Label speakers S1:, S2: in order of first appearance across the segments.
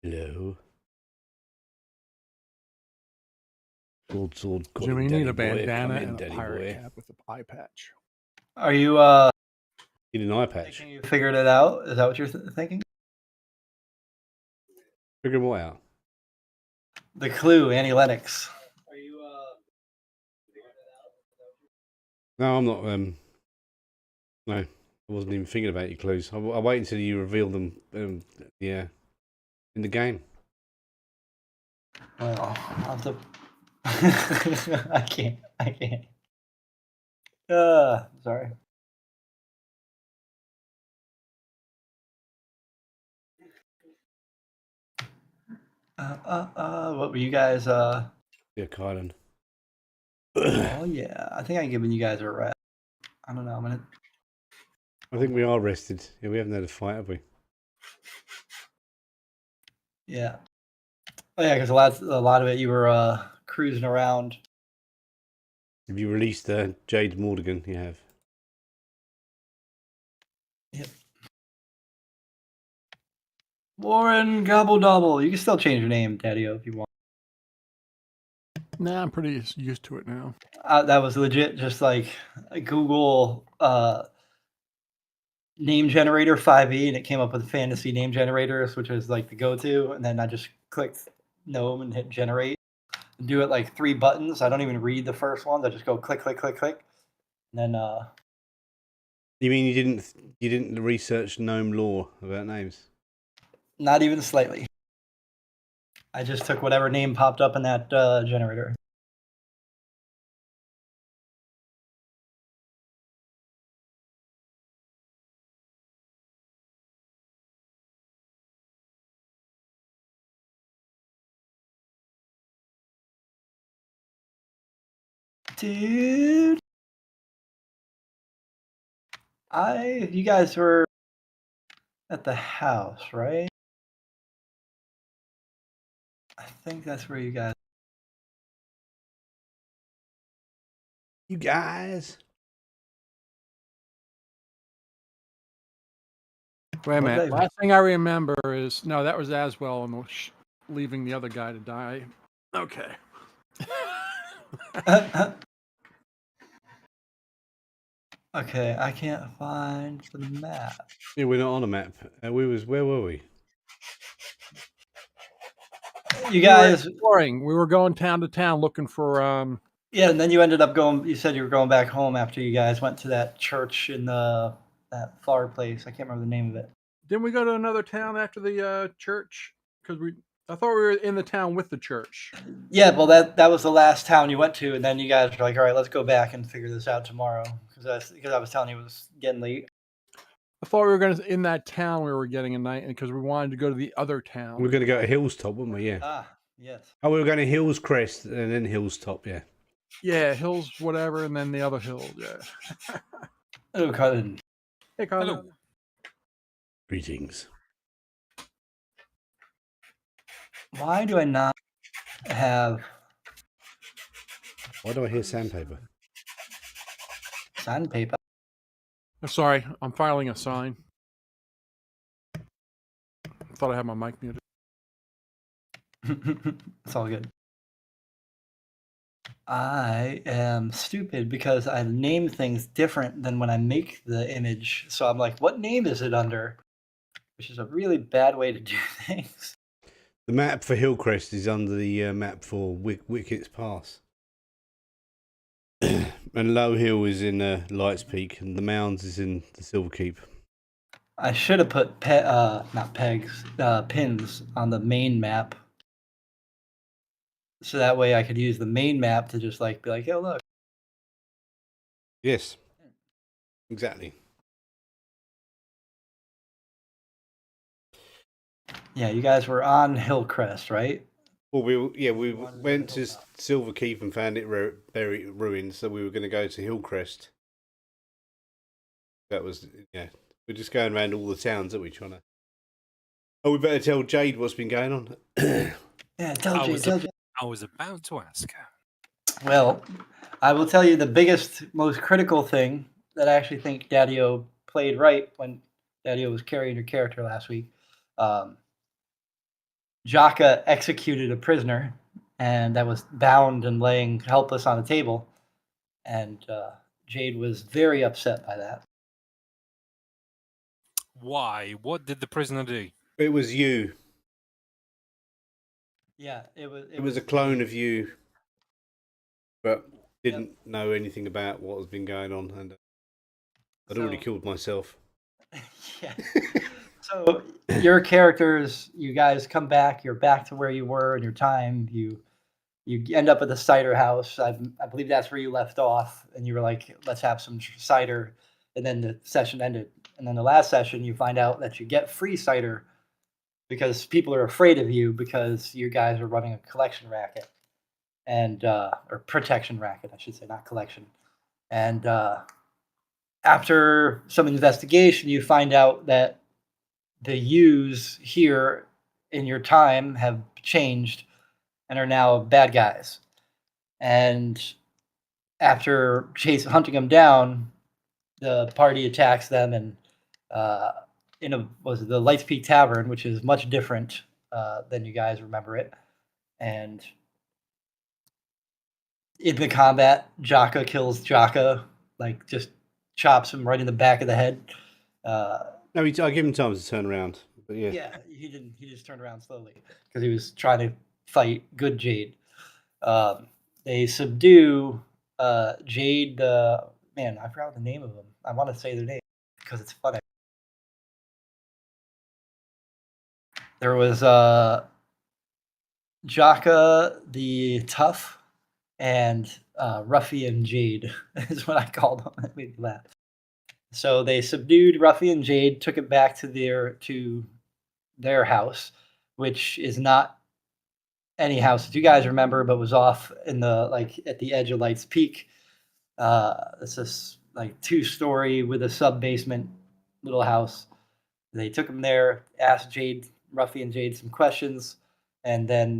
S1: Hello. Sword, got
S2: Jimmy,
S1: it,
S2: you need
S1: daddy
S2: a
S1: boy.
S2: bandana
S1: Come in,
S2: and a
S1: daddy
S2: pirate
S1: boy.
S2: cap with an eye patch.
S3: Are you
S1: Need an eye patch.
S3: thinking you figured it out? Is that what you're thinking?
S1: Figure what out.
S3: The clue, Annie Lennox. Are you figuring it out?
S1: No, I'm not. No, I wasn't even thinking about your clues. I wait until you reveal them. Yeah, in the game.
S3: Well, I'll have to. I can't. Sorry. What were you guys?
S1: Yeah, Kylan.
S3: Oh yeah, I think I've given you guys a rest. I don't know. I'm gonna.
S1: I think we are rested. Yeah, we haven't had a fight, have we?
S3: Yeah. Oh yeah, because a lot of it you were cruising around.
S1: Have you released Jade Mordigan? You have.
S3: Yep. Warren Gobble Double. You can still change your name, Daddy-O, if you want.
S2: Nah, I'm pretty used to it now.
S3: That was legit just like a Google name generator 5e, and it came up with fantasy name generators, which is like the go-to. And then I just clicked gnome and hit generate. And do it like 3 buttons. I don't even read the first ones. I just go click, click, click, click. And then
S1: You mean you didn't research gnome lore about names?
S3: not even slightly. I just took whatever name popped up in that generator. Dude, you guys were at the house, right? I think that's where you guys.
S1: You guys.
S2: Wait a minute. Last thing I remember is no, that was Aswell and leaving the other guy to die. Okay.
S3: Okay, I can't find the map.
S1: Yeah, we're not on a map. Where were we?
S3: You guys
S2: exploring. We were going town to town looking for
S3: Yeah, and then you ended up going. You said you were going back home after you guys went to that church in that far place. I can't remember the name of it.
S2: Didn't we go to another town after the church? Because I thought we were in the town with the church.
S3: Yeah, well, that was the last town you went to, and then you guys were like, "All right, let's go back and figure this out tomorrow." Because I was telling you it was getting late.
S2: I thought we were going to in that town we were getting a night because we wanted to go to the other town.
S1: We were going to go to Hillstop, weren't we? Yeah.
S3: Ah, yes.
S1: Oh, we were going to Hills Crest and then Hillstop. Yeah.
S2: Yeah, Hills, whatever, and then the other hill. Yeah.
S3: Oh, Colin.
S2: Hey, Colin.
S4: Hello.
S1: Greetings.
S3: Why do I not have?
S1: Why do I hear sandpaper?
S3: Sandpaper.
S2: Oh, sorry, I'm filing a sign. Thought I had my mic muted.
S3: It's all good. I am stupid because I name things different than when I make the image. So I'm like, what name is it under? Which is a really bad way to do things.
S1: The map for Hillcrest is under the map for Wickett's Pass. And Low Hill is in Lights Peak, and the Mounds is in the Silver Keep.
S3: I should have put not pegs, pins on the main map. So that way I could use the main map to just like be like, oh look.
S1: Yes. Exactly. Yeah,
S3: you guys were on Hillcrest, right?
S1: Well, we went to Silver Keep and found it buried ruined, so we were going to go to Hillcrest. That was we're just going around all the towns that we're trying to. Oh, we better tell Jade what's been going on.
S3: Yeah, tell Jade.
S4: I was about to ask her.
S3: Well, I will tell you the biggest, most critical thing that I actually think Daddy-O played right when Daddy-O was carrying your character last week. Jaka executed a prisoner, and that was bound and laying helpless on a table. And Jade was very upset by that.
S4: Why? What did the prisoner do?
S1: It was you.
S3: Yeah, it was.
S1: It was a clone of you, but didn't know anything about what has been going on, and I'd already killed myself.
S3: Yeah. So your characters, you guys come back. You're back to where you were in your time. You end up at the cider house. I believe that's where you left off, and you were like, "Let's have some cider," and then the session ended. And then the last session, you find out that you get free cider because people are afraid of you because you guys are running a collection racket, and or protection racket, I should say, not collection. And after some investigation, you find out that the yous here in your time have changed and are now bad guys. And after hunting them down, the party attacks them and was the Lights Peak Tavern, which is much different than you guys remember it. And in the combat, Jaka kills Jaka, like just chops him right in the back of the head.
S1: No, I give him time to turn around. But yeah.
S3: Yeah, he didn't. He just turned around slowly because he was trying to fight good Jade. They subdue Jade. Man, I forgot the name of them. I want to say their name because it's funny. There was Jaka the Tough and Ruffy and Jade is what I called them. That made me laugh. So they subdued Ruffy and Jade, took it back to their house, which is not any house that you guys remember, but was off in the at the edge of Lights Peak. It's this like 2-story with a sub basement little house. They took him there, asked Ruffy and Jade some questions, and then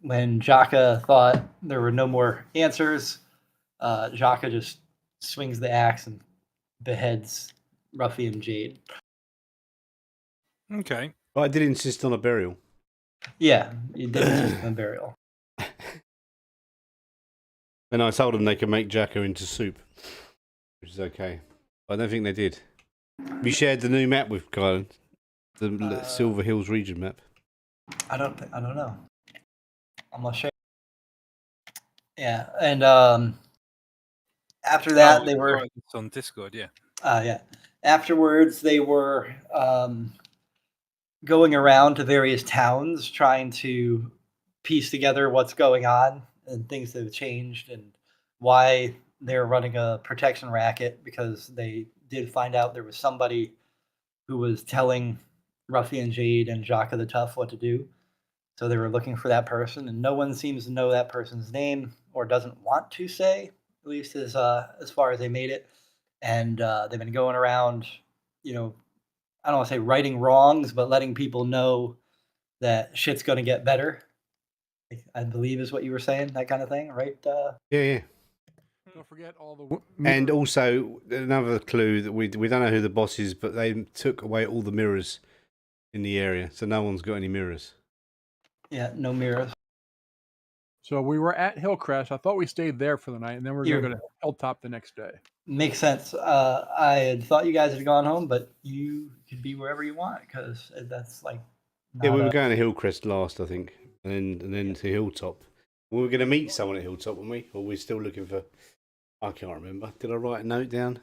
S3: when Jaka thought there were no more answers, Jaka just swings the axe and beheads Ruffy and Jade.
S4: Okay.
S1: But I did insist on a burial.
S3: Yeah, he did insist on burial.
S1: And I told them they could make Jacko into soup, which is okay. I don't think they did. We shared the new map with Kylan, the Silver Hills region map.
S3: I don't know. I'm not sure. Yeah, and after that they were
S4: on Discord. Yeah.
S3: Yeah. Afterwards, they were going around to various towns trying to piece together what's going on and things that have changed and why they're running a protection racket, because they did find out there was somebody who was telling Ruffy and Jade and Jaka the Tough what to do. So they were looking for that person, and no one seems to know that person's name or doesn't want to say, at least as far as they made it. And they've been going around, I don't want to say righting wrongs, but letting people know that shit's going to get better. I believe is what you were saying, that kind of thing, right?
S1: Yeah.
S2: Don't forget all the.
S1: And also another clue that we don't know who the boss is, but they took away all the mirrors in the area, so no one's got any mirrors.
S3: Yeah, no mirrors.
S2: So we were at Hillcrest. I thought we stayed there for the night, and then we were going to go to Hilltop the next day.
S3: Makes sense. I had thought you guys had gone home, but you could be wherever you want because that's like.
S1: Yeah, we were going to Hillcrest last, I think, and then to Hilltop. We were going to meet someone at Hilltop, weren't we? Or we're still looking for. I can't remember. Did I write a note down?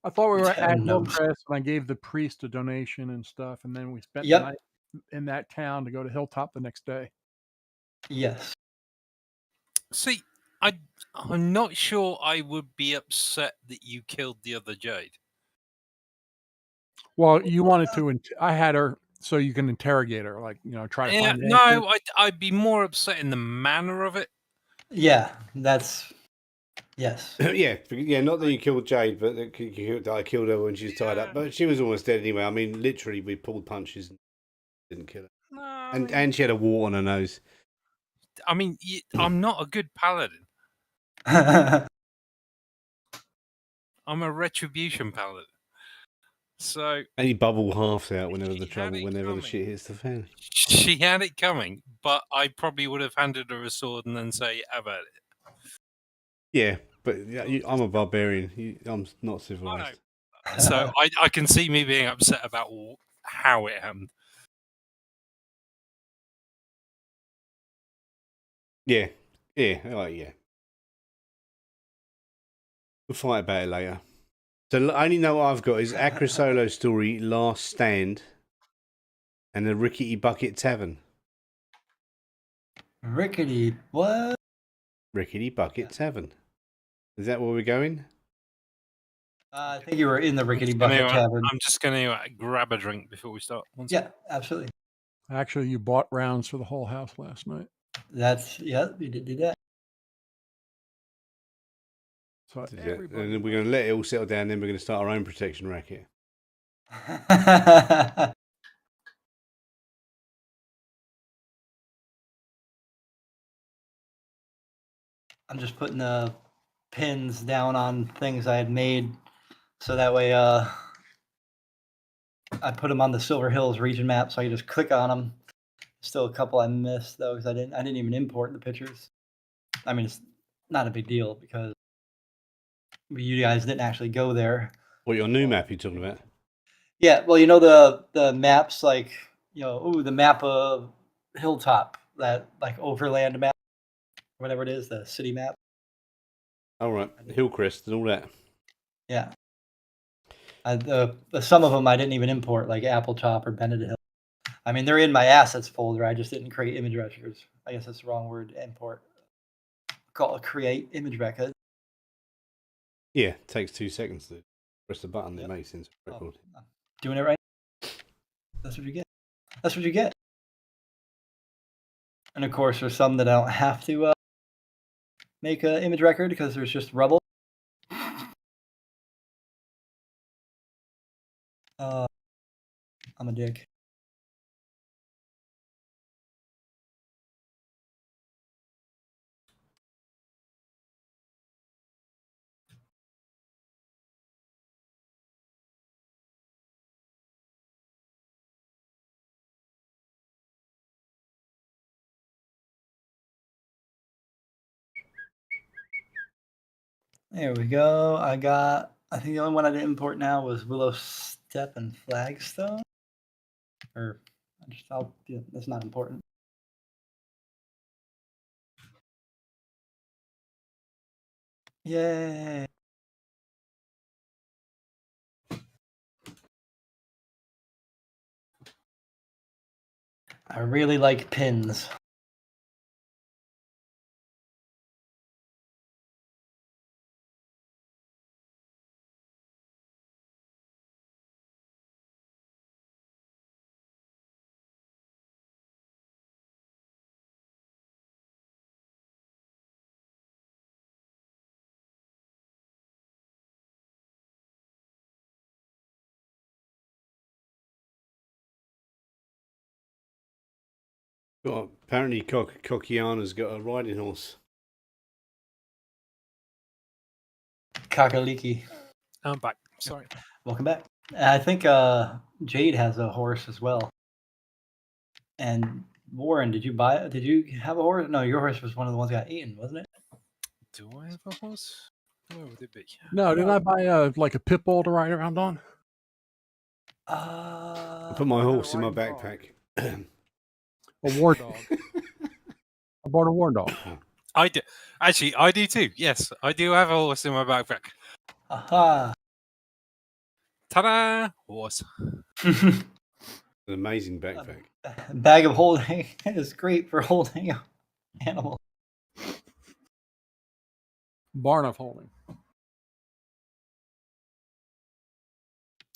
S2: I thought we were at Hillcrest, and I gave the priest a donation and stuff, and then we spent the night in that town to go to Hilltop the next day.
S3: Yes.
S4: See, I'm not sure I would be upset that you killed the other Jade.
S2: Well, you wanted to. I had her so you can interrogate her, try to find.
S4: No, I'd be more upset in the manner of it.
S3: Yeah, that's. Yes.
S1: yeah. Not that you killed Jade, but that I killed her when she was tied up. But she was almost dead anyway. I mean, literally, we pulled punches and didn't kill her.
S4: No,
S1: and she had a wart on her nose.
S4: I mean, I'm not a good paladin. I'm a retribution paladin. So
S1: And he bubble half out whenever
S4: He
S1: the
S4: had
S1: trouble,
S4: it
S1: whenever the
S4: coming.
S1: shit hits the fan.
S4: she had it coming, but I probably would have handed her a sword and then say, "Have at it."
S1: Yeah, but I'm a barbarian. I'm not
S4: I know.
S1: civilized.
S4: So I can see me being upset about how it happened.
S1: Yeah, yeah. We'll fight about it later. So the only note I've got is Acra Solo story, Last Stand, and the Rickety Bucket Tavern.
S3: Rickety, what?
S1: Rickety Bucket Tavern. Is that where we're going?
S3: I think you were in the Rickety Bucket Tavern.
S4: I'm just going to grab a drink before we start.
S3: Yeah, absolutely.
S2: Actually, you bought rounds for the whole house last night.
S3: Yeah, you did do that.
S2: So
S1: And
S2: everybody.
S1: then we're going to let it all settle down. Then we're going to start our own protection racket.
S3: I'm just putting the pins down on things I had made, so that way I put them on the Silver Hills region map, so I can just click on them. Still a couple I missed though, because I didn't even import the pictures. I mean, it's not a big deal because you guys didn't actually go there.
S1: What, your new map you're talking about?
S3: Yeah, well, the maps, like, the map of Hilltop, that like overland map, whatever it is, the city map.
S1: All right, Hillcrest and all that.
S3: Yeah. Some of them I didn't even import, like Appletop or Benedict Hill. I mean, they're in my assets folder. I just didn't create image records. I guess that's the wrong word. Import. Call it create image record.
S1: Yeah, it takes 2 seconds to press the button.
S3: Yep.
S1: It makes sense. Record.
S3: I'm doing it right. That's what you get. That's what you get. And of course, there's some that I don't have to make an image record because there's just rubble. I'm a dick. There we go. I think the only one I didn't import now was Willow Step and Flagstone. That's not important. Yay. I really like pins.
S1: Apparently, Coquiana's got a riding horse.
S3: Kakaliki.
S4: I'm back. Sorry.
S3: Welcome back. I think Jade has a horse as well. And Warren, did you have a horse? No, your horse was one of the ones that got eaten, wasn't it?
S4: Do I have a horse? Where would it be?
S2: No, didn't I buy a pit bull to ride around on?
S1: I put my horse in my backpack.
S2: A war dog. I bought a war dog.
S4: I do. Actually, I do too. Yes, I do have a horse in my backpack.
S3: Aha.
S4: Ta-da! Horse.
S1: An amazing backpack.
S3: Bag of holding is great for holding an animal.
S2: Barn of holding.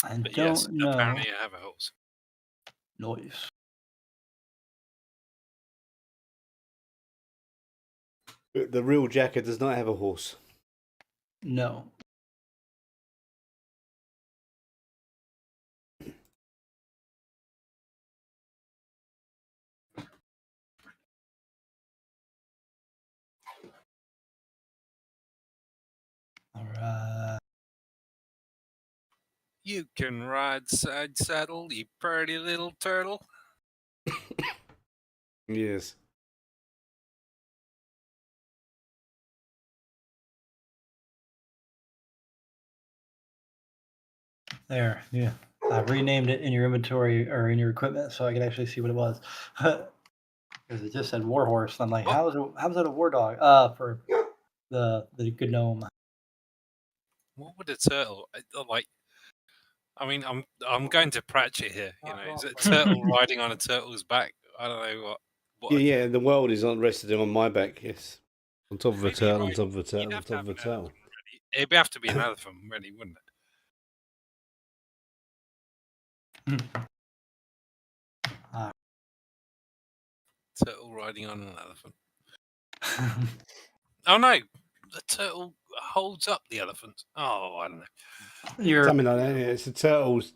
S3: I
S4: But
S3: don't
S4: yes,
S3: know.
S4: apparently I have a horse.
S3: Noise.
S1: The real Jacker does not have a horse.
S3: No. All right.
S4: You can ride side saddle, you pretty little turtle.
S1: Yes.
S3: There, yeah. I renamed it in your inventory or in your equipment so I could actually see what it was. Because it just said warhorse. And I'm like, how's that a war dog? For the good gnome.
S4: What would a turtle like? I mean, I'm going to Pratchett here. You know, is it a turtle riding on a turtle's back? I don't know what.
S1: Yeah. The world is not resting on my back. Yes. On top of a
S4: Maybe
S1: turtle. On
S4: right.
S1: top of a
S4: You'd
S1: turtle. On
S4: have to
S1: top of
S4: have
S1: a
S4: an
S1: turtle.
S4: elephant ready. It'd have to be an elephant, really, wouldn't it? Turtle riding on an elephant. Oh no, the turtle holds up the elephant. Oh, I don't know.
S1: Something like that. Yeah. It's a turtle's.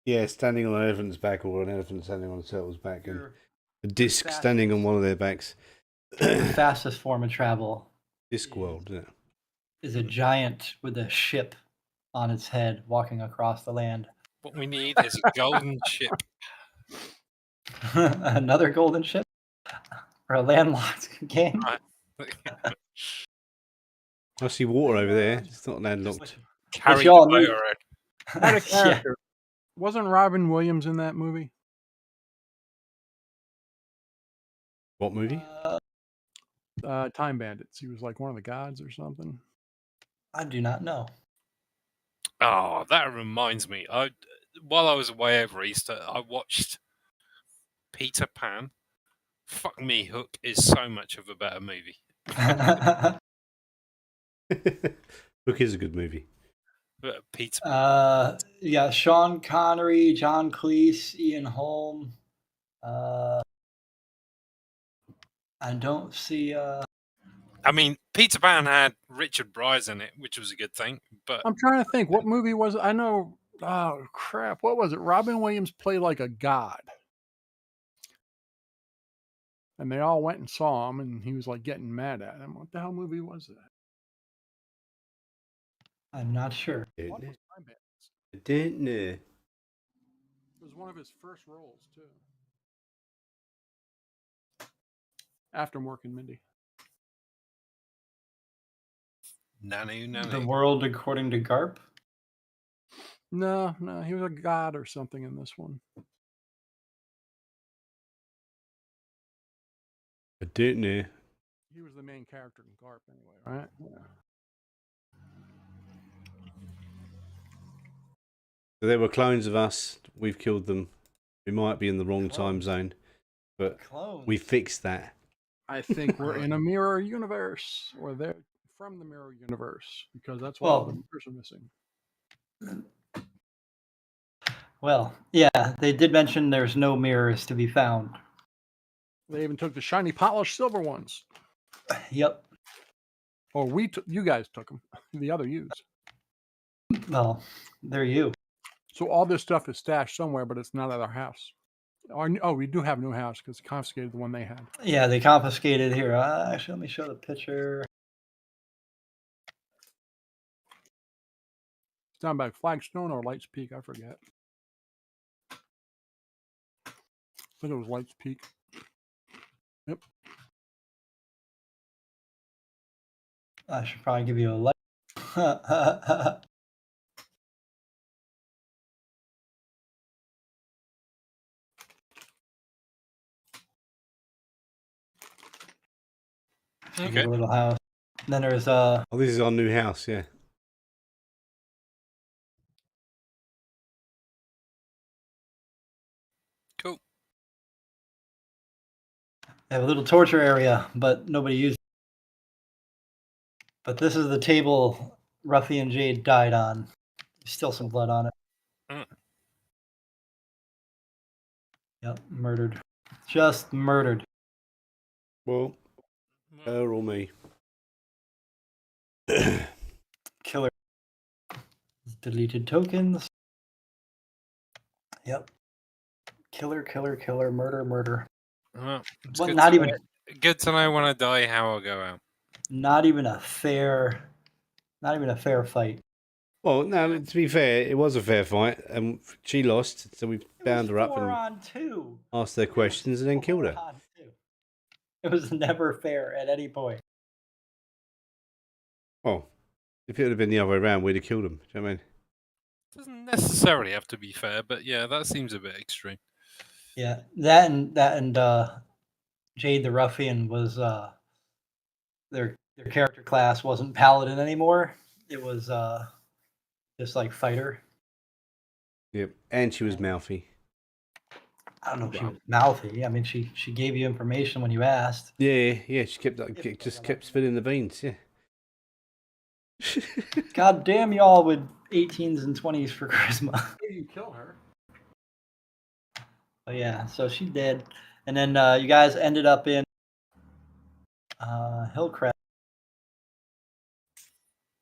S1: Yeah, standing on an elephant's back, or an elephant standing on a turtle's back, and a disc standing on one of their backs.
S3: The fastest form of travel.
S1: Disc world, yeah.
S3: Is a giant with a ship on its head walking across the land.
S4: What we need is a golden ship.
S3: Another golden ship? For a landlocked game?
S1: I see water over there. It's not landlocked.
S4: Carry
S3: y'all
S4: the boat
S3: need-
S4: around.
S2: Out of character. Wasn't Robin Williams in that movie?
S1: What movie?
S2: Time Bandits. He was like one of the gods or something.
S3: I do not know.
S4: Oh, that reminds me. While I was away over Easter, I watched Peter Pan. Fuck me, Hook is so much of a better movie.
S1: Hook is a good movie.
S4: But Peter Pan.
S3: Yeah, Sean Connery, John Cleese, Ian Holm. I don't see.
S4: I mean, Peter Pan had Richard Bryce in it, which was a good thing. But
S2: I'm trying to think. What movie was it? I know. Oh, crap. What was it? Robin Williams played like a god. And they all went and saw him, and he was like getting mad at him. What the hell movie was that?
S3: I'm not sure.
S2: What was Time Bandits?
S1: I didn't know.
S2: It was one of his first roles, too. After Mork and Mindy.
S4: Nanu.
S3: The World According to Garp?
S2: No, he was a god or something in this one.
S1: I didn't know.
S2: He was the main character in Garp anyway, right? Yeah.
S1: So they were clones of us. We've killed them. We might be in the wrong time zone, but
S3: Clone.
S1: we fixed that.
S2: I think we're in a mirror universe, or they're from the mirror universe, because that's why all the mirrors are missing.
S3: Well, yeah, they did mention there's no mirrors to be found.
S2: They even took the shiny polished silver ones.
S3: Yep.
S2: Or you guys took them. The other yous.
S3: Well, they're you.
S2: So all this stuff is stashed somewhere, but it's not at our house. We do have a new house because confiscated the one they had.
S3: Yeah, they confiscated here. Actually, let me show the picture.
S2: It's down by Flagstone or Lights Peak, I forget. I think it was Lights Peak. Yep.
S3: I should probably give you a like.
S4: Okay.
S3: A little house. And then there's
S1: Oh, this is our new house, yeah.
S4: Cool.
S3: they have a little torture area, but nobody used it. But this is the table Ruffian Jade died on. There's still some blood on it. Yep, murdered. Just murdered.
S1: Well, her or me.
S3: Killer. Deleted tokens. Yep. Killer, murder.
S4: Well, it's
S3: Well,
S4: good
S3: not
S4: to
S3: even
S4: know- good to know when I die how I'll go out.
S3: not even a fair fight.
S1: Well, no, to be fair, it was a fair fight, and she lost, so we bound her up and
S3: 4-on-2.
S1: asked her questions and then killed her.
S3: 4-on-2. It was never fair at any point.
S1: Well, if it would have been the other way around, we'd have killed them. Do you know what I mean?
S4: Doesn't necessarily have to be fair, but yeah, that seems a bit extreme.
S3: Yeah, that and Jade the Ruffian was their character class wasn't paladin anymore. It was just like fighter.
S1: Yep. And she was mouthy.
S3: I don't know if she was mouthy. I mean, she gave you information when you asked.
S1: Yeah. She kept kept spilling the beans. Yeah.
S3: God damn y'all with 18s and 20s for charisma.
S2: You kill her.
S3: But yeah, so she did, and then you guys ended up in Hillcrest.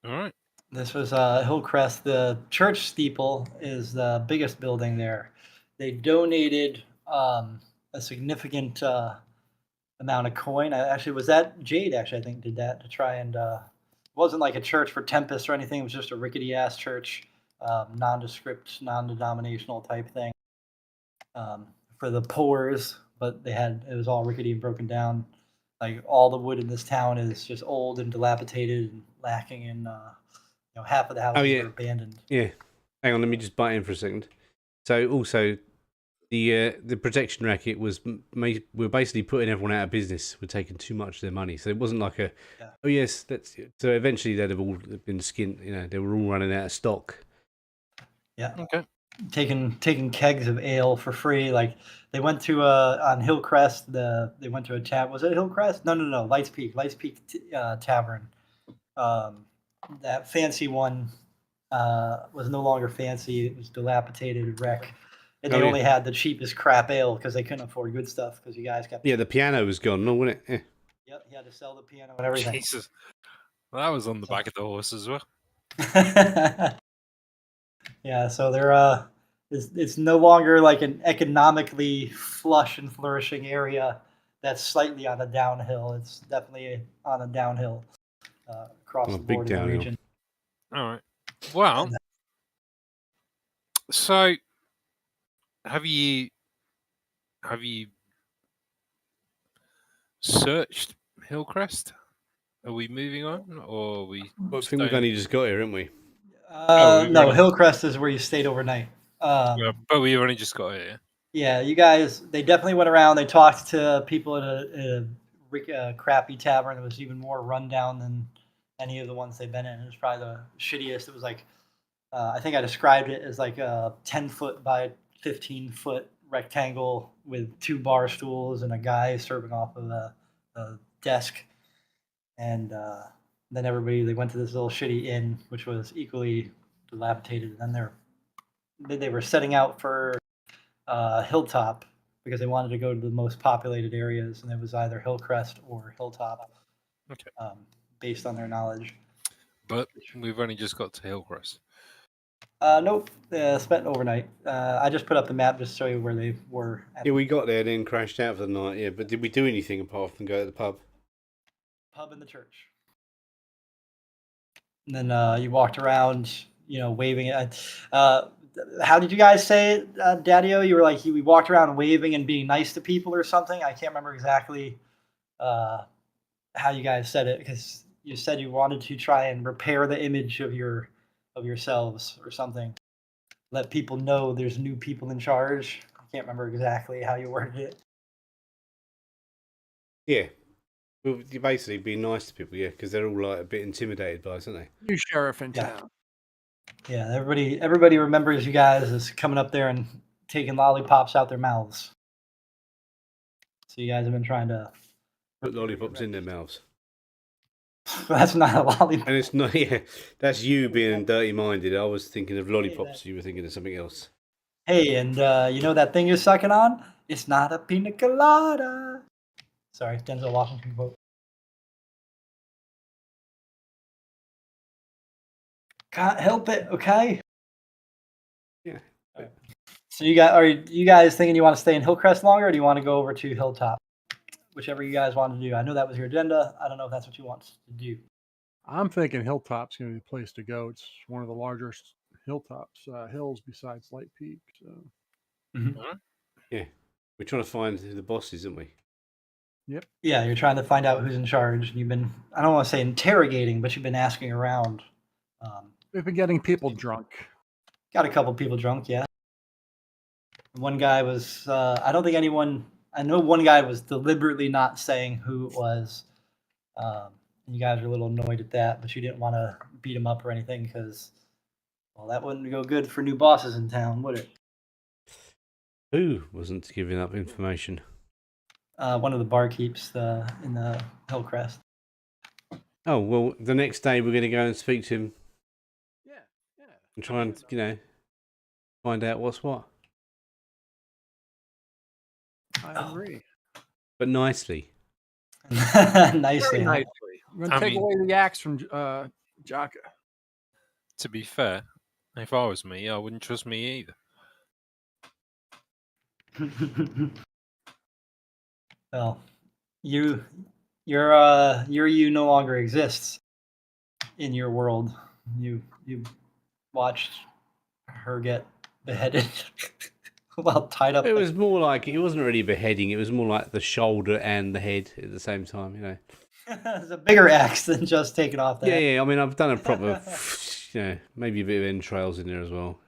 S4: All right.
S3: This was Hillcrest. The church steeple is the biggest building there. They donated a significant amount of coin. Actually, was that Jade? Actually, I think did that to try and. It wasn't like a church for Tempest or anything. It was just a rickety ass church, nondescript, non-denominational type thing for the poors. But it was all rickety and broken down. Like all the wood in this town is just old and dilapidated and lacking in. Half of the houses are abandoned.
S1: Yeah. Hang on, let me just butt in for a second. So also, the protection racket we're basically putting everyone out of business. We're taking too much of their money, so it wasn't like oh yes, that's. So eventually they'd have all been skint. They were all running out of stock.
S3: Yeah.
S4: Okay.
S3: Taking kegs of ale for free. Like they went to on Hillcrest. They went to a tavern. Was it Hillcrest? No. Lights Peak Tavern. That fancy one was no longer fancy. It was dilapidated, wreck. And they only had the cheapest crap ale because they couldn't afford good stuff because you guys got...
S1: Yeah, the piano was gone, wasn't it? Yeah.
S3: Yep, he had to sell the piano and everything.
S4: Jesus. Well, that was on the back of the horse as well.
S3: Yeah, so they're it's no longer like an economically flush and flourishing area that's slightly on a downhill. It's definitely on a downhill across the board in the region.
S4: All right. Well, so have you searched Hillcrest? Are we moving on, or are we?
S1: Well, I think we've only just got here, haven't we?
S3: No, Hillcrest is where you stayed overnight.
S4: Yeah, but we only just got here.
S3: Yeah, you guys. They definitely went around. They talked to people at a crappy tavern that was even more rundown than any of the ones they've been in. It was probably the shittiest. It was like I think I described it as like a 10-foot by 15-foot rectangle with 2 bar stools and a guy serving off of a desk. And then they went to this little shitty inn, which was equally dilapidated. And then they were setting out for Hilltop because they wanted to go to the most populated areas, and it was either Hillcrest or Hilltop, based on their knowledge.
S4: But we've only just got to Hillcrest.
S3: Nope, spent overnight. I just put up the map just to show you where they were.
S1: Yeah, we got there, then crashed out for the night. Yeah, but did we do anything apart from go to the pub?
S3: Pub and the church. And then you walked around, waving at. How did you guys say it, Daddy-O? You were like, we walked around waving and being nice to people or something. I can't remember exactly how you guys said it, because you said you wanted to try and repair the image of yourselves or something. Let people know there's new people in charge. I can't remember exactly how you worded it.
S1: Yeah. Well, you basically be nice to people, yeah, because they're all like a bit intimidated by us, aren't they?
S2: New sheriff in town.
S3: Yeah, everybody remembers you guys as coming up there and taking lollipops out their mouths. So you guys have been trying to
S1: put lollipops in their mouths.
S3: That's not a lollipop.
S1: And it's not. Yeah, that's you being dirty-minded. I was thinking of lollipops. You were thinking of something else.
S3: Hey, and that thing you're sucking on? It's not a pina colada. Sorry, Denzel Washington quote. Can't help it, okay?
S1: Yeah.
S3: Right. So are you guys thinking you want to stay in Hillcrest longer, or do you want to go over to Hilltop? Whichever you guys want to do. I know that was your agenda. I don't know if that's what you want to do.
S2: I'm thinking Hilltop's going to be the place to go. It's one of the largest hills besides Light Peak. So.
S3: Mm-hmm.
S1: Yeah, we're trying to find who the boss is, aren't we?
S2: Yep.
S3: Yeah, you're trying to find out who's in charge. And you've been, I don't want to say interrogating, but you've been asking around.
S2: We've been getting people drunk.
S3: Got a couple people drunk, yeah. One guy was, I don't think anyone, I know one guy was deliberately not saying who it was. You guys are a little annoyed at that, but you didn't want to beat him up or anything because, well, that wouldn't go good for new bosses in town, would it?
S1: Who wasn't giving up information?
S3: One of the barkeeps in the Hillcrest.
S1: Oh, well, the next day we're going to go and speak to him.
S2: Yeah.
S1: And try and, find out what's what.
S2: I agree.
S1: But nicely.
S3: Nicely.
S2: We're going to take away the axe from Jaka.
S4: To be fair, if I was me, I wouldn't trust me either.
S3: Well, your you no longer exists in your world. You watched her get beheaded while tied up.
S1: It was more like, it wasn't really beheading, it was more like the shoulder and the head at the same time,
S3: It's a bigger axe than just taking off the head.
S1: Yeah, I mean, I've done a proper, maybe a bit of entrails in there as well.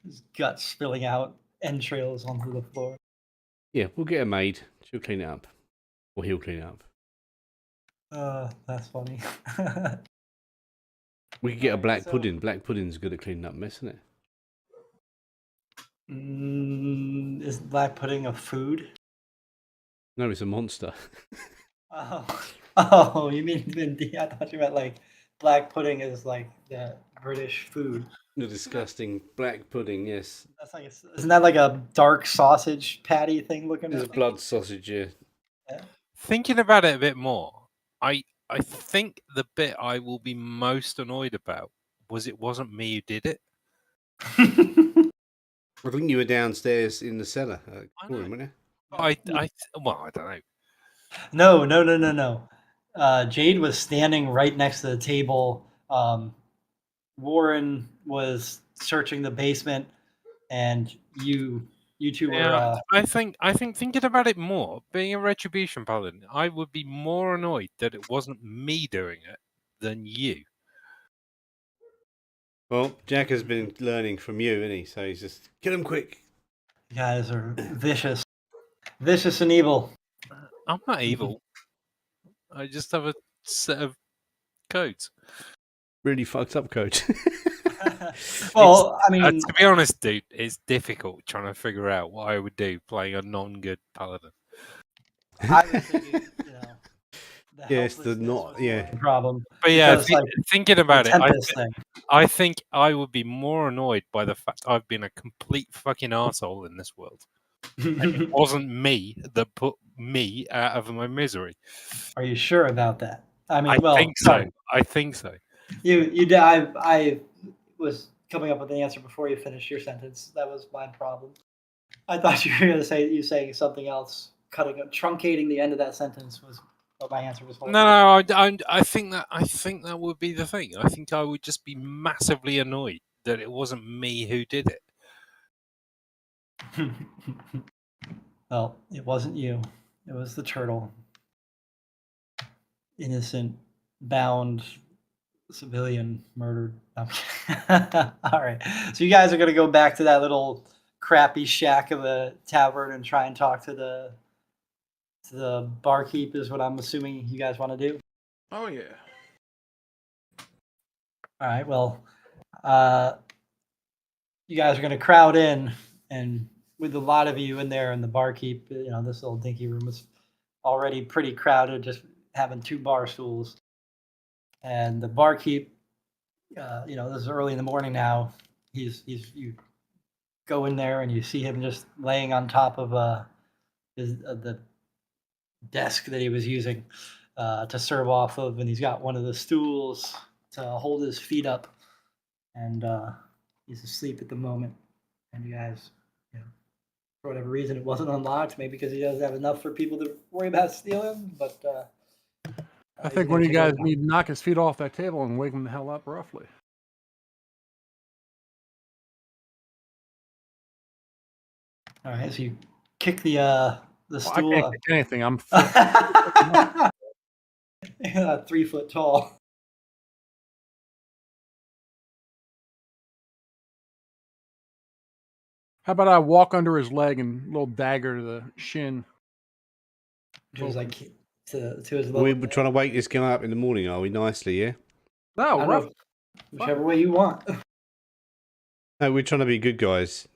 S3: His guts spilling out, entrails onto the floor.
S1: Yeah, we'll get a maid. She'll clean it up. Or he'll clean it up.
S3: That's funny.
S1: We could get a black pudding. Black pudding's good at cleaning up mess, isn't it?
S3: Is black pudding a food?
S1: No, it's a monster.
S3: Oh, you mean D&D? I thought you meant like black pudding is like the British food.
S1: The disgusting black pudding, yes.
S3: That's like isn't that like a dark sausage patty thing looking?
S1: There's a blood sausage, yeah.
S4: Thinking about it a bit more, I think the bit I will be most annoyed about was it wasn't me who did it.
S1: I think you were downstairs in the cellar, weren't you?
S4: I don't know.
S3: No. Jade was standing right next to the table. Warren was searching the basement, and you two were.
S4: I think thinking about it more, being a retribution paladin, I would be more annoyed that it wasn't me doing it than you.
S1: Well, Jack has been learning from you, isn't he? So he's just kill him quick.
S3: You guys are vicious and evil.
S4: I'm not evil. I just have a set of codes.
S1: Really fucked up coach.
S3: Well, I mean,
S4: to be honest, dude, it's difficult trying to figure out what I would do playing a non-good paladin.
S3: I was thinking,
S1: yes, the not,
S3: problem.
S4: But yeah, thinking about it, I think I would be more annoyed by the fact I've been a complete fucking arsehole in this world. And it wasn't me that put me out of my misery.
S3: Are you sure about that? I mean,
S4: I think so.
S3: I was coming up with the answer before you finished your sentence. That was my problem. I thought you were going to say you saying something else, truncating the end of that sentence was what my answer was.
S4: No, I think that would be the thing. I think I would just be massively annoyed that it wasn't me who did it.
S3: Well, it wasn't you. It was the turtle. Innocent, bound civilian murdered. All right. So you guys are going to go back to that little crappy shack of a tavern and try and talk to the barkeep is what I'm assuming you guys want to do.
S2: Oh, yeah.
S3: All right. Well, you guys are going to crowd in, and with a lot of you in there and the barkeep, this little dinky room is already pretty crowded, just having 2 bar stools. And the barkeep, this is early in the morning now. You go in there and you see him just laying on top of the desk that he was using to serve off of, and he's got one of the stools to hold his feet up, and he's asleep at the moment. And you guys, for whatever reason, it wasn't unlocked. Maybe because he doesn't have enough for people to worry about stealing, but.
S2: I think one of you guys need to knock his feet off that table and wake him the hell up roughly.
S3: All right, so you kick the stool.
S2: I can't kick anything. I'm
S3: 3 foot tall.
S2: How about I walk under his leg and a little dagger to the shin?
S3: Just like to his
S1: We're
S3: level.
S1: trying to wake this guy up in the morning, are we? Nicely, yeah?
S2: No, rough.
S3: Whichever way you want.
S1: No, we're trying to be good guys,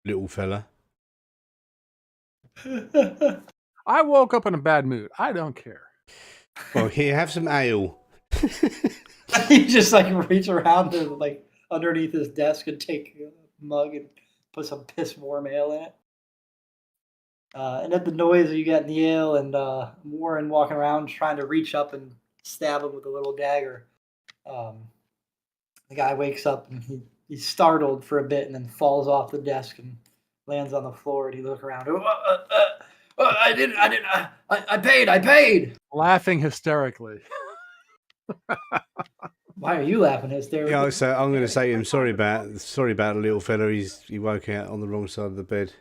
S1: little fella.
S2: I woke up in a bad mood. I don't care.
S1: Well, here, have some ale.
S3: You just like reach around to like underneath his desk and take a mug and put some piss warm ale in it. And at the noise you get in the ale and Warren walking around trying to reach up and stab him with a little dagger. The guy wakes up and he's startled for a bit and then falls off the desk and lands on the floor and he looks around. I paid.
S2: Laughing hysterically.
S3: Why are you laughing hysterically?
S1: Yeah, so I'm going to say to him, sorry about the little fella. He woke out on the wrong side of the bed.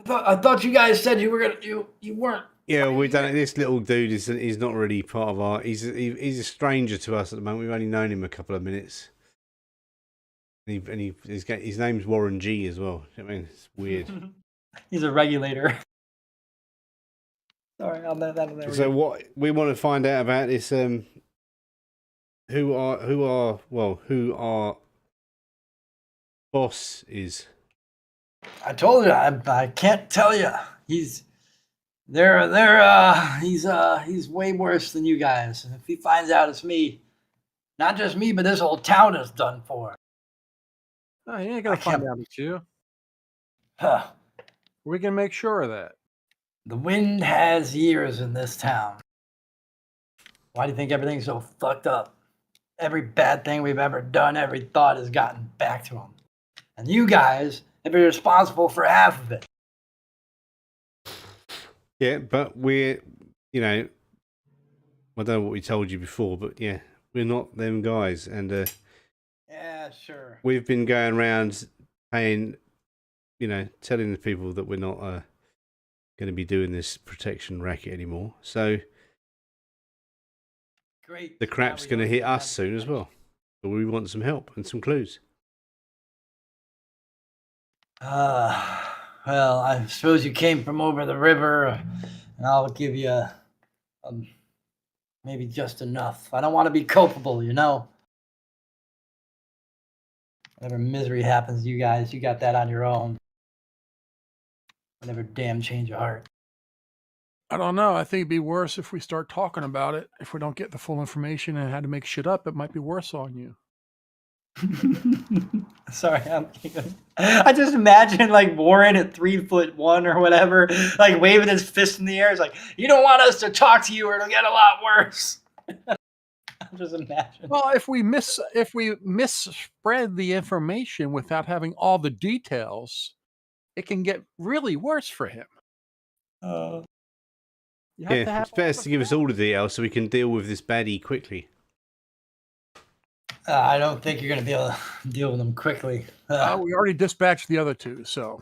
S3: I thought you guys said you were gonna you weren't.
S1: Yeah, we done it. This little dude he's not really part of our. He's a stranger to us at the moment. We've only known him a couple of minutes. His name's Warren G as well. I mean, it's weird.
S3: He's a regulator. Sorry, I'll let that.
S1: So what we want to find out about is who our boss is.
S3: I told you I can't tell you. He's way worse than you guys. And if he finds out it's me, not just me, but this whole town is done for.
S2: Oh, he ain't gonna find out it's you.
S3: Huh.
S2: We can make sure of that.
S3: The wind has ears in this town. Why do you think everything's so fucked up? Every bad thing we've ever done, every thought has gotten back to him. And you guys have been responsible for half of it.
S1: Yeah, but we're, I don't know what we told you before, but yeah, we're not them guys. And
S3: yeah, sure.
S1: We've been going around paying, telling the people that we're not going to be doing this protection racket anymore. So
S3: great.
S1: The crap's going to hit us soon as well. But we want some help and some clues.
S3: Well, I suppose you came from over the river, and I'll give you maybe just enough. I don't want to be culpable, Whatever misery happens to you guys, you got that on your own. Whatever damn change of heart.
S2: I don't know. I think it'd be worse if we start talking about it. If we don't get the full information and had to make shit up, it might be worse on you.
S3: Sorry, I just imagine like Warren at 3'1" or whatever, like waving his fist in the air. It's like, you don't want us to talk to you or it'll get a lot worse. Just imagine.
S2: Well, if we misspread the information without having all the details, it can get really worse for him.
S1: It's best to give us all the details so we can deal with this baddie quickly.
S3: I don't think you're going to be able to deal with them quickly.
S2: We already dispatched the other two, so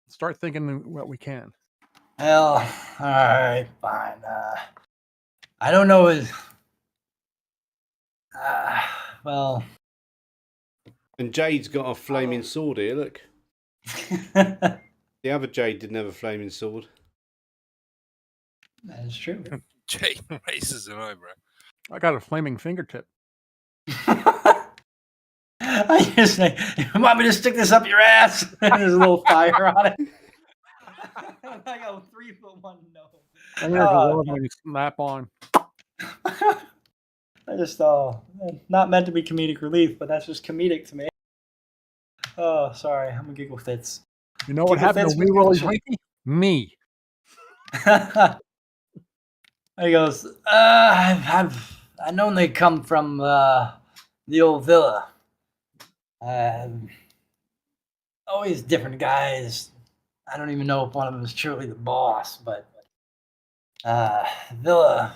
S2: start thinking what we can.
S3: Well, all right, fine. I don't know his... well...
S1: And Jade's got a flaming sword here, look. The other Jade didn't have a flaming sword.
S3: That is true.
S4: Jade raises an eyebrow.
S2: I got a flaming fingertip.
S3: I just say, you want me to stick this up your ass? There's a little fire on it. I go 3'1" no.
S2: I'm gonna snap on.
S3: I just not meant to be comedic relief, but that's just comedic to me. Oh, sorry, I'm a giggle fits.
S2: You know what happened to Wee Me.
S3: He goes, I've known they come from the old villa. Always different guys. I don't even know if one of them is truly the boss, but Villa.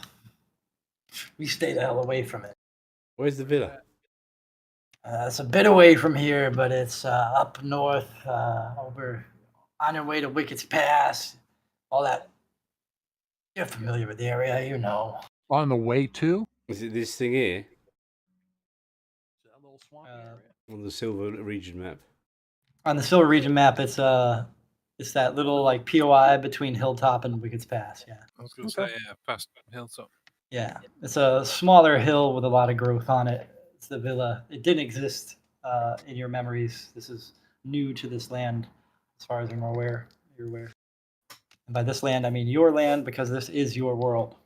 S3: We stay the hell away from it.
S1: Where's the villa?
S3: It's a bit away from here, but it's up north, over on your way to Wickett's Pass. All that. You're familiar with the area, you know.
S2: On the way to?
S1: Is it this thing here?
S2: That little swamp area.
S1: On the Silver region map.
S3: On the Silver region map, it's that little like POI between Hilltop and Wickett's Pass. Yeah.
S4: I was going to say, past Hilltop.
S3: Yeah, it's a smaller hill with a lot of growth on it. It's the villa. It didn't exist in your memories. This is new to this land, as far as I'm aware. You're aware. And by this land, I mean your land, because this is your world.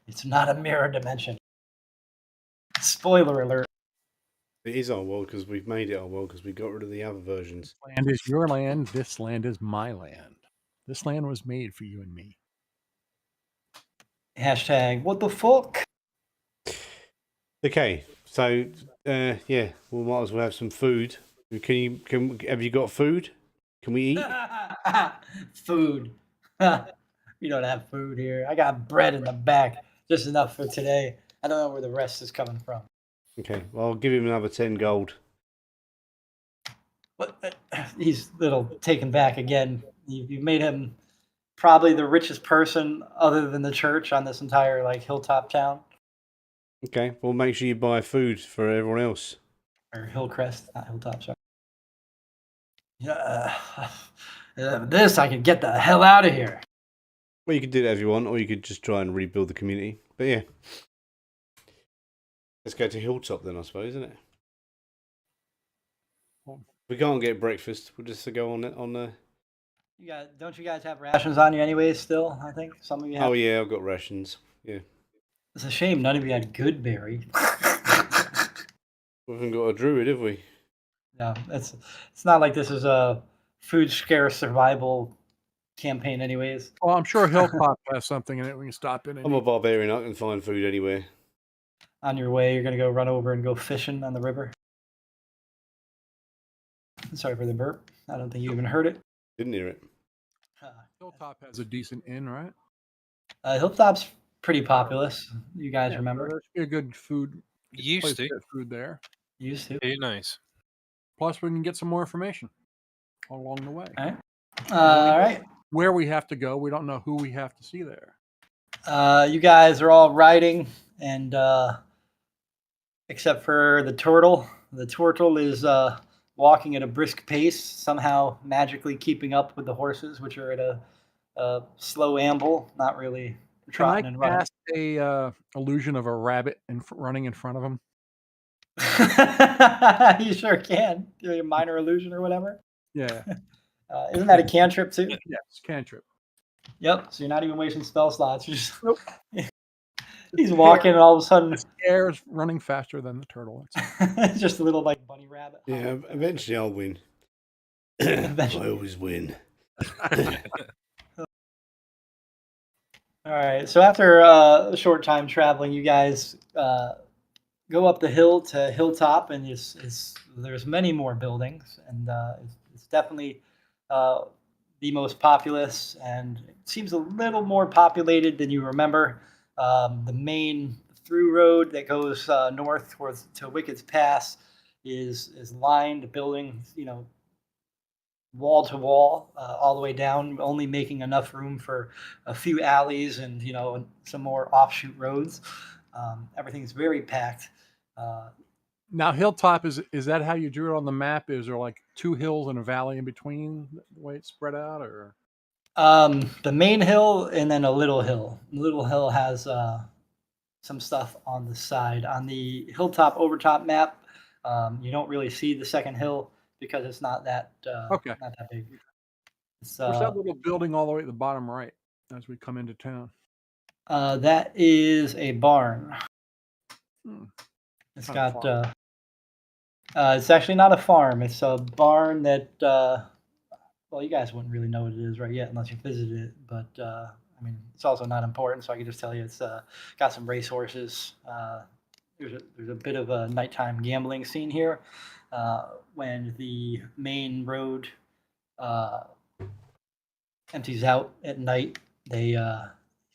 S3: It's not a mirror dimension. Spoiler alert.
S1: It is our world because we've made it our world because we got rid of the other versions.
S2: This land is your land. This land is my land. This land was made for you and me.
S3: Hashtag what the fuck?
S1: Okay, so yeah, we might as well have some food. Have you got food? Can we eat?
S3: Food. We don't have food here. I got bread in the back, just enough for today. I don't know where the rest is coming from.
S1: Okay, well, I'll give him another 10 gold.
S3: What? He's a little taken back again. You made him probably the richest person other than the church on this entire like hilltop town.
S1: Okay, well, make sure you buy food for everyone else.
S3: Or Hillcrest, not Hilltop, sorry. Yeah, this I could get the hell out of here.
S1: Well, you could do that if you want, or you could just try and rebuild the community. But yeah. Let's go to Hilltop then, I suppose, isn't it? We can't get breakfast. We'll just go on the.
S3: Don't you guys have rations on you anyways still, I think? Some of you have.
S1: Oh, yeah, I've got rations. Yeah.
S3: It's a shame none of you had good berry.
S1: We haven't got a druid, have we?
S3: No, it's not like this is a food scarce survival campaign anyways.
S2: Well, I'm sure Hilltop has something in it we can stop in.
S1: I'm a barbarian. I can find food anywhere.
S3: On your way, you're going to go run over and go fishing on the river. Sorry for the burp. I don't think you even heard it.
S1: Didn't hear it.
S2: Hilltop has a decent inn, right?
S3: Hilltop's pretty populous. You guys remember?
S2: There's a good food.
S4: Used to.
S2: Get food there.
S3: Used to.
S4: Very nice.
S2: Plus, we can get some more information along the way.
S3: All right.
S2: Where we have to go, we don't know who we have to see there.
S3: You guys are all riding, and except for the turtle. The turtle is walking at a brisk pace, somehow magically keeping up with the horses, which are at a slow amble, not really trotting and running.
S2: Cast a illusion of a rabbit running in front of him?
S3: You sure can. Do a minor illusion or whatever.
S2: Yeah.
S3: Isn't that a cantrip too?
S2: Yes, cantrip.
S3: Yep. So you're not even wasting spell slots. You're just
S2: nope.
S3: He's walking, and all of a sudden,
S2: the air is running faster than the turtle.
S3: It's just a little like bunny rabbit.
S1: Yeah, eventually I'll win. I always win.
S3: All right. So after a short time traveling, you guys go up the hill to Hilltop, and there's many more buildings, and it's definitely the most populous, and it seems a little more populated than you remember. The main through road that goes north to Wickett's Pass is lined buildings, wall to wall, all the way down, only making enough room for a few alleys and some more offshoot roads. Everything's very packed.
S2: Now, Hilltop, is that how you drew it on the map? Is there like two hills and a valley in between, the way it's spread out, or?
S3: The main hill and then a little hill. Little hill has some stuff on the side. On the Hilltop Overtop map, you don't really see the second hill because it's not that not that big.
S2: What's that little building all the way at the bottom right as we come into town?
S3: That is a barn. It's got it's actually not a farm. It's a barn that well, you guys wouldn't really know what it is right yet unless you visited it, but I mean, it's also not important, so I can just tell you it's got some racehorses. There's a bit of a nighttime gambling scene here when the main road empties out at night. They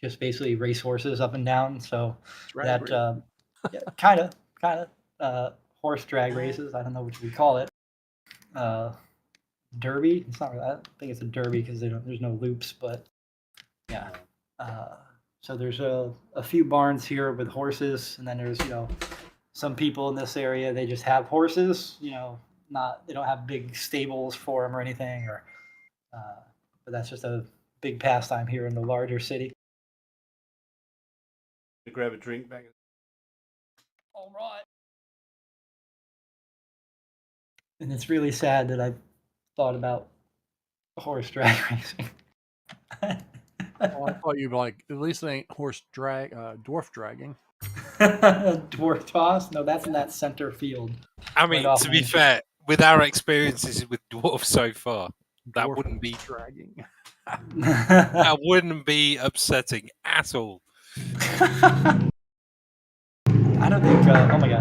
S3: just basically race horses up and down. So
S2: Drag
S3: that kind of horse drag races. I don't know what you would call it. Derby. It's not. I think it's a derby because there's no loops. But yeah. So there's a few barns here with horses, and then there's some people in this area. They just have horses. They don't have big stables for them or anything. But that's just a big pastime here in the larger city.
S1: To grab a drink back.
S3: All right. And it's really sad that I thought about horse drag racing.
S2: Oh, I thought you'd like, at least it ain't dwarf dragging.
S3: Dwarf toss? No, that's in that center field.
S4: I mean, to be fair, with our experiences with dwarf so far, that wouldn't be
S2: dragging.
S4: That wouldn't be upsetting at all.
S3: I don't think. Oh my god!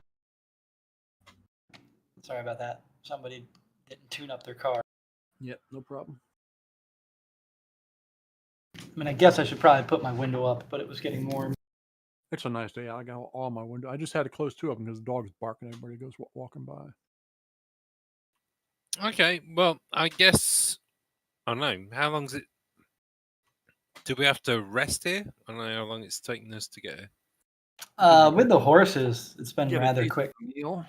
S3: Sorry about that. Somebody didn't tune up their car.
S2: Yep, no problem.
S3: I mean, I guess I should probably put my window up, but it was getting warm.
S2: It's a nice day. I got all my window. I just had to close two of them because the dog's barking. Everybody goes walking by.
S4: Okay, well, I guess I don't know. How long's it? Do we have to rest here? I don't know how long it's taking us to get here.
S3: With the horses, it's been rather quick.
S2: Meal.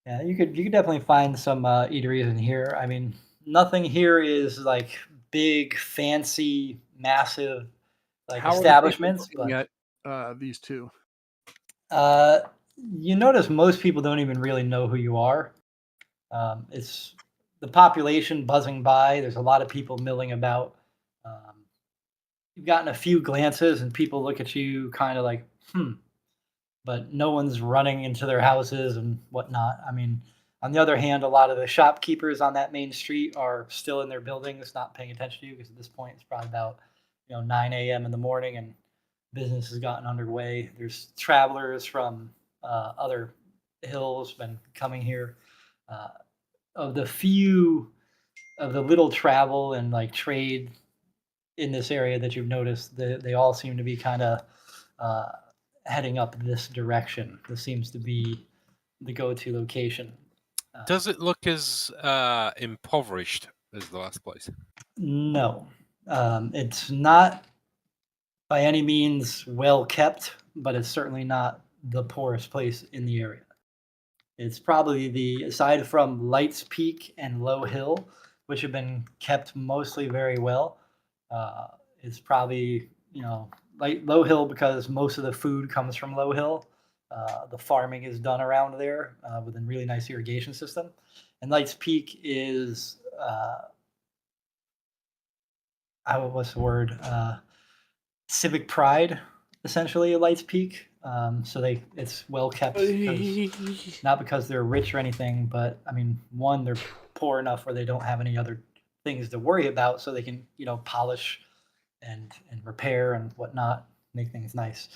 S3: Yeah, you could definitely find some eateries in here. I mean, nothing here is like big, fancy, massive like establishments.
S2: But at these two,
S3: you notice most people don't even really know who you are. It's the population buzzing by. There's a lot of people milling about. You've gotten a few glances, and people look at you kind of like, but no one's running into their houses and whatnot. I mean, on the other hand, a lot of the shopkeepers on that main street are still in their buildings, not paying attention to you, because at this point it's probably about 9 a.m. in the morning, and business has gotten underway. There's travelers from other hills been coming here. Of the little travel and like trade in this area that you've noticed, they all seem to be kind of heading up this direction. This seems to be the go-to location.
S4: Does it look as impoverished as the last place?
S3: No, it's not by any means well kept, but it's certainly not the poorest place in the area. It's probably aside from Lights Peak and Low Hill, which have been kept mostly very well. It's probably, like Low Hill because most of the food comes from Low Hill. The farming is done around there with a really nice irrigation system. And Lights Peak is, what's the word? Civic pride, essentially, at Lights Peak. So it's well kept, not because they're rich or anything, but I mean, one, they're poor enough where they don't have any other things to worry about, so they can polish and repair and whatnot, make things nice.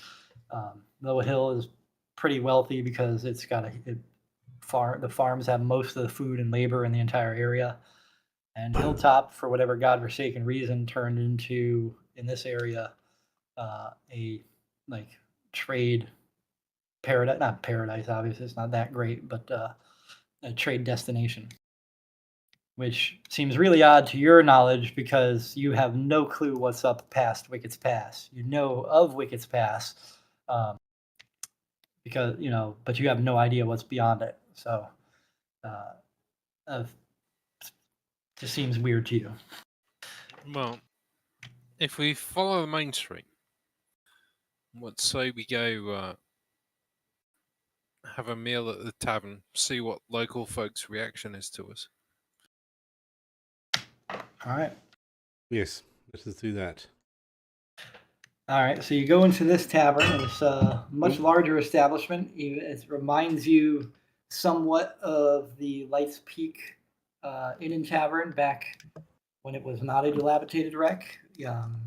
S3: Low Hill is pretty wealthy because it's got the farms have most of the food and labor in the entire area, and Hilltop, for whatever godforsaken reason, turned into, in this area, a like trade paradise. Not paradise, obviously, it's not that great, but a trade destination, which seems really odd to your knowledge because you have no clue what's up past Wickett's Pass. You know of Wickett's Pass, because but you have no idea what's beyond it. So, just seems weird to you.
S4: Well, if we follow the main street, let's say we go have a meal at the tavern, see what local folks' reaction is to us.
S3: All right.
S1: Yes, let's do that.
S3: All right, so you go into this tavern. It's a much larger establishment. It reminds you somewhat of the Lights Peak Inn and Tavern back when it was not a dilapidated wreck.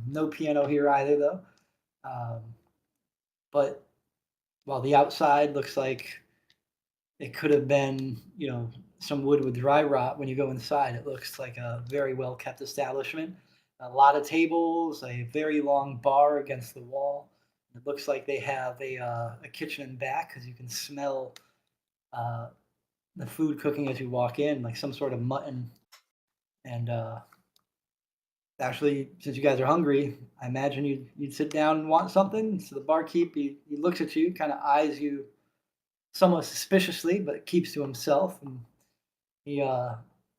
S3: No piano here either, though. But while the outside looks like it could have been, some wood with dry rot, when you go inside, it looks like a very well-kept establishment. a lot of tables, a very long bar against the wall. It looks like they have a kitchen in back because you can smell the food cooking as you walk in, like some sort of mutton. And actually, since you guys are hungry, I imagine you'd sit down and want something. So the barkeep, he looks at you, kind of eyes you somewhat suspiciously, but keeps to himself. And he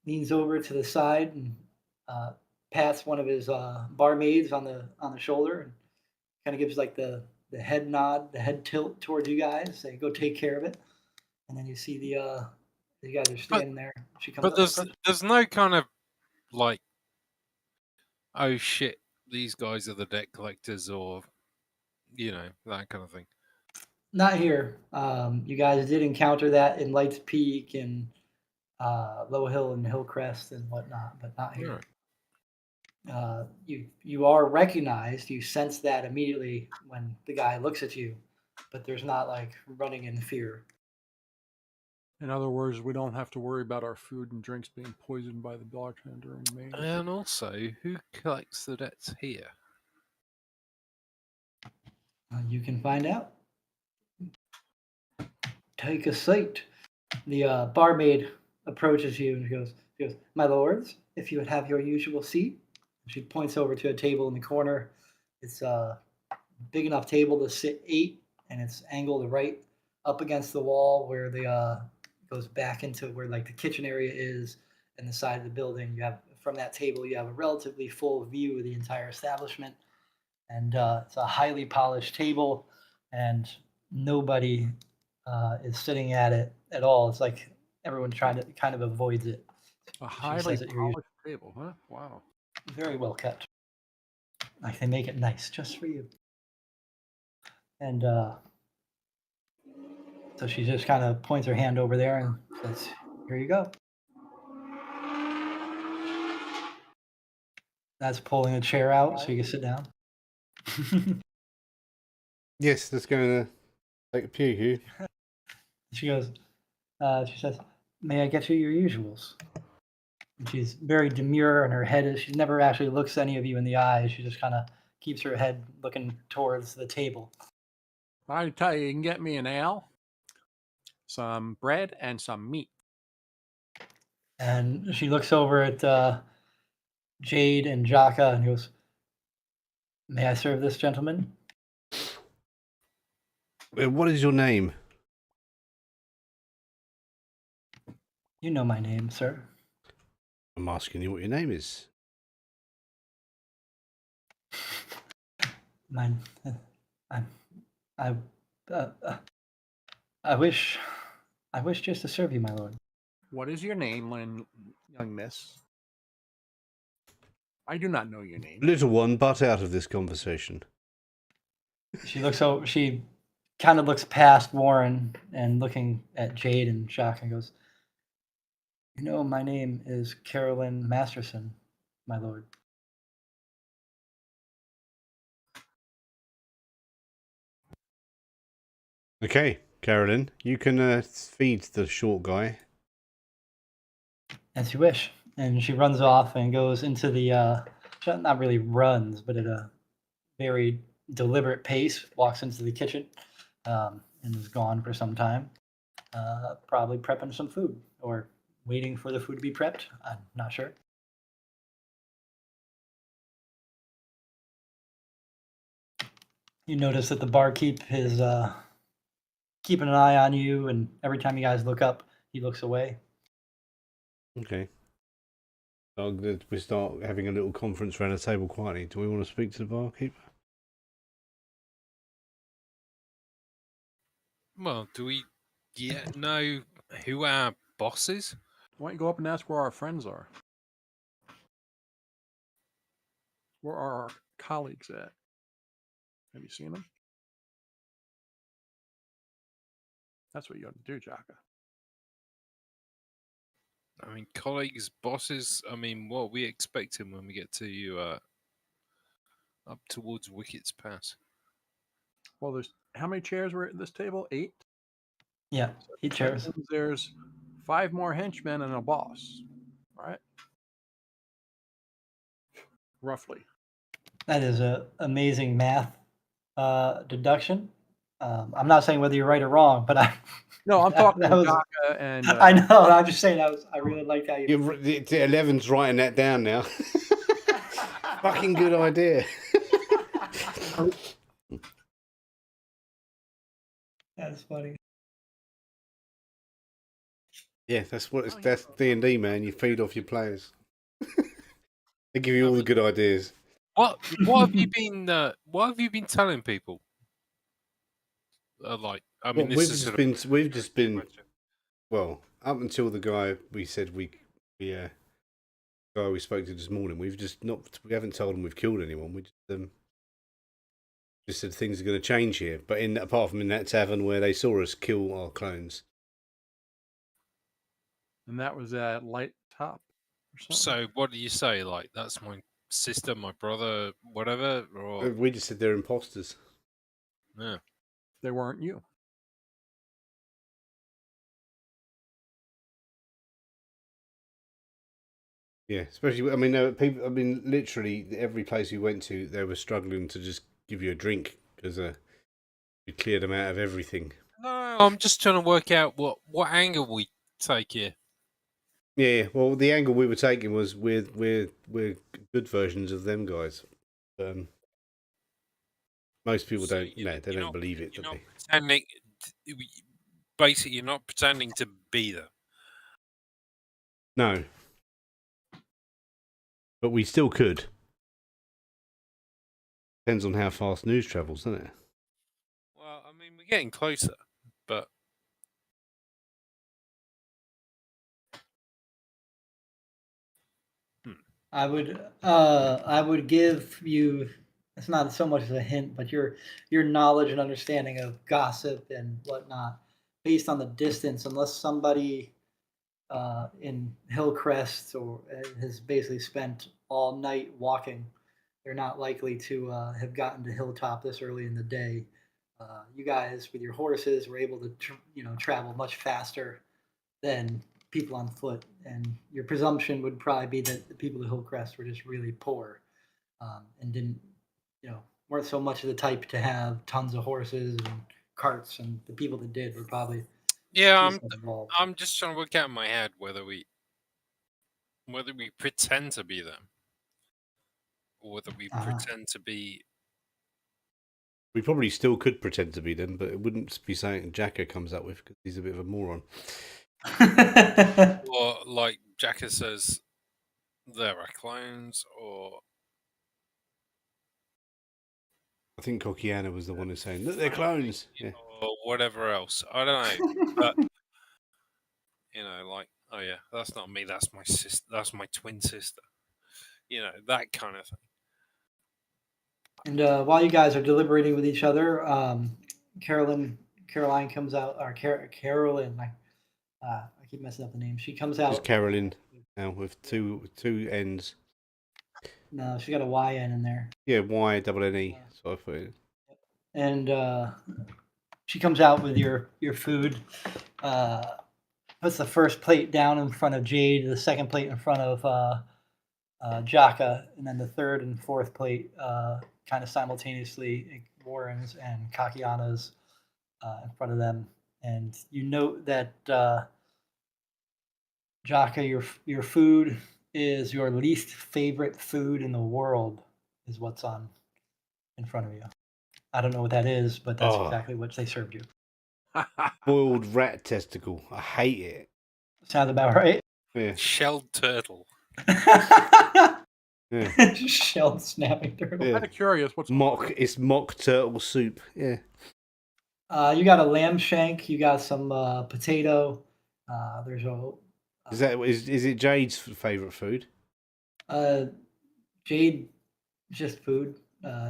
S3: leans over to the side and pats one of his barmaids on the shoulder and kind of gives like the head nod, the head tilt towards you guys. Say, go take care of it. And then you see you guys are standing there. She comes
S4: but there's no kind of like, oh shit, these guys are the debt collectors, or that kind of thing.
S3: Not here. You guys did encounter that in Lights Peak and Low Hill and Hillcrest and whatnot, but not here.
S4: Right.
S3: You are recognized. You sense that immediately when the guy looks at you, but there's not like running in fear.
S2: In other words, we don't have to worry about our food and drinks being poisoned by the bartender and maid.
S4: And also, who collects the debts here?
S3: You can find out. Take a seat. The barmaid approaches you and goes, "My lords, if you would have your usual seat." She points over to a table in the corner. It's a big enough table to sit 8, and it's angled right up against the wall where the goes back into where like the kitchen area is and the side of the building. You have from that table, you have a relatively full view of the entire establishment, and it's a highly polished table, and nobody is sitting at it at all. It's like everyone trying to kind of avoids it.
S2: A highly polished table, huh? Wow.
S3: Very well kept. Like they make it nice just for you. And so she just kind of points her hand over there and says, "Here you go." That's pulling a chair out so you can sit down.
S1: Yes, let's go and take a pew.
S3: She goes, she says, "May I get you your usuals?" And she's very demure, and her head is, she never actually looks any of you in the eyes. She just kind of keeps her head looking towards the table.
S2: I tell you can get me an ale, some bread, and some meat.
S3: And she looks over at Jade and Jaka and goes, "May I serve this gentleman?"
S1: What is your name?
S3: You know my name, sir.
S1: I'm asking you what your name is.
S3: Mine. I wish just to serve you, my lord.
S2: What is your name, young miss? I do not know your name.
S1: Little one, butt out of this conversation.
S3: She looks over. She kind of looks past Warren and looking at Jade and Jacques and goes, "You know, my name is Carolyn Masterson, my lord."
S1: Okay, Carolyn, you can feed the short guy.
S3: As you wish. And she runs off and goes into the, not really runs, but at a very deliberate pace, walks into the kitchen and is gone for some time. Probably prepping some food or waiting for the food to be prepped. I'm not sure. You notice that the barkeep is keeping an eye on you, and every time you guys look up, he looks away.
S1: Okay. So we start having a little conference around the table quietly. Do we want to speak to the barkeep?
S4: Well, do we yet know who our boss is?
S2: Why don't you go up and ask where our friends are? Where are our colleagues at? Have you seen them? That's what you ought to do, Jaka.
S4: I mean, colleagues, bosses. I mean, what we expect him when we get to up towards Wickett's Pass.
S2: Well, there's how many chairs were at this table? 8?
S3: Yeah, 8 chairs.
S2: There's 5 more henchmen and a boss. All right. roughly.
S3: That is a amazing math deduction. I'm not saying whether you're right or wrong, but
S2: No, I'm talking
S3: that
S2: to
S3: was.
S2: Daka and
S3: I know. I'm just saying I really liked how you.
S1: The 11's writing that down now. Fucking good idea.
S3: That's funny.
S1: Yeah, that's what that's D&D, man. You feed off your players. They give you all the good ideas.
S4: What have you been telling people? Like, I mean,
S1: Well, we've just been well, up until the guy we said guy we spoke to this morning, we haven't told them we've killed anyone. We just said things are going to change here. But apart from in that tavern where they saw us kill our clones.
S2: And that was at Light Top or something.
S4: So what do you say? Like, that's my sister, my brother, whatever? Or
S1: We just said they're imposters.
S4: yeah,
S2: They weren't you.
S1: Yeah, especially, I mean, there were people. I mean, literally every place we went to, they were struggling to just give you a drink because we cleared them out of everything.
S4: no, I'm just trying to work out what angle we take here.
S1: Yeah, well, the angle we were taking was we're good versions of them guys. Most people don't believe it.
S4: You're not pretending. Basically, you're not pretending to be them.
S1: No, but we still could. Depends on how fast news travels, doesn't it?
S4: Well, I mean, we're getting closer, but
S3: I would give you. It's not so much as a hint, but your knowledge and understanding of gossip and whatnot, based on the distance, unless somebody in Hillcrest or has basically spent all night walking, they're not likely to have gotten to Hilltop this early in the day. You guys, with your horses, were able to travel much faster than people on foot, and your presumption would probably be that the people at Hillcrest were just really poor and didn't, weren't so much of the type to have tons of horses and carts, and the people that did were probably
S4: I'm just trying to work out in my head whether we pretend to be them or whether we pretend to be.
S1: We probably still could pretend to be them, but it wouldn't be something Jacka comes up with because he's a bit of a moron.
S4: Or like Jacka says, there are clones, or
S1: I think Kokiana was the one who's saying, look, they're clones. Yeah.
S4: Or whatever else. I don't know. But, like, oh yeah, that's not me, that's my sister, that's my twin sister. That kind of thing.
S3: And while you guys are deliberating with each other, Caroline comes out, or Carolyn, I keep messing up the name. She comes out.
S1: Just Carolyn now with two N's.
S3: No, she got a YN in there.
S1: Yeah, YNNE. So I put it.
S3: And she comes out with your food. Puts the first plate down in front of Jade, the second plate in front of Jaka, and then the third and fourth plate kind of simultaneously, Warren's and Kakiana's in front of them. And you note that Jaka, your food is your least favorite food in the world, is what's on in front of you. I don't know what that is, but that's exactly what they served you.
S1: Boiled rat testicle. I hate it.
S3: Sounds about right.
S1: Yeah.
S4: Shelled turtle.
S1: Yeah.
S3: Shelled snapping turtle.
S2: I'm kind of curious. What's
S1: It's mock turtle soup. Yeah.
S3: You got a lamb shank. You got some potato. There's a.
S1: Is it Jade's favorite food?
S3: Jade, just food.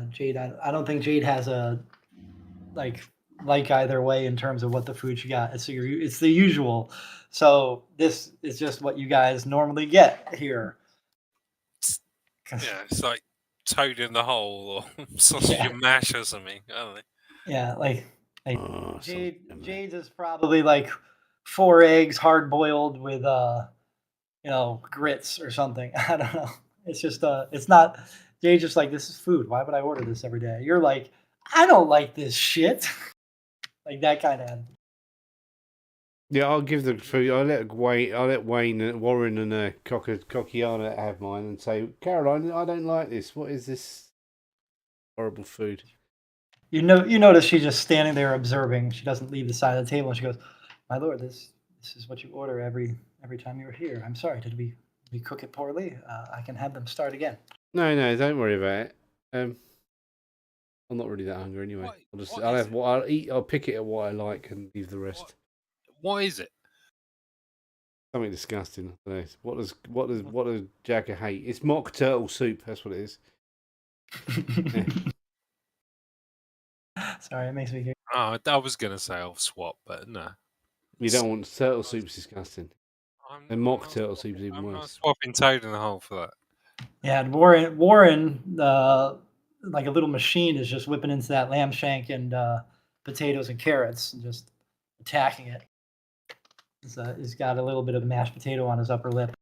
S3: Jade, I don't think Jade has a like either way in terms of what the food she got. It's the usual. So this is just what you guys normally get here.
S4: Yeah, it's like toad in the hole or sausage and mash or something. I don't know.
S3: Yeah, Jade's is probably like 4 eggs hard boiled with grits or something. I don't know. It's just it's not. Jay's just like, this is food. Why would I order this every day? You're like, I don't like this shit. Like that kind of.
S1: Yeah, I'll give the food. I'll let Wayne and Warren and Cocchiana have mine and say, Caroline, I don't like this. What is this horrible food?
S3: You notice she's just standing there observing. She doesn't leave the side of the table, and she goes, "My lord, this is what you order every time you're here. I'm sorry, did we cook it poorly? I can have them start again."
S1: No, don't worry about it. I'm not really that hungry anyway. I'll pick it at what I like and leave the rest.
S4: What is it?
S1: Something disgusting. I don't know. What does Jagger hate? It's mock turtle soup. That's what it is. Yeah.
S3: Sorry, it makes me giggle.
S4: Oh, I was gonna say I'll swap, but no.
S1: You don't want turtle soup's disgusting. And mock turtle soup's even worse.
S4: I'm not swapping Toad in the hole for that.
S3: Yeah, and Warren, like a little machine, is just whipping into that lamb shank and potatoes and carrots and just attacking it. He's got a little bit of mashed potato on his upper lip.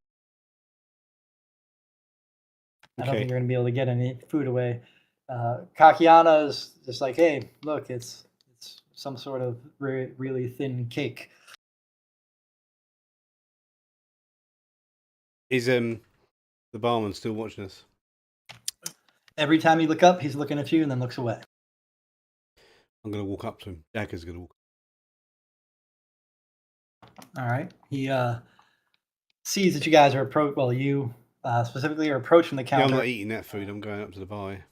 S3: I don't think you're going to be able to get any food away. Kakiana is just like, hey, look, it's some sort of really thin cake.
S1: Is the barman still watching us?
S3: Every time you look up, he's looking at you and then looks away.
S1: I'm going to walk up to him. Jagger's going to walk.
S3: All right. He sees that you guys are you specifically are approaching the counter.
S1: Yeah, I'm not eating that food. I'm going up to the bar.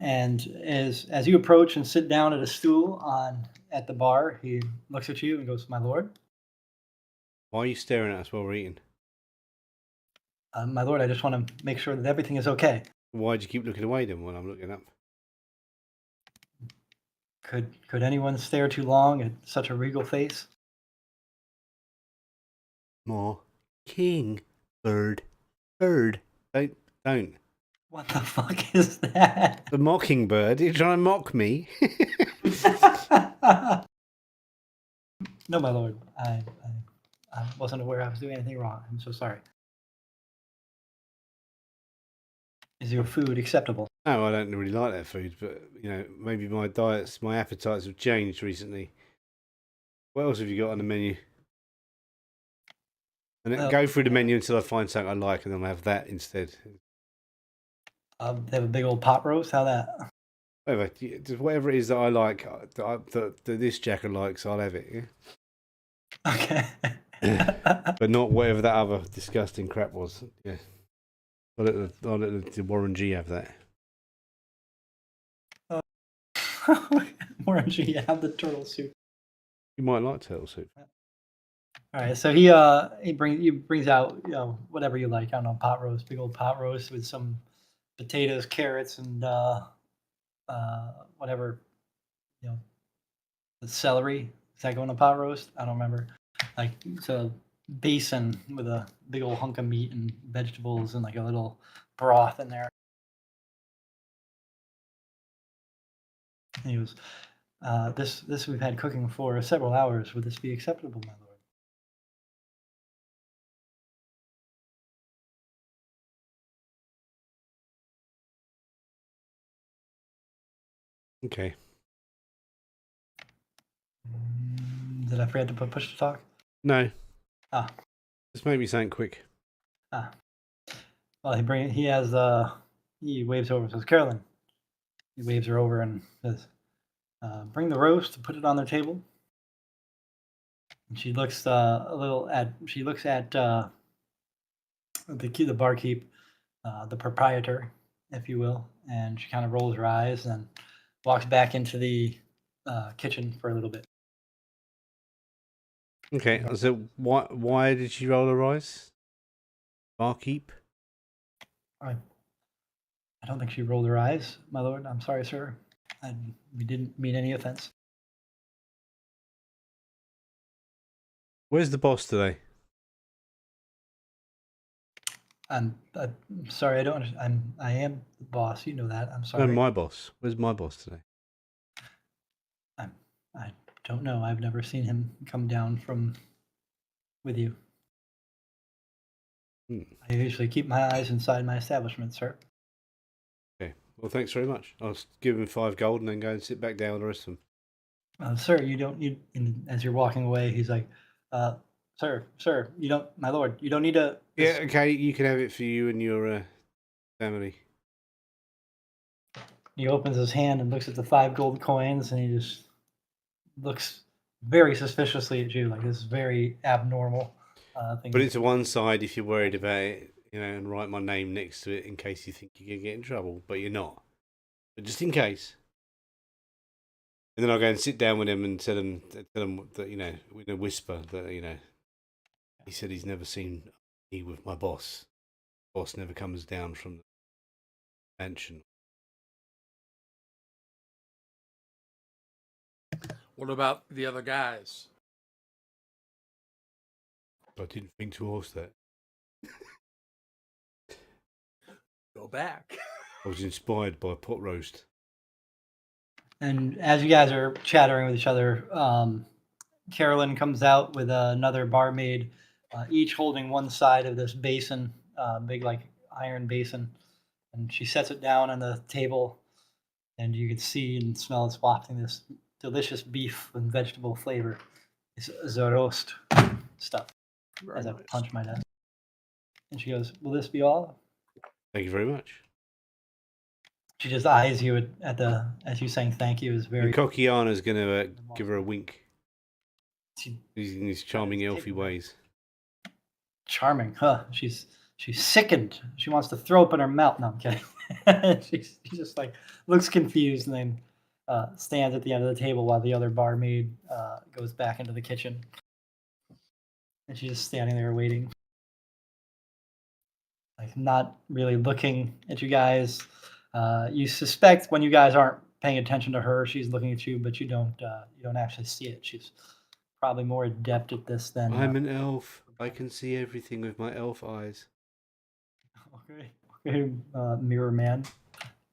S3: And as you approach and sit down at a stool at the bar, he looks at you and goes, "My lord."
S1: Why are you staring at us while we're eating?
S3: My lord, I just want to make sure that everything is okay.
S1: Why'd you keep looking away then when I'm looking up?
S3: Could anyone stare too long at such a regal face?
S1: More king bird. Don't.
S3: What the fuck is that?
S1: The mockingbird? You're trying to mock me?
S3: No, my lord. I wasn't aware I was doing anything wrong. I'm so sorry. Is your food acceptable?
S1: No, I don't really like that food, but maybe my appetites have changed recently. What else have you got on the menu? And then go through the menu until I find something I like, and then I'll have that instead.
S3: They have a big old pot roast. How that?
S1: Whatever it is that I like, that this Jacker likes, I'll have it. Yeah?
S3: Okay.
S1: But not whatever that other disgusting crap was. Yeah. I'll let the Warren G have that.
S3: Warren G, have the turtle soup.
S1: You might like turtle soup.
S3: All right, so he brings out whatever you like. I don't know, pot roast, big old pot roast with some potatoes, carrots, and whatever, the celery. Is that going to pot roast? I don't remember. Like it's a basin with a big old hunk of meat and vegetables and like a little broth in there. And he goes, this we've had cooking for several hours. Would this be acceptable, my lord?
S1: Okay.
S3: Did I forget to put push to talk?
S1: No.
S3: Ah.
S1: Just make me something quick.
S3: Ah. Well, he waves over and says, Carolyn. He waves her over and says, bring the roast, put it on their table. And she looks at the barkeep, the proprietor, if you will, and she kind of rolls her eyes and walks back into the kitchen for a little bit.
S1: Okay, so why did she roll her eyes? Barkeep?
S3: I don't think she rolled her eyes, my lord. I'm sorry, sir. We didn't mean any offense.
S1: Where's the boss today?
S3: I'm sorry. I am the boss. You know that. I'm sorry.
S1: No, my boss. Where's my boss today?
S3: I don't know. I've never seen him come down with you. I usually keep my eyes inside my establishment, sir.
S1: Okay. Well, thanks very much. I'll give him 5 gold and then go and sit back down with the rest of them.
S3: Sir, you don't need. And as you're walking away, he's like, "Sir, you don't, my lord, you don't need to."
S1: Yeah, okay, you can have it for you and your family.
S3: He opens his hand and looks at the 5 gold coins, and he just looks very suspiciously at you, like this is very abnormal thing.
S1: Put it to one side if you're worried about it, and write my name next to it in case you think you're going to get in trouble, but you're not. But just in case. And then I'll go and sit down with him and tell him that, in a whisper that, he said he's never seen me with my boss. Boss never comes down from the mansion.
S5: What about the other guys?
S1: I didn't think to ask that.
S5: Go back.
S1: I was inspired by pot roast.
S3: And as you guys are chattering with each other, Carolyn comes out with another barmaid, each holding one side of this basin, big like iron basin, and she sets it down on the table, and you can see and smell it's wafting this delicious beef and vegetable flavor. It's a roast stuff. As I punch my desk, and she goes, "Will this be all?"
S1: Thank you very much.
S3: She just eyes you as you saying thank you is very.
S1: Kokiana's going to give her a wink.
S3: She,
S1: He's in his charming elfy ways.
S3: Charming, huh? She's sickened. She wants to throw up in her mouth. No, I'm kidding. she just like looks confused and then stands at the end of the table while the other barmaid goes back into the kitchen. And she's just standing there waiting, like not really looking at you guys. You suspect when you guys aren't paying attention to her, she's looking at you, but you don't actually see it. She's probably more adept at this than.
S1: I'm an elf. I can see everything with my elf eyes.
S3: Okay, mirror man.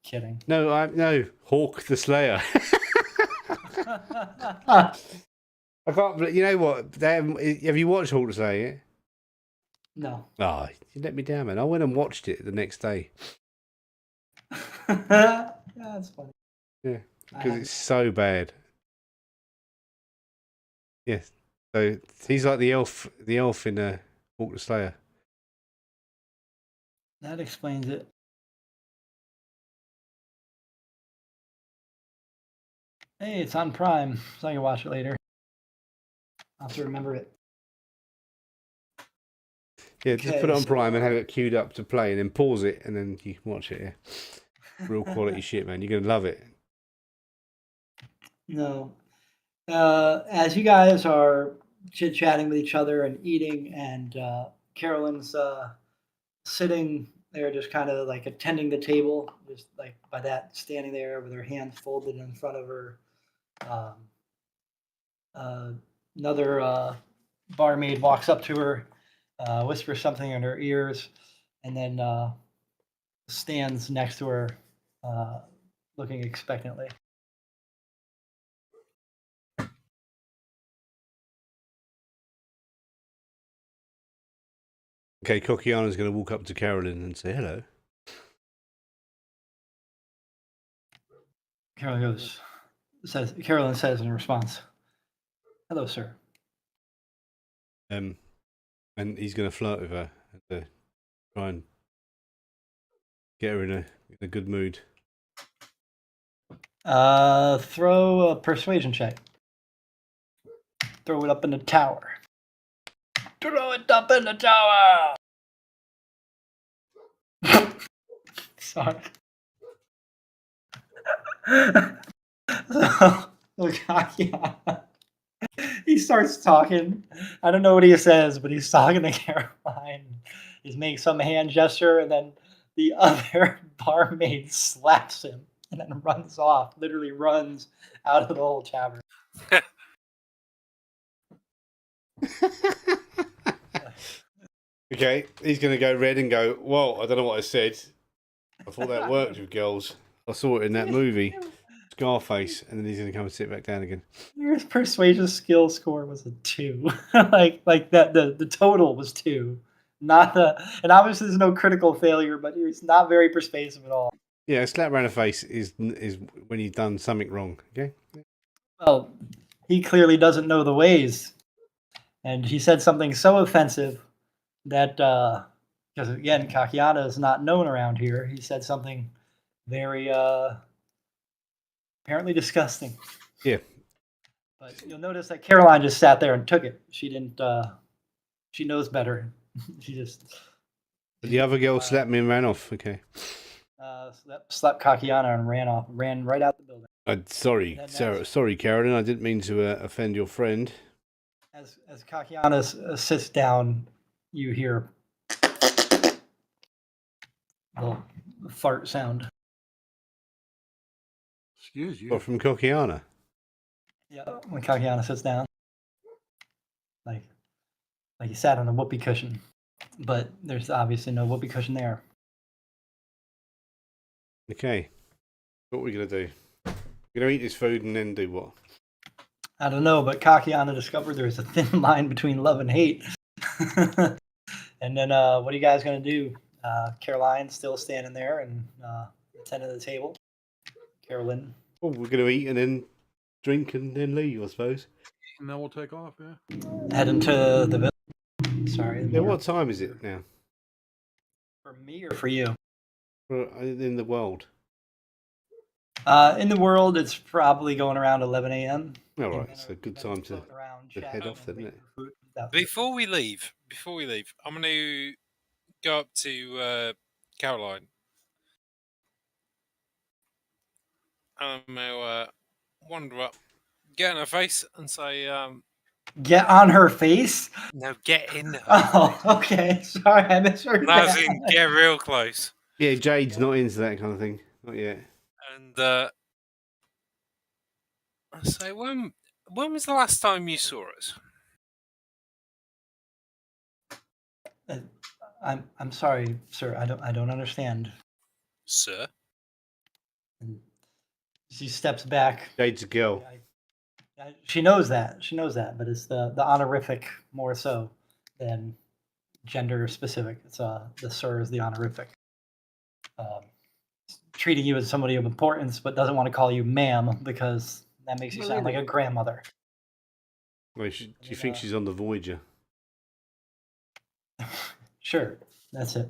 S3: Kidding.
S1: No, Hawk the Slayer. I can't. You know what? Have you watched Hawk the Slayer yet?
S3: No.
S1: Oh, you let me down, man. I went and watched it the next day.
S3: Yeah, that's funny.
S1: Yeah, because it's so bad. Yes. So he's like the elf in Hawk the Slayer.
S3: That explains it. Hey, it's on Prime, so I can watch it later. I'll have to remember it.
S1: Yeah, just put it on Prime and have it queued up to play, and then pause it, and then you can watch it. Yeah, real quality shit, man. You're gonna love it.
S3: No, as you guys are chit-chatting with each other and eating, and Carolyn's sitting there, just kind of like attending the table, just like by that, standing there with her hands folded in front of her. Another barmaid walks up to her, whispers something in her ears, and then stands next to her, looking expectantly.
S1: Okay, Kokiana's going to walk up to Carolyn and say hello.
S3: Carolyn says in response, "Hello, sir."
S1: And he's going to flirt with her and try and get her in a good mood.
S3: Throw a persuasion check. Throw it up in the tower. Throw it up in the tower. Sorry. Yeah. He starts talking. I don't know what he says, but he's talking to Caroline. He's making some hand gesture, and then the other barmaid slaps him and then runs off, literally runs out of the whole tavern.
S1: Okay, he's going to go red and go, "Whoa, I don't know what I said. I thought that worked with girls. I saw it in that movie, Scarface," and then he's going to come and sit back down again.
S3: Your persuasion skill score was a 2. like that the total was 2. and obviously there's no critical failure, but he's not very persuasive at all.
S1: Yeah, a slap around the face is when you've done something wrong. Okay.
S3: Well, he clearly doesn't know the ways, and he said something so offensive that because again, Kakiana is not known around here. He said something very apparently disgusting.
S1: Yeah.
S3: But you'll notice that Caroline just sat there and took it. She didn't. She knows better. She just.
S1: The other girl slapped me and ran off. Okay.
S3: Slapped Kakiana and ran right out the building.
S1: Sorry, Sarah. Sorry, Carolyn. I didn't mean to offend your friend.
S3: As Kakiana sits down, you hear a fart sound.
S5: Excuse you.
S1: What, from Kokiana?
S3: Yeah, when Kakiana sits down, like he sat on a whoopee cushion, but there's obviously no whoopee cushion there.
S1: Okay. What are we going to do? We're going to eat this food and then do what?
S3: I don't know, but Kakiana discovered there's a thin line between love and hate. And then what are you guys going to do? Caroline's still standing there and attending the table. Carolyn.
S1: Oh, we're going to eat and then drink and then leave, I suppose.
S2: And then we'll take off, yeah.
S3: Heading to the village. Sorry.
S1: Yeah, what time is it now?
S3: For me or for you?
S1: In the world.
S3: In the world, it's probably going around 11 a.m.
S1: All right, it's a good time to head off, then, isn't it?
S4: Before we leave, I'm going to go up to Caroline. And I'm going to wander up, get in her face, and say,
S3: Get on her face?
S4: No, get in her.
S3: Oh, okay. Sorry, I misheard that.
S4: As in, get real close.
S1: Yeah, Jade's not into that kind of thing. Not yet.
S4: And I say, when was the last time you saw us?
S3: I'm sorry, sir. I don't understand.
S4: Sir?
S3: And she steps back.
S1: Jade's a girl.
S3: She knows that. She knows that, but it's the honorific more so than gender specific. It's the sir is the honorific. Treating you as somebody of importance, but doesn't want to call you ma'am because that makes you sound like a grandmother.
S1: Well, do you think she's on the Voyager?
S3: Sure, that's it.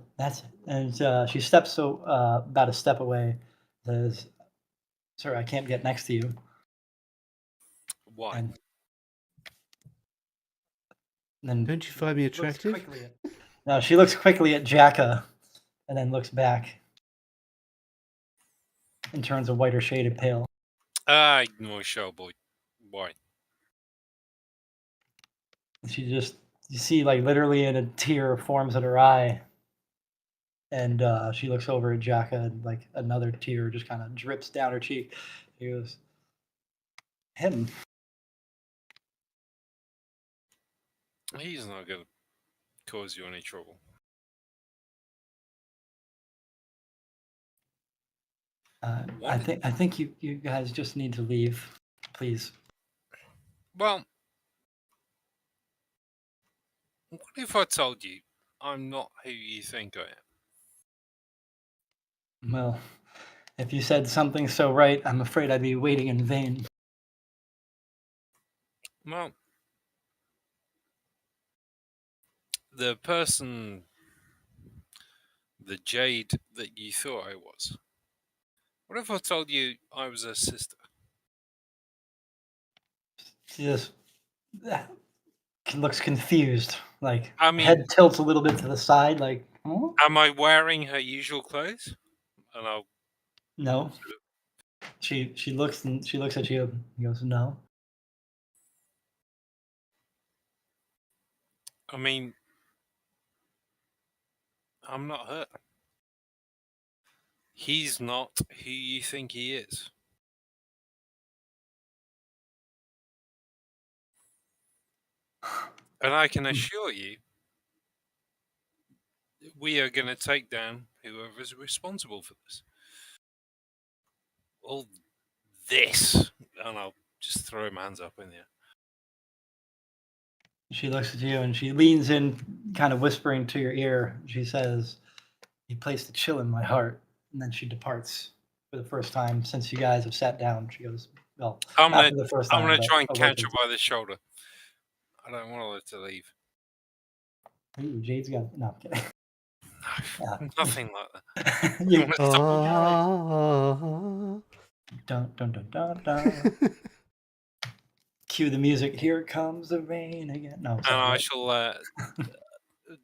S3: And she steps about a step away. Says, "Sir, I can't get next to you."
S4: Why?
S3: And then
S1: Don't you find me attractive?
S3: No, she looks quickly at Jacka, and then looks back, and turns a whiter shaded pale.
S4: Ignore Showboy. Why?
S3: She just, you see, like literally in a tear forms at her eye, and she looks over at Jacka, and like another tear just kind of drips down her cheek. He goes, "Him."
S4: He's not going to cause you any trouble.
S3: I think you guys just need to leave, please.
S4: Well, what if I told you I'm not who you think I am?
S3: Well, if you said something so right, I'm afraid I'd be waiting in vain.
S4: Well, the person, the Jade that you thought I was, what if I told you I was her sister?
S3: She just looks confused, like
S4: I mean,
S3: head tilts a little bit to the side, like, huh?
S4: Am I wearing her usual clothes? And I'll...
S3: No. She looks at you and goes, "No."
S4: I mean, I'm not her. He's not who you think he is. And I can assure you, we are going to take down whoever is responsible for this. All this, and I'll just throw my hands up in the air.
S3: She looks at you and she leans in, kind of whispering to your ear. She says, "You placed a chill in my heart." And then she departs for the first time since you guys have sat down. She goes, well,
S4: I'm
S3: not
S4: gonna,
S3: for the first
S4: I'm
S3: time,
S4: gonna
S3: but
S4: try and
S3: away
S4: catch
S3: from
S4: her by the shoulder. I don't want her to leave.
S3: Ooh, Jade's got no. I'm kidding.
S4: No, nothing like that.
S3: You-
S4: I'm gonna stop.
S3: Dun, dun, dun, dun, dun. Cue the music. Here comes the rain again. No,
S4: And
S3: sorry.
S4: I
S3: what?
S4: shall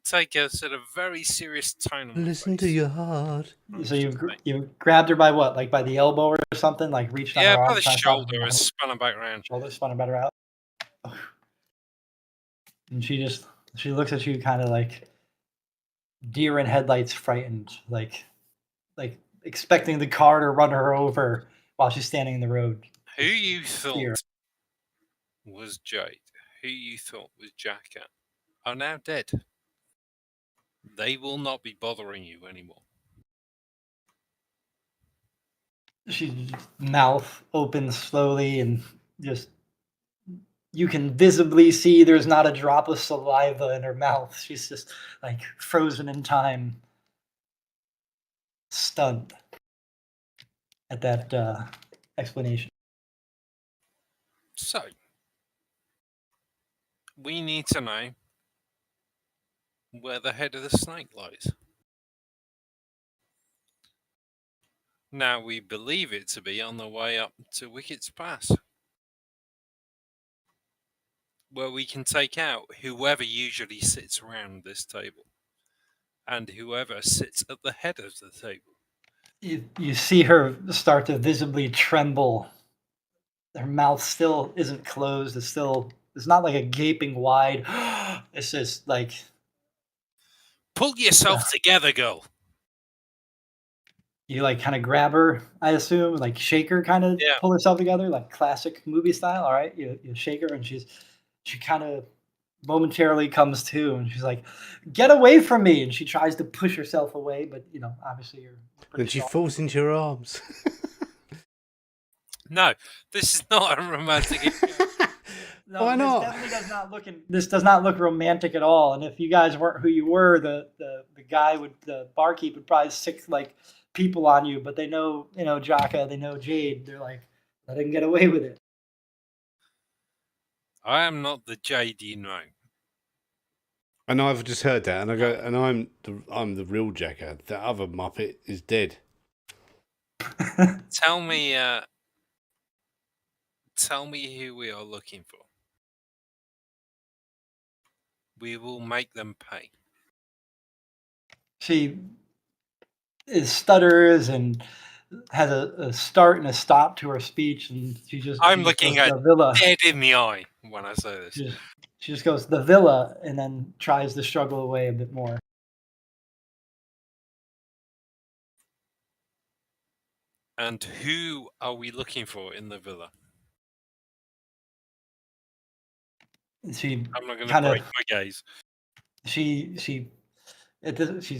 S4: take a sort of very serious tone on my
S1: Listen to
S4: face.
S1: your heart.
S3: So you grabbed her by what? Like by the elbow or something? Like reached on her
S4: Yeah,
S3: arm?
S4: by the
S3: trying to stop her
S4: shoulder
S3: from
S4: and spun her back around.
S3: shoulder, spun her better out. And she looks at you kind of like deer in headlights, frightened, like expecting the car to run her over while she's standing in the road.
S4: Who you thought
S3: Fear.
S4: was Jade, who you thought was Jacka, are now dead. They will not be bothering you anymore.
S3: She mouth opens slowly and just you can visibly see there's not a drop of saliva in her mouth. She's just like frozen in time, stunned at that explanation.
S4: So, we need to know where the head of the snake lies. Now, we believe it to be on the way up to Wickett's Pass, where we can take out whoever usually sits around this table and whoever sits at the head of the table.
S3: You see her start to visibly tremble. Her mouth still isn't closed. It's not like a gaping wide. It's just like
S4: Pull yourself together, girl.
S3: you like kind of grab her, I assume, like shake her, kind of
S4: Yeah.
S3: pull herself together, like classic movie style. All right, you shake her, and she kind of momentarily comes to, and she's like, "Get away from me!" And she tries to push herself away, but obviously you're.
S1: Then she falls into your arms.
S4: No, this is not a romantic.
S3: No,
S1: Why not?
S3: This does not look romantic at all. And if you guys weren't who you were, the guy the barkeep would probably sick like people on you. But they know, Jaka, they know Jade. They're like, let him get away with it.
S4: I am not the Jade you know.
S1: And I've just heard that, and I go, and I'm the real Jacker. That other Muppet is dead.
S4: Tell me who we are looking for. We will make them pay.
S3: She stutters and has a start and a stop to her speech, and
S4: I'm looking at
S3: the villa.
S4: Dead in the eye when I say this.
S3: She just goes the villa, and then tries to struggle away a bit more.
S4: And who are we looking for in the villa? I'm not going to break my gaze.
S3: She's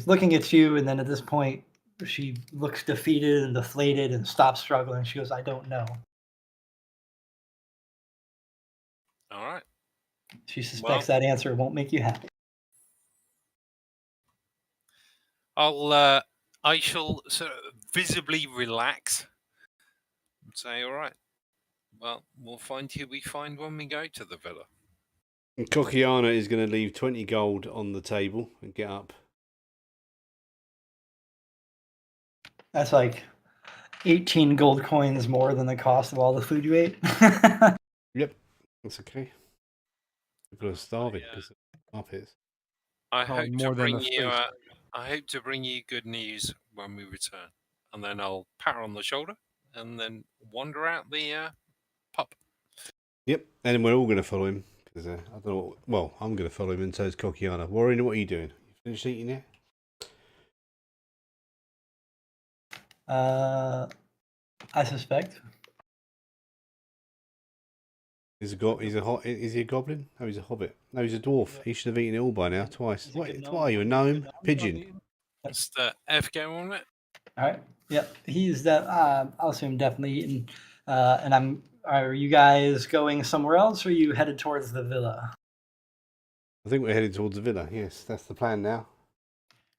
S3: looking at you, and then at this point, she looks defeated and deflated and stops struggling. She goes, "I don't know."
S4: All right.
S3: She suspects that answer won't make you happy.
S4: I shall sort of visibly relax and say, all right, well, we'll find who we find when we go to the villa.
S1: And Kokiana is going to leave 20 gold on the table and get up.
S3: That's like 18 gold coins more than the cost of all the food you ate.
S1: Yep, that's okay. People are starving because of Muppets.
S4: I hope to bring you good news when we return, and then I'll pat her on the shoulder and then wander out the pub.
S1: Yep, and we're all going to follow him because I don't know. Well, I'm going to follow him, and so is Kokiana. Warren, what are you doing? You finished eating yet?
S3: I suspect.
S1: Is he a goblin? No, he's a hobbit. No, he's a dwarf. He should have eaten it all by now, twice. What are you, a gnome? Pigeon?
S4: What's the F go on it?
S3: All right. Yep. He's that. I'll assume definitely eaten. And are you guys going somewhere else, or are you headed towards the villa?
S1: I think we're headed towards the villa. Yes, that's the plan now.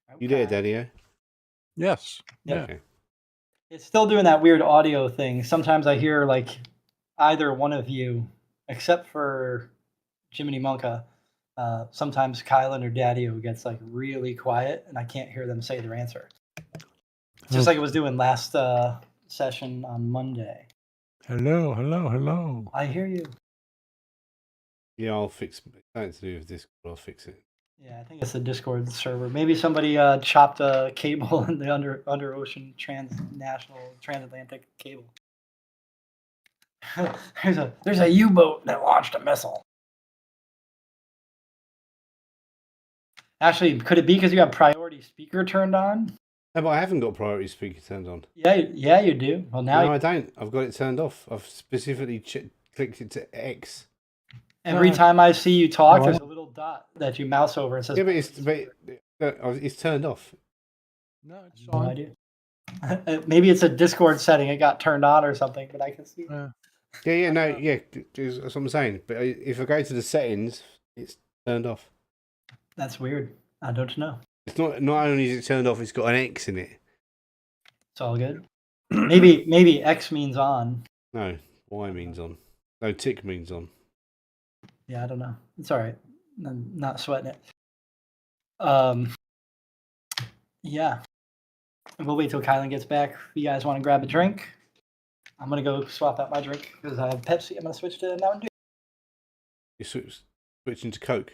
S3: Okay.
S1: You there, Daddy-O?
S2: Yes.
S3: Yep.
S2: Yeah.
S1: Okay.
S3: It's still doing that weird audio thing. Sometimes I hear like either one of you, except for Jiminy Monka. Sometimes Kylan or Daddy-O gets like really quiet, and I can't hear them say their answer. It's just like it was doing last session on Monday.
S2: Hello, hello, hello.
S3: I hear you.
S1: Yeah, I'll fix it. Something to do with this. I'll fix it.
S3: Yeah, I think it's the Discord server. Maybe somebody chopped a cable in the under ocean transatlantic cable. there's a U-boat that launched a missile. Actually, could it be because you have priority speaker turned on?
S1: No, but I haven't got priority speaker turned on.
S3: Yeah, you do. Well, now
S1: No, I don't. I've got it turned off. I've specifically clicked it to X.
S3: every time I see you talk, there's a little dot that you mouse over and says.
S1: Yeah, but it's turned off.
S2: No, it's
S3: No
S2: on.
S3: idea. Maybe it's a Discord setting. It got turned on or something, but I can see.
S1: Yeah, that's what I'm saying. But if I go to the settings, it's turned off.
S3: That's weird. I don't know.
S1: It's not only is it turned off, it's got an X in it.
S3: It's all good. Maybe X means on.
S1: No, Y means on. No, tick means on.
S3: Yeah, I don't know. It's all right. I'm not sweating it. Yeah. We'll wait till Kylan gets back. If you guys want to grab a drink, I'm gonna go swap out my drink because I have Pepsi. I'm gonna switch to Mountain Dew.
S1: You're switching to Coke.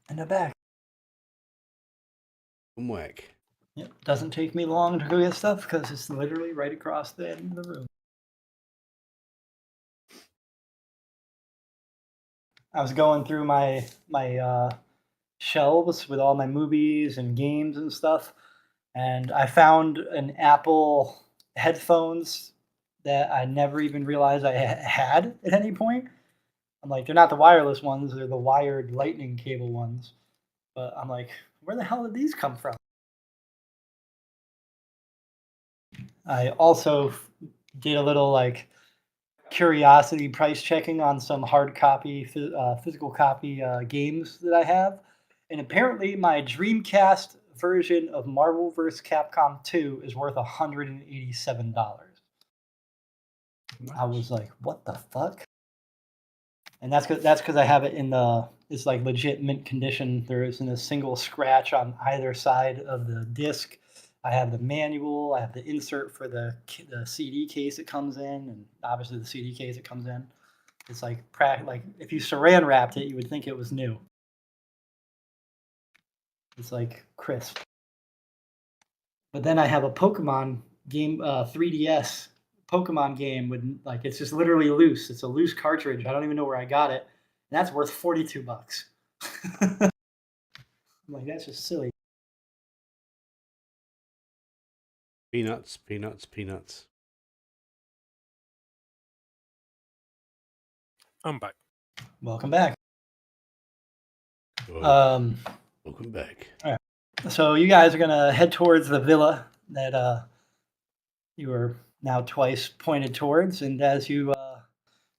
S3: And they're back.
S1: And whack.
S3: Yep. Doesn't take me long to go get stuff because it's literally right across the end of the room. I was going through my shelves with all my movies and games and stuff, and I found an Apple headphones that I never even realized I had at any point. I'm like, they're not the wireless ones, they're the wired lightning cable ones. But I'm like, where the hell did these come from? I also did a little like curiosity price checking on some hard copy, physical copy games that I have. And apparently my Dreamcast version of Marvel vs. Capcom 2 is worth $187. Nice. I was like, what the fuck? And that's because I have it in it's like legit mint condition. There isn't a single scratch on either side of the disc. I have the manual. I have the insert for the CD case it comes in, and obviously the CD case it comes in. It's like if you saran wrapped it, you would think it was new. It's like crisp. But then I have a Pokemon game, 3DS Pokemon game with like it's just literally loose. It's a loose cartridge. I don't even know where I got it. And that's worth $42. I'm like, that's just silly.
S1: Peanuts.
S4: I'm back.
S3: Welcome back.
S1: Welcome back.
S3: All right. So you guys are gonna head towards the villa that you were now twice pointed towards, and as you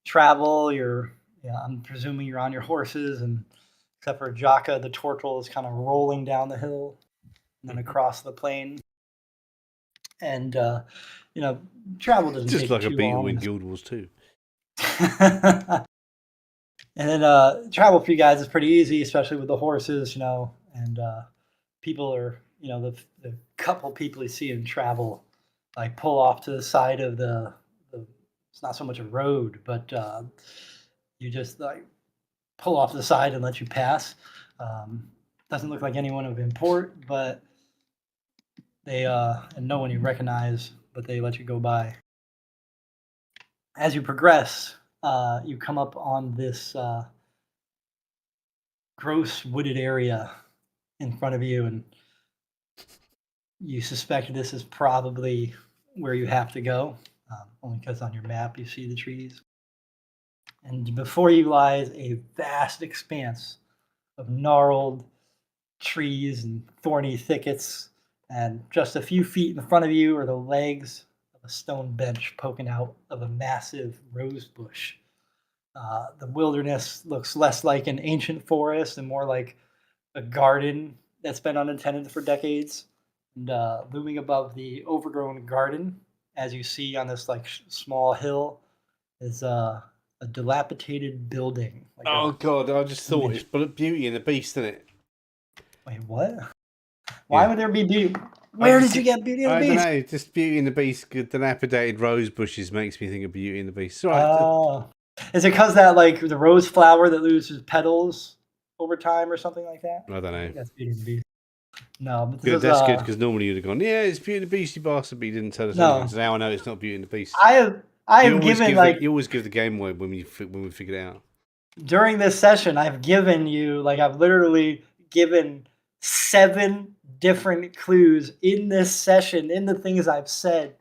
S3: travel, I'm presuming you're on your horses, and except for Jaka, the turtle is kind of rolling down the hill and then across the plain. And travel doesn't
S1: just
S3: take
S1: like
S3: too
S1: a beetle
S3: long.
S1: in Guild Wars 2.
S3: And then travel for you guys is pretty easy, especially with the horses, and people are, the couple people you see in travel, like pull off to the side of the it's not so much a road, but you just like pull off to the side and let you pass. Doesn't look like anyone of import, but they and no one you recognize, but they let you go by. As you progress, you come up on this gross wooded area in front of you, and you suspect this is probably where you have to go, only because on your map you see the trees. And before you lies a vast expanse of gnarled, trees and thorny thickets, and just a few feet in front of you are the legs of a stone bench poking out of a massive rose bush. The wilderness looks less like an ancient forest and more like a garden that's been unattended for decades. And looming above the overgrown garden, as you see on this like small hill, is a dilapidated building. Like
S1: oh God! I just thought it's Beauty and the Beast, isn't it?
S3: Wait, what? Why would there be Beauty? Where did you get Beauty and the Beast?
S1: I don't know. Just Beauty and the Beast. Dilapidated rose bushes makes me think of Beauty and the Beast. Right.
S3: Oh, is it because that like the rose flower that loses petals over time or something like that?
S1: I don't know.
S3: That's Beauty and the Beast. No, but
S1: good. That's good because normally you'd have gone, yeah, it's Beauty and the Beast, you bastard, but you didn't tell us anything. So now I know it's not Beauty and the Beast.
S3: I have given
S1: you always give the game away when we figure it out.
S3: During this session, I've given you I've literally given 7 different clues in this session, in the things I've said,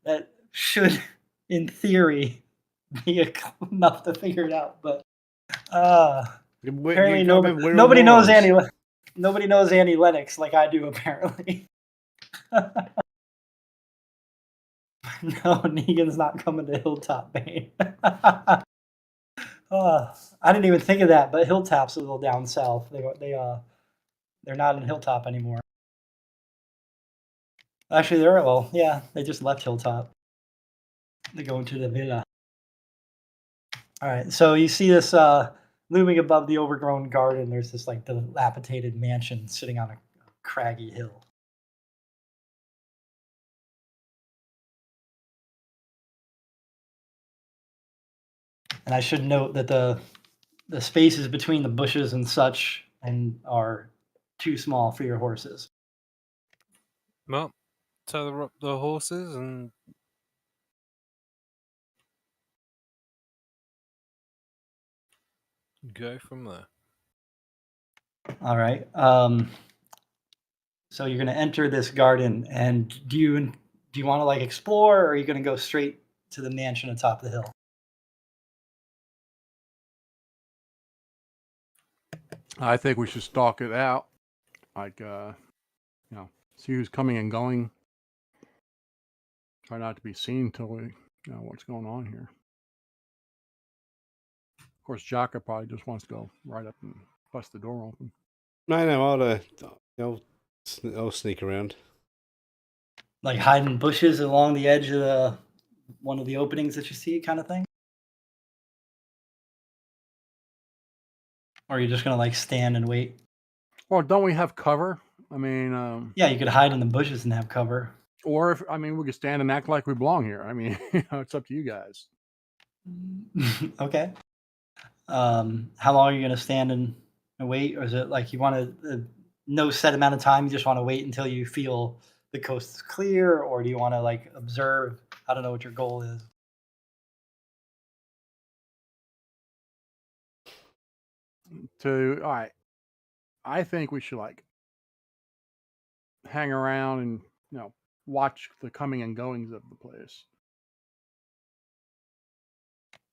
S3: that should, in theory, be enough to figure it out. But apparently nobody knows Annie. Nobody knows Annie Lennox like I do, apparently. No, Negan's not coming to Hilltop, Bane. I didn't even think of that, but Hilltop's a little down south. They're not in Hilltop anymore. Actually, they just left Hilltop. They're going to the villa. All right, so you see this looming above the overgrown garden. There's this like dilapidated mansion sitting on a craggy hill. And I should note that the spaces between the bushes and such are too small for your horses.
S4: Well, tether up the horses and go from there.
S3: All right. So you're going to enter this garden, and do you want to like explore, or are you going to go straight to the mansion atop the hill?
S2: I think we should stalk it out, like see who's coming and going. Try not to be seen till we know what's going on here. Of course, Jaka probably just wants to go right up and bust the door open.
S1: No, I'll sneak around.
S3: Like hide in bushes along the edge of one of the openings that you see, kind of thing? Or are you just going to like stand and wait?
S2: Well, don't we have cover? I mean...
S3: yeah, you could hide in the bushes and have cover.
S2: Or, we could stand and act like we belong here. I mean, it's up to you guys.
S3: Okay. How long are you going to stand and wait? Or is it like you want to, no set amount of time, you just want to wait until you feel the coast is clear? Or do you want to like observe? I don't know what your goal is.
S2: All right. I think we should like hang around and, watch the coming and goings of the place.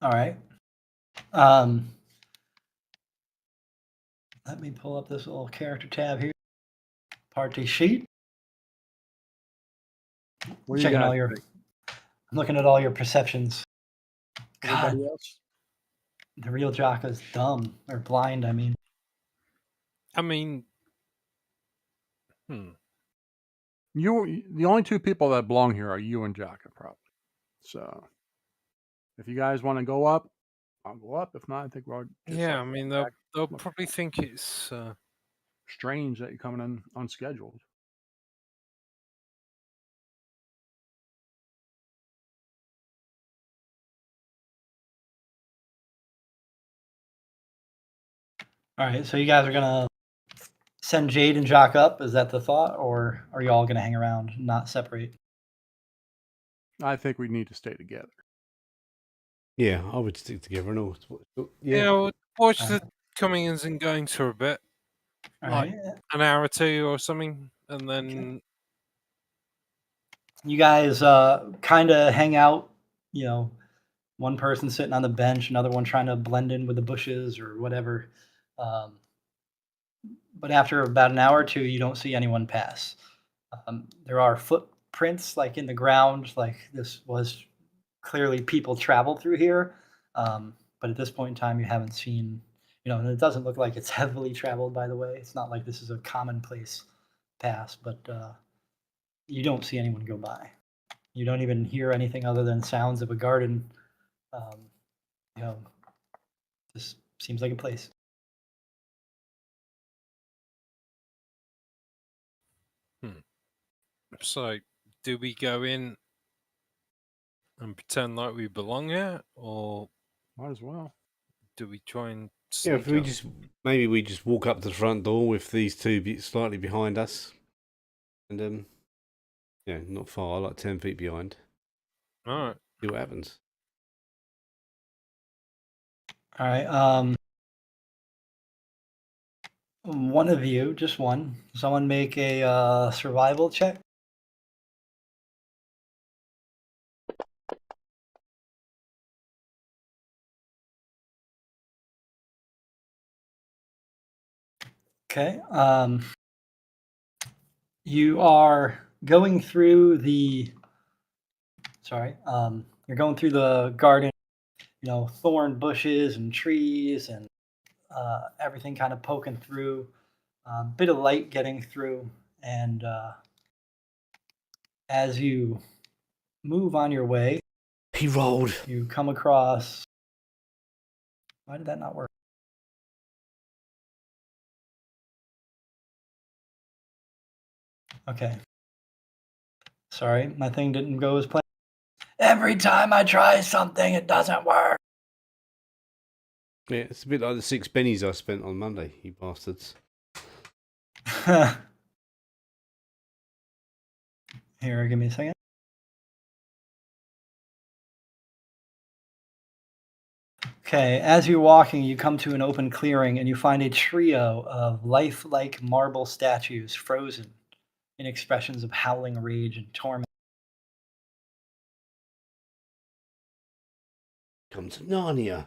S3: All right. Let me pull up this little character tab here. Party sheet. Checking all your. I'm looking at all your perceptions. God, else? The real Jaka's dumb or blind.
S2: You, the only 2 people that belong here are you and Jaka, probably. So, if you guys want to go up, I'll go up. If not, I think we'll.
S4: Yeah, they'll probably think it's
S2: strange that you're coming in unscheduled.
S3: All right, so you guys are gonna send Jade and Jock up. Is that the thought, or are you all gonna hang around, and not separate?
S2: I think we need to stay together.
S1: Yeah, I would stick together and all.
S4: Yeah, watch the comings and goings for a bit,
S3: like
S4: an hour or 2 or something, and then
S3: you guys kind of hang out. One person sitting on the bench, another one trying to blend in with the bushes or whatever. but after about an hour or two, you don't see anyone pass. There are footprints like in the ground, like this was clearly people traveled through here. But at this point in time, you haven't seen, and it doesn't look like it's heavily traveled, by the way. It's not like this is a commonplace pass, but you don't see anyone go by. You don't even hear anything other than sounds of a garden. This seems like a place.
S4: So, do we go in and pretend like we belong here, or
S2: Might as well.
S4: do we try and
S1: Yeah, if
S4: sneak
S1: we
S4: up?
S1: maybe we just walk up to the front door with these two slightly behind us, and not far, like 10 feet behind.
S4: All right.
S1: See what happens.
S3: All right. One of you, just one. Someone make a survival check. Okay. You are going through you're going through the garden, thorn bushes and trees and everything kind of poking through, a bit of light getting through. And as you move on your way,
S1: He rolled.
S3: you come across. Why did that not work? Okay. Sorry, my thing didn't go as planned. Every time I try something, it doesn't work.
S1: Yeah, it's a bit like the 6 pennies I spent on Monday, you bastards.
S3: Here, give me a second. Okay, as you're walking, you come to an open clearing and you find a trio of lifelike marble statues frozen in expressions of howling rage and torment.
S1: Come to Narnia.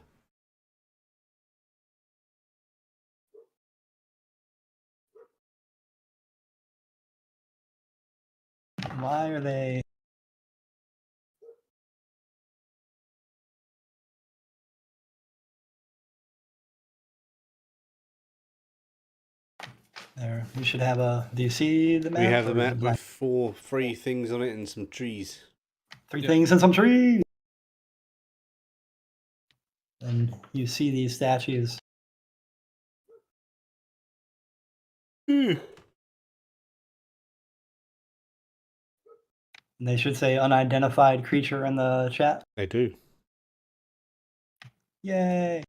S3: Why are they? There, you should have a. Do you see the map?
S1: We have the
S3: or is
S1: map
S3: it
S1: with
S3: blank?
S1: 4 free things on it and some trees.
S3: Three things and some trees. And you see these statues. And they should say unidentified creature in the chat.
S1: They do.
S3: Yay!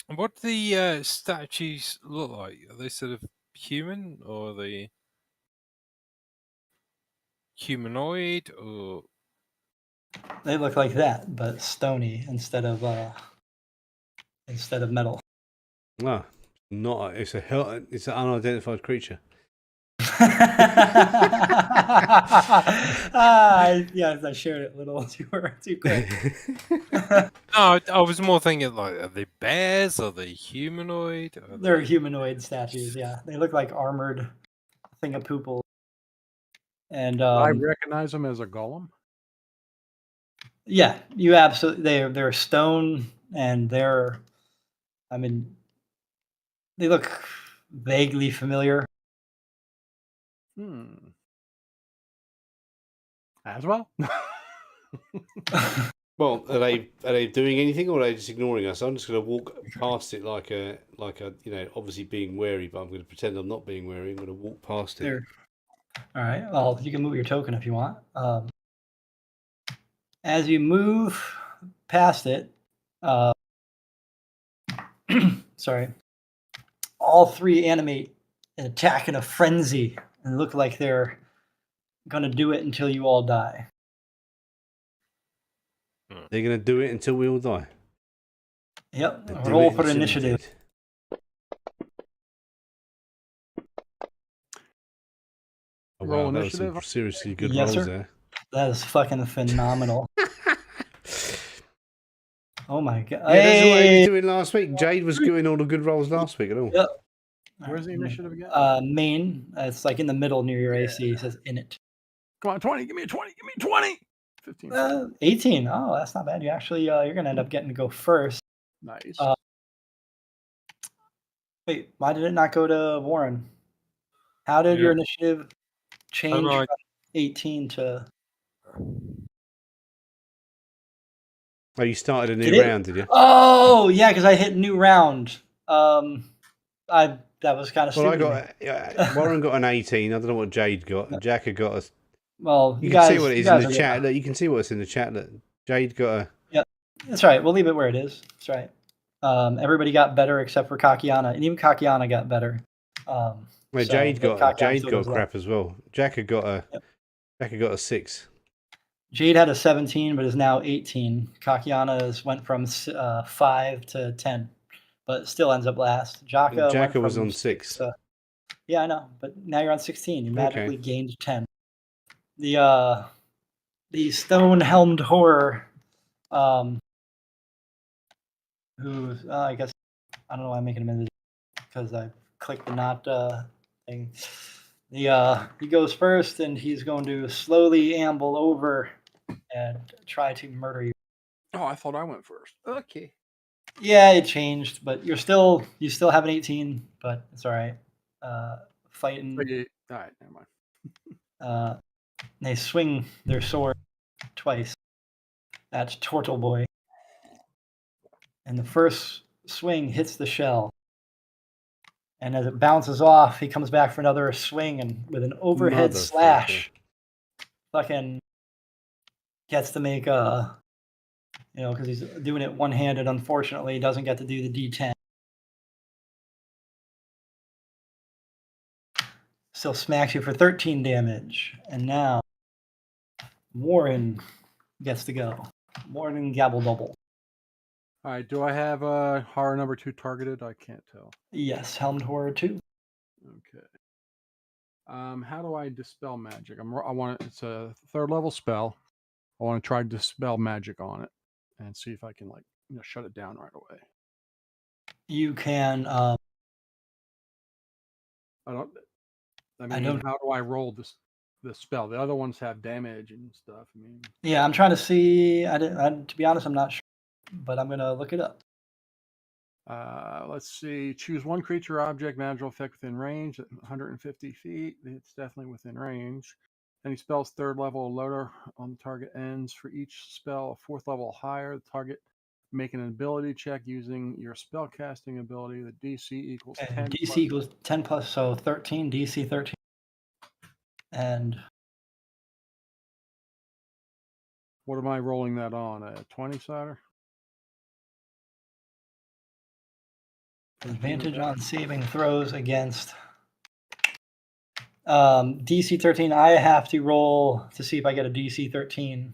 S4: And what do the statues look like? Are they sort of human, or are they humanoid, or
S3: They look like that, but stony instead of metal.
S1: Ah, not. It's it's an unidentified creature.
S3: Yes, I shared it a little too quick.
S4: no? I was more thinking like, are they bears? Are they humanoid?
S3: They're humanoid statues. Yeah, they look like armored thingapooples. And
S2: I recognize them as a golem.
S3: yeah, you absolutely. They're stone, and they look vaguely familiar.
S2: As well.
S1: Well, are they doing anything, or are they just ignoring us? I'm just going to walk past it like a obviously being wary, but I'm going to pretend I'm not being wary. I'm going to walk past it.
S3: All right. Well, you can move your token if you want. As you move past it, sorry, all 3 animate and attack in a frenzy and look like they're going to do it until you all die.
S1: They're going to do it until we all die.
S3: Yep.
S1: They do
S3: Roll
S1: it
S3: for
S1: until we
S3: initiative.
S1: did. Oh,
S2: Roll
S1: wow, that was some
S2: initiative?
S1: seriously good
S3: Yes,
S1: rolls
S3: sir.
S1: there.
S3: That is fucking phenomenal. Oh my god!
S1: Yeah, that's what he
S3: Hey!
S1: was doing last week. Jade was doing all the good rolls last week and all.
S3: Yep.
S2: Where's the initiative again?
S3: Main. It's like in the middle near your AC. It says in it.
S2: Come on, 20. Give me a 20. Give me 20. 15.
S3: 18. Oh, that's not bad. You actually you're gonna end up getting to go first.
S2: Nice.
S3: Wait, why did it not go to Warren? How did your initiative change from 18 to?
S1: Oh, you started a new round, did you?
S3: Oh, yeah, because I hit new round. That was kind of
S1: Well,
S3: stupid.
S1: Warren got an 18. I don't know what Jade got. Jack had got a.
S3: Well,
S1: you can see what it is in the chat. Look, you can see what's in the chat. That Jade got a.
S3: Yep, that's right. We'll leave it where it is. That's right. Everybody got better except for Kakiana, and even Kakiana got better.
S1: Well, Jade got crap as well. Jack had got a.
S3: Yep.
S1: Jack had got a 6.
S3: Jade had a 17, but is now 18. Kakiana went from 5 to 10, but still ends up last.
S1: Jacka was on 6.
S3: Yeah, I know, but now you're on 16. You magically gained 10. The stone-helmed horror, who I guess I don't know why I'm making him in this because I clicked the not thing. He goes first, and he's going to slowly amble over and try to murder you.
S2: Oh, I thought I went first. Okay.
S3: Yeah, it changed, but you still have an 18, but it's all right. Fighting.
S2: All right, never mind.
S3: They swing their sword twice. That's Turtle Boy. And the first swing hits the shell. And as it bounces off, he comes back for another swing, and with an overhead slash, fucking gets to make because he's doing it one-handed. Unfortunately, he doesn't get to do the D10. Still smacks you for 13 damage. And now Warren gets to go. Warren Gabble Double.
S2: All right, do I have horror number 2 targeted? I can't tell.
S3: Yes, Helmed Horror 2.
S2: Okay. How do I dispel magic? It's a 3rd level spell. I want to try to dispel magic on it and see if I can shut it down right away.
S3: You can.
S2: How do I roll this spell? The other ones have damage and stuff.
S3: Yeah, I'm trying to see. To be honest, I'm not sure, but I'm gonna look it up.
S2: Let's see. Choose one creature, object, magical effect within range at 150 feet. It's definitely within range. Any spells 3rd level or lower on the target ends. For each spell 4th level or higher, the target make an ability check using your spell casting ability. The DC equals 10.
S3: DC equals 10 plus, so 13. DC 13. And
S2: what am I rolling that on? A 20-sider?
S3: Advantage on saving throws against DC 13. I have to roll to see if I get a DC 13.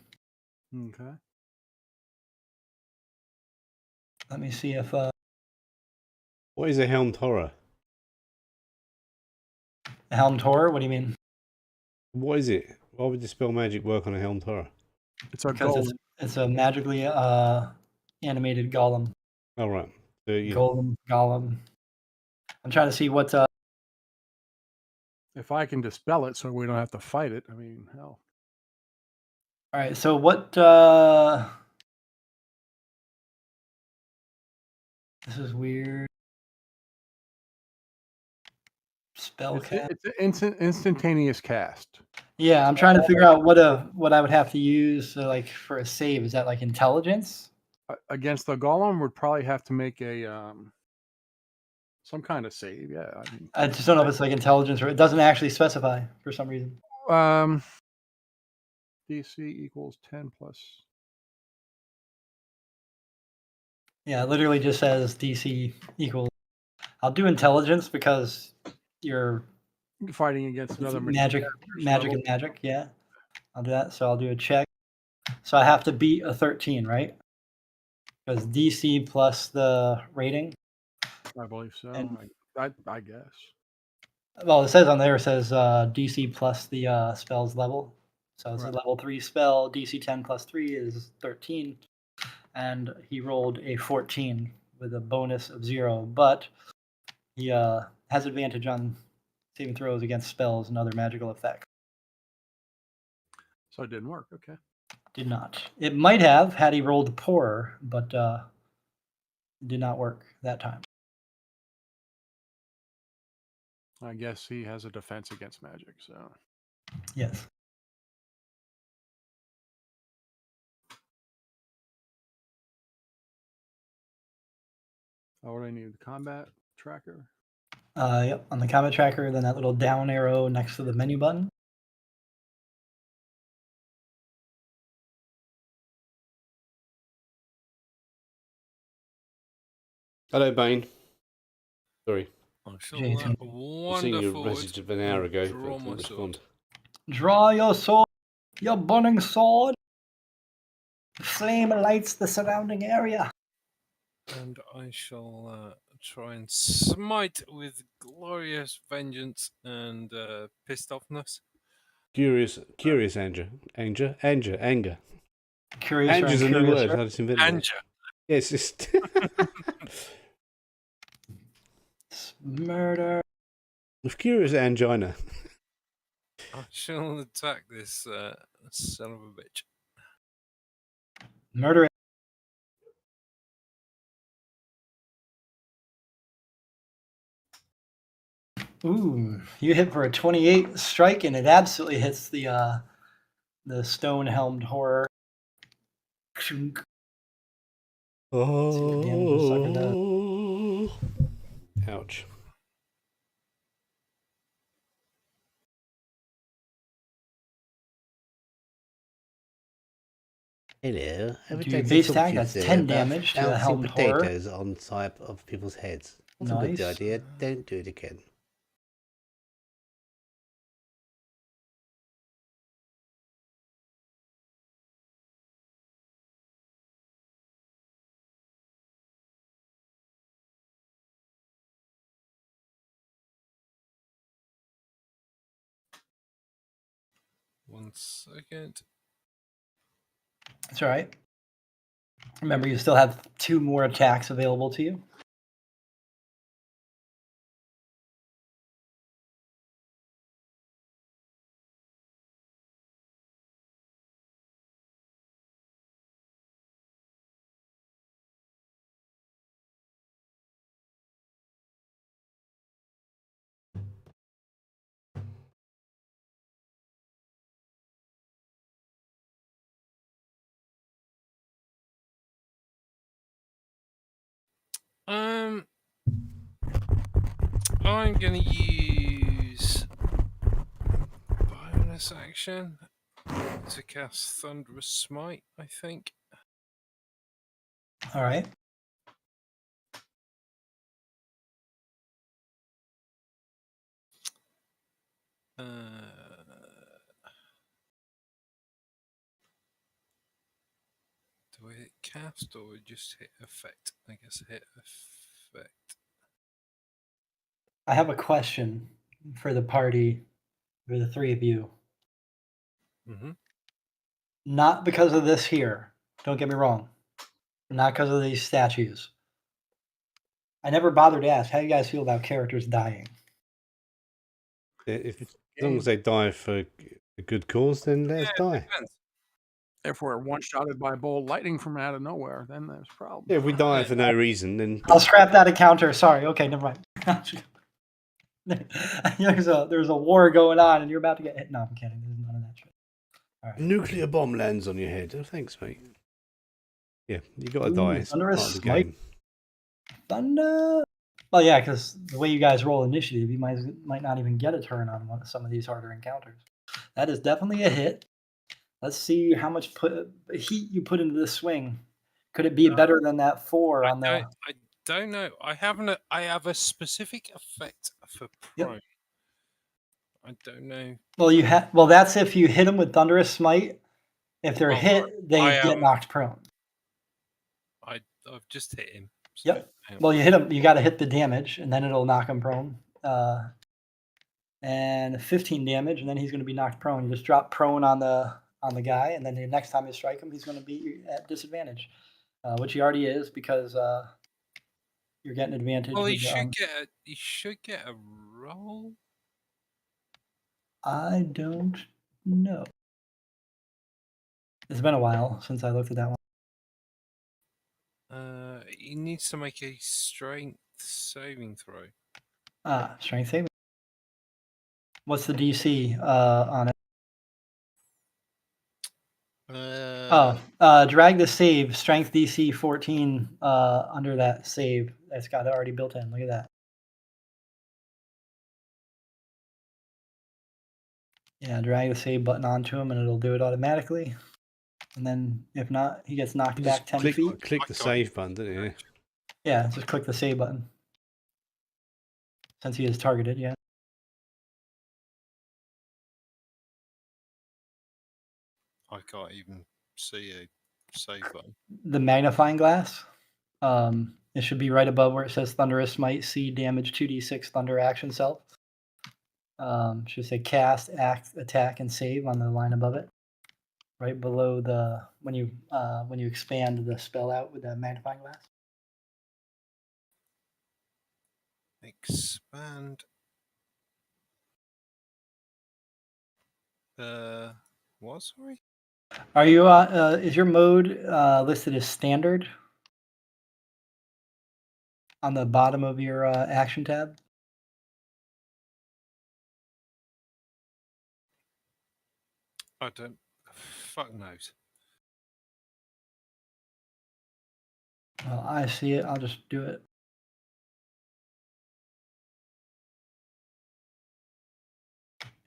S2: Okay.
S3: Let me see if.
S1: What is a Helmed Horror?
S3: A Helmed Horror? What do you mean?
S1: What is it? Why would dispel magic work on a Helmed Horror?
S2: It's a golem.
S3: It's a magically animated golem.
S1: Oh, right. So,
S3: Golem. I'm trying to see what.
S2: If I can dispel it so we don't have to fight it, hell.
S3: All right, so what. This is weird. Spell cast.
S2: It's an instantaneous cast.
S3: Yeah, I'm trying to figure out what I would have to use for a save. Is that like intelligence?
S2: Against the golem, would probably have to make a some kind of save. Yeah,
S3: I just don't know if it's like intelligence or it doesn't actually specify for some reason.
S2: DC equals 10 plus.
S3: Yeah, it literally just says DC equals. I'll do intelligence because you're
S2: fighting against another
S3: magic. Yeah, I'll do that. So I'll do a check. So I have to beat a 13, right? Because DC plus the rating.
S2: I believe so.
S3: And,
S2: I guess.
S3: Well, it says on there. It says DC plus the spell's level. So it's a level 3 spell. DC 10 plus 3 is 13. and he rolled a 14 with a bonus of 0, but he has advantage on saving throws against spells and other magical effects.
S2: So it didn't work. Okay.
S3: Did not. It might have had he rolled poorer, but it did not work that time.
S2: I guess he has a defense against magic, so.
S3: Yes.
S2: Oh, what do I need? The combat tracker?
S3: Yep, on the combat tracker, then that little down arrow next to the menu button.
S1: Hello, Bane. Sorry.
S4: I shall
S3: Jason.
S1: I've seen your message of an hour ago, but
S4: draw
S1: didn't
S4: my
S1: respond.
S4: sword.
S3: Draw your sword, your burning sword. The flame lights the surrounding area.
S4: And I shall try and smite with glorious vengeance and pissed offness.
S1: Curious anger. Anger.
S3: Curious
S1: Anger's
S3: or
S1: a new
S3: uncurious,
S1: word.
S3: right?
S1: I just invented it.
S4: Anger.
S1: Yeah, it's just
S3: Murder.
S1: with curious angina.
S4: I shall attack this son of a bitch.
S3: Murder. Ooh, you hit for a 28 strike, and it absolutely hits the stone-helmed horror. Chunk. See what damage the sucker does.
S1: Ouch. Hello.
S3: Do your base attack, that's 10 damage to the helmed horror.
S1: potatoes on top of people's heads. That's a good
S3: Nice.
S1: idea. Don't do it again.
S4: One second.
S3: That's all right. Remember, you still have 2 more attacks available to you.
S4: I'm gonna use bonus action to cast Thunderous Smite, I think.
S3: All right.
S4: Do I hit cast or just hit effect? I guess hit effect.
S3: I have a question for the party, for the 3 of you.
S4: Mm-hmm.
S3: Not because of this here. Don't get me wrong. Not because of these statues. I never bothered to ask how you guys feel about characters dying.
S1: As long as they die for a good cause, then let us die.
S4: Depends.
S2: If we're one-shotted by a bolt of lightning from out of nowhere, then there's a problem.
S1: Yeah, if we die for no reason, then
S3: I'll scrap that encounter. Sorry. Okay, never mind. there's a war going on, and you're about to get hit. No, I'm kidding. There's none of that shit. All right.
S1: a nuclear bomb lands on your head. Oh, thanks, mate. Yeah, you got to die. It's part
S3: Thunderous
S1: of the
S3: Smite.
S1: game.
S3: Thunder. Well, yeah, because the way you guys roll initiative, you might not even get a turn on some of these harder encounters. That is definitely a hit. Let's see how much heat you put into this swing. Could it be better than that 4 on the?
S4: I don't know. I have a specific effect for prone.
S3: Yep.
S4: I don't know.
S3: Well, well, that's if you hit them with Thunderous Smite. If they're
S4: Well,
S3: hit, they get knocked prone.
S4: I've just hit him. So
S3: Yep. Well, you hit him. You got to hit the damage, and then it'll knock him prone. And 15 damage, and then he's going to be knocked prone. You just drop prone on the guy, and then the next time you strike him, he's going to be at disadvantage. which he already is because you're getting advantage.
S4: Well, he
S3: with,
S4: should get a roll.
S3: I don't know. It's been a while since I looked at that one.
S4: He needs to make a strength saving throw.
S3: Strength saving. What's the DC on it? Drag the save, strength DC 14 under that save. That's got it already built in. Look at that. Yeah, drag the save button onto him and it'll do it automatically. And then if not, he gets knocked back 10 feet.
S1: Click the save button, didn't you?
S3: Yeah, just click the save button. Since he is targeted, yeah.
S4: I can't even see a save button.
S3: The magnifying glass. It should be right above where it says Thunderous Smite. See damage 2d6 Thunder action self. Should say cast, act, attack, and save on the line above it. Right below the when you expand the spell out with the magnifying glass.
S4: Expand. What? Sorry.
S3: Are you? Is your mode listed as standard on the bottom of your action tab?
S4: I don't. Fuck knows.
S3: Well, I see it. I'll just do it.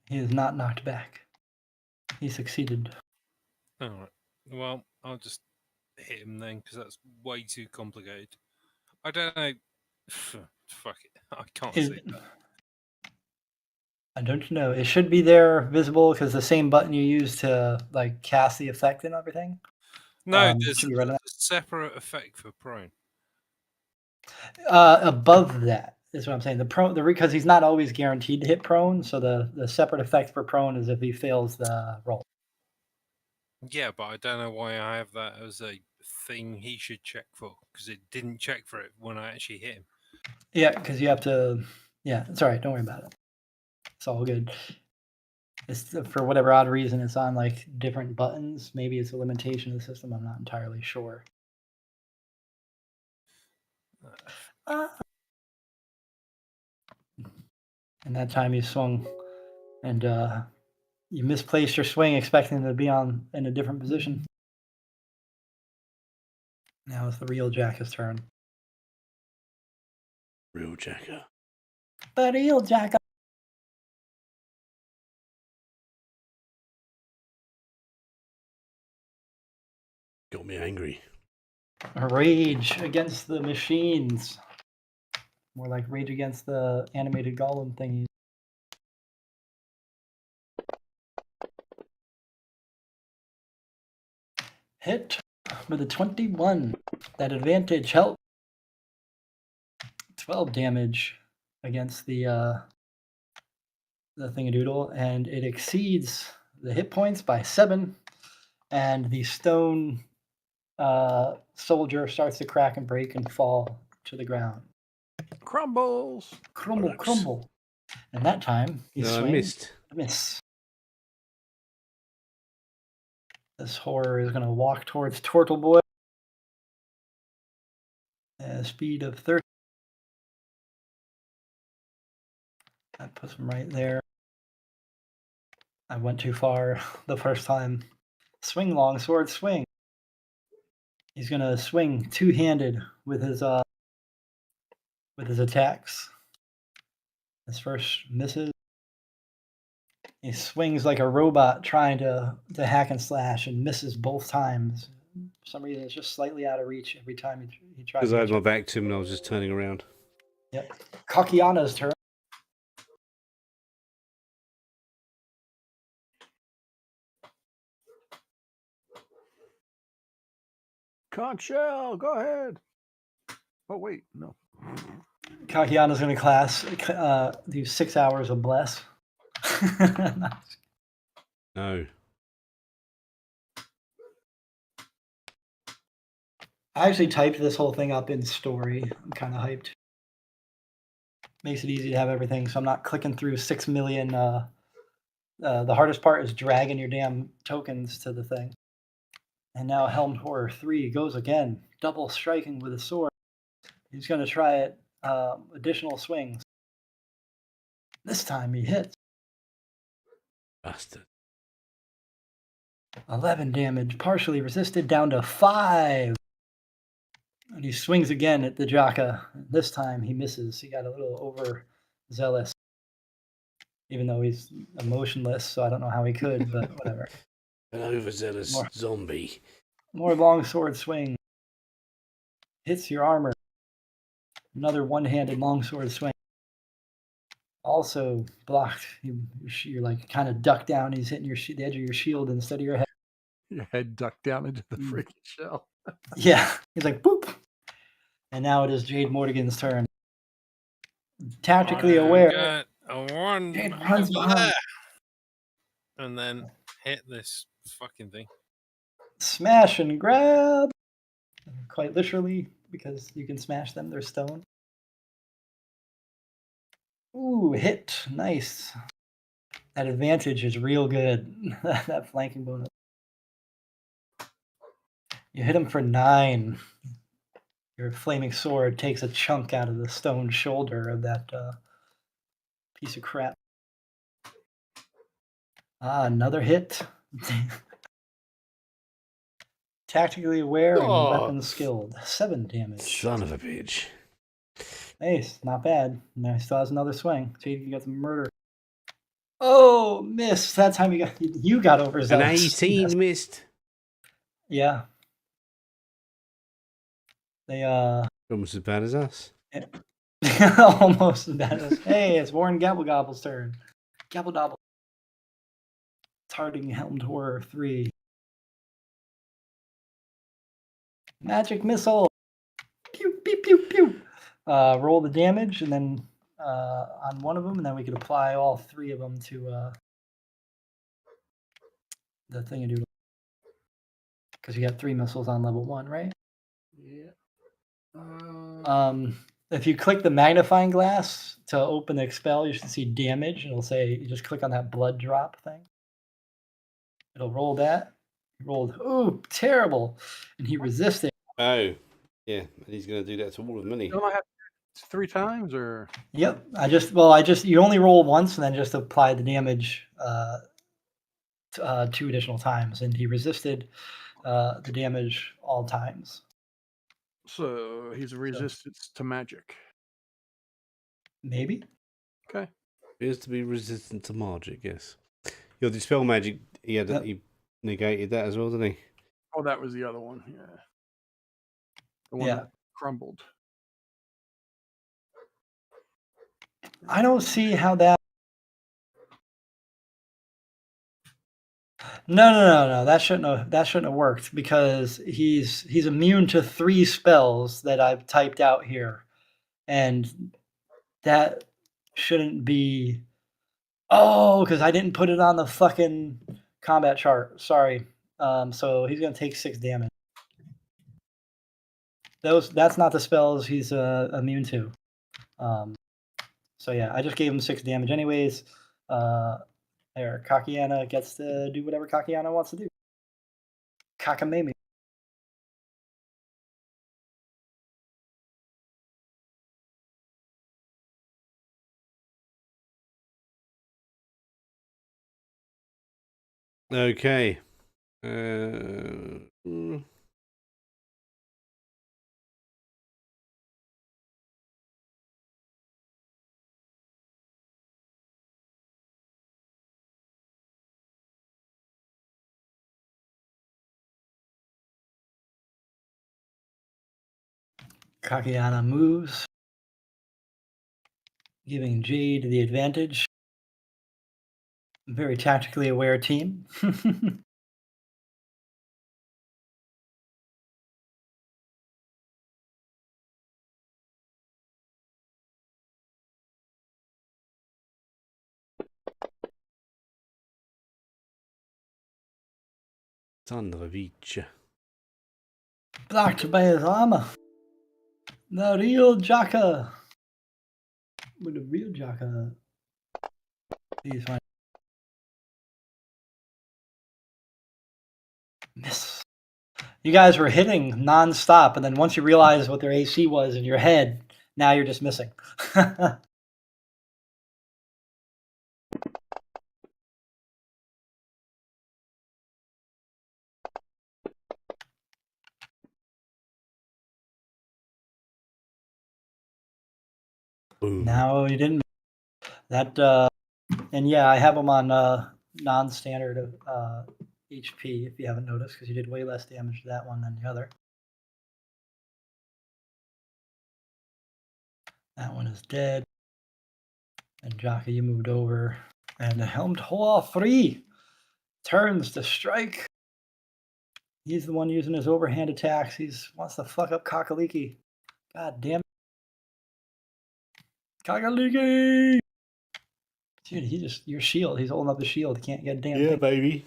S3: He is not knocked back. He succeeded.
S4: All right. Well, I'll just hit him then because that's way too complicated. I don't know. Fuck it. I can't see that.
S3: I don't know. It should be there visible because the same button you use to like cast the effect and everything.
S4: No, there's a separate effect for prone.
S3: Above that is what I'm saying. Because he's not always guaranteed to hit prone, so the separate effect for prone is if he fails the roll.
S4: Yeah, but I don't know why I have that as a thing he should check for because it didn't check for it when I actually hit him.
S3: Yeah, because you have to. Yeah, it's all right. Don't worry about it. It's all good. It's for whatever odd reason it's on like different buttons. Maybe it's a limitation of the system. I'm not entirely sure. And that time you swung, and you misplaced your swing, expecting to be in a different position. Now it's the real Jacka's turn.
S1: Real Jacka.
S3: The real Jacka.
S1: Got me angry.
S3: Rage against the machines. More like rage against the animated golem thingies. Hit with a 21. That advantage help. 12 damage against the thingadoodle, and it exceeds the hit points by 7. And the stone soldier starts to crack and break and fall to the ground.
S2: Crumbles.
S3: Crumble, crumble. And that time he swings.
S1: I missed.
S3: Miss. This horror is going to walk towards Turtle Boy at a speed of 30. That puts him right there. I went too far the first time. Swing long sword, swing. He's going to swing two-handed with his attacks. His first misses. He swings like a robot trying to hack and slash and misses both times. For some reason, it's just slightly out of reach every time he tries.
S1: Because I had my back to him and I was just turning around.
S3: Yep. Kakiana's turn.
S2: Conch shell, go ahead. Oh, wait, no.
S3: Kakiana's going to do 6 hours of bless.
S1: No.
S3: I actually typed this whole thing up in story. I'm kind of hyped. Makes it easy to have everything, so I'm not clicking through 6 million. The hardest part is dragging your damn tokens to the thing. And now Helmed Horror 3 goes again, double striking with a sword. He's going to try it, additional swings. This time he hits.
S1: Bastard.
S3: 11 damage, partially resisted, down to 5. And he swings again at the Jaka. This time he misses. He got a little overzealous. Even though he's emotionless, so I don't know how he could, but whatever.
S1: An overzealous zombie.
S3: More longsword swing. Hits your armor. Another one-handed longsword swing. Also blocked. You're like kind of ducked down. He's hitting the edge of your shield instead of your head.
S2: Your head ducked down into the freaking shell.
S3: Yeah. He's like, boop. And now it is Jade Mortigan's turn. Tactically aware. Jade runs behind.
S4: And then hit this fucking thing.
S3: Smash and grab. Quite literally, because you can smash them. They're stone. Ooh, hit. Nice. That advantage is real good. That flanking bonus. You hit him for 9. Your flaming sword takes a chunk out of the stone shoulder of that piece of crap. Another hit. Tactically aware and weapon skilled. 7 damage.
S1: Son of a bitch.
S3: Nice, not bad. Now he still has another swing. Jade, you got some murder. Oh, miss. That time you got overzealous.
S1: An 18 missed.
S3: Yeah. They
S1: Almost as bad as us.
S3: almost as bad as. Hey, it's Warren Gabblegobble's turn. Gabbledobble. Targeting Helmed Horror 3. Magic missile. Pew pew pew pew. Roll the damage and then on one of them, and then we could apply all 3 of them to the thingadoodle. Because you got 3 missiles on level 1, right?
S5: Yeah.
S3: If you click the magnifying glass to open the expel, you should see damage. It'll say, you just click on that blood drop thing. It'll roll that. He rolled, ooh, terrible. And he resisted.
S1: Oh, yeah. And he's going to do that to all of them, isn't he?
S2: Don't I have 3 times or?
S3: Yep. You only roll once and then just apply the damage 2 additional times. And he resisted the damage all times.
S2: So he's resistant to magic.
S3: Maybe.
S2: Okay.
S1: Appears to be resistant to magic, yes. Your dispel magic, he negated that as well, didn't he?
S2: Oh, that was the other one. Yeah. The one that crumbled.
S3: I don't see how that. No. That shouldn't have worked because he's immune to 3 spells that I've typed out here, and that shouldn't be. Oh, because I didn't put it on the fucking combat chart. Sorry. So he's gonna take 6 damage. That's not the spells he's immune to. So yeah, I just gave him 6 damage anyways. There, Kakiana gets to do whatever Kakiana wants to do. Kakameme.
S1: Okay.
S3: Kakiana moves, giving Jade the advantage. Very tactically aware team.
S1: Son of a bitch.
S3: Blocked by his armor. The real Jaka. With the real Jaka. He's fine. Miss. You guys were hitting nonstop, and then once you realize what their AC was in your head, now you're just missing.
S1: Boom.
S3: Now you didn't. That and yeah, I have them on non-standard HP. If you haven't noticed, because you did way less damage to that one than the other. That one is dead. And Jaka, you moved over. And the Helmed Hoa 3 turns to strike. He's the one using his overhand attacks. He wants to fuck up Kakaliki. God damn it. Kakaliki! Dude, he just, your shield. He's holding up the shield. He can't get a damn thing.
S1: Baby.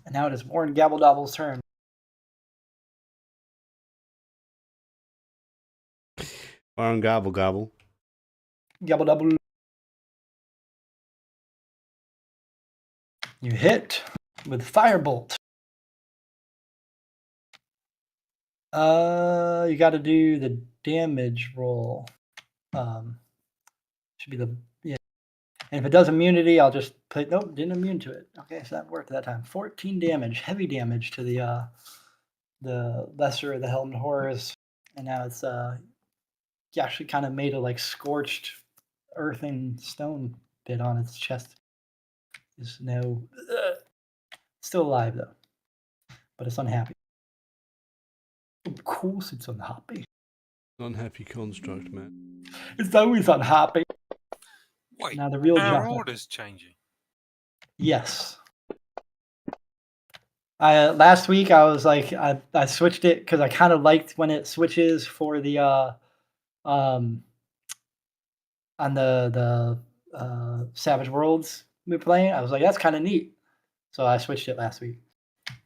S3: And now it is Warren Gabbledobble's turn.
S1: Warren Gobble Gobble.
S3: Gabbledobble. You hit with Firebolt. You got to do the damage roll. Should be the yeah. And if it does immunity, I'll just put nope, didn't immune to it. Okay, so that worked that time. 14 damage, heavy damage to the lesser of the Helmed Horrors, and now it's actually kind of made a like scorched earth and stone bit on its chest. It's now still alive though, but it's unhappy. Of course, it's unhappy.
S1: Unhappy construct, man.
S3: It's always unhappy.
S4: Wait,
S3: Now the real
S4: our
S3: Jaka.
S4: order's changing.
S3: Yes. Last week I was like I switched it because I kind of liked when it switches for the on the Savage Worlds we were playing. I was like, that's kind of neat. So I switched it last week.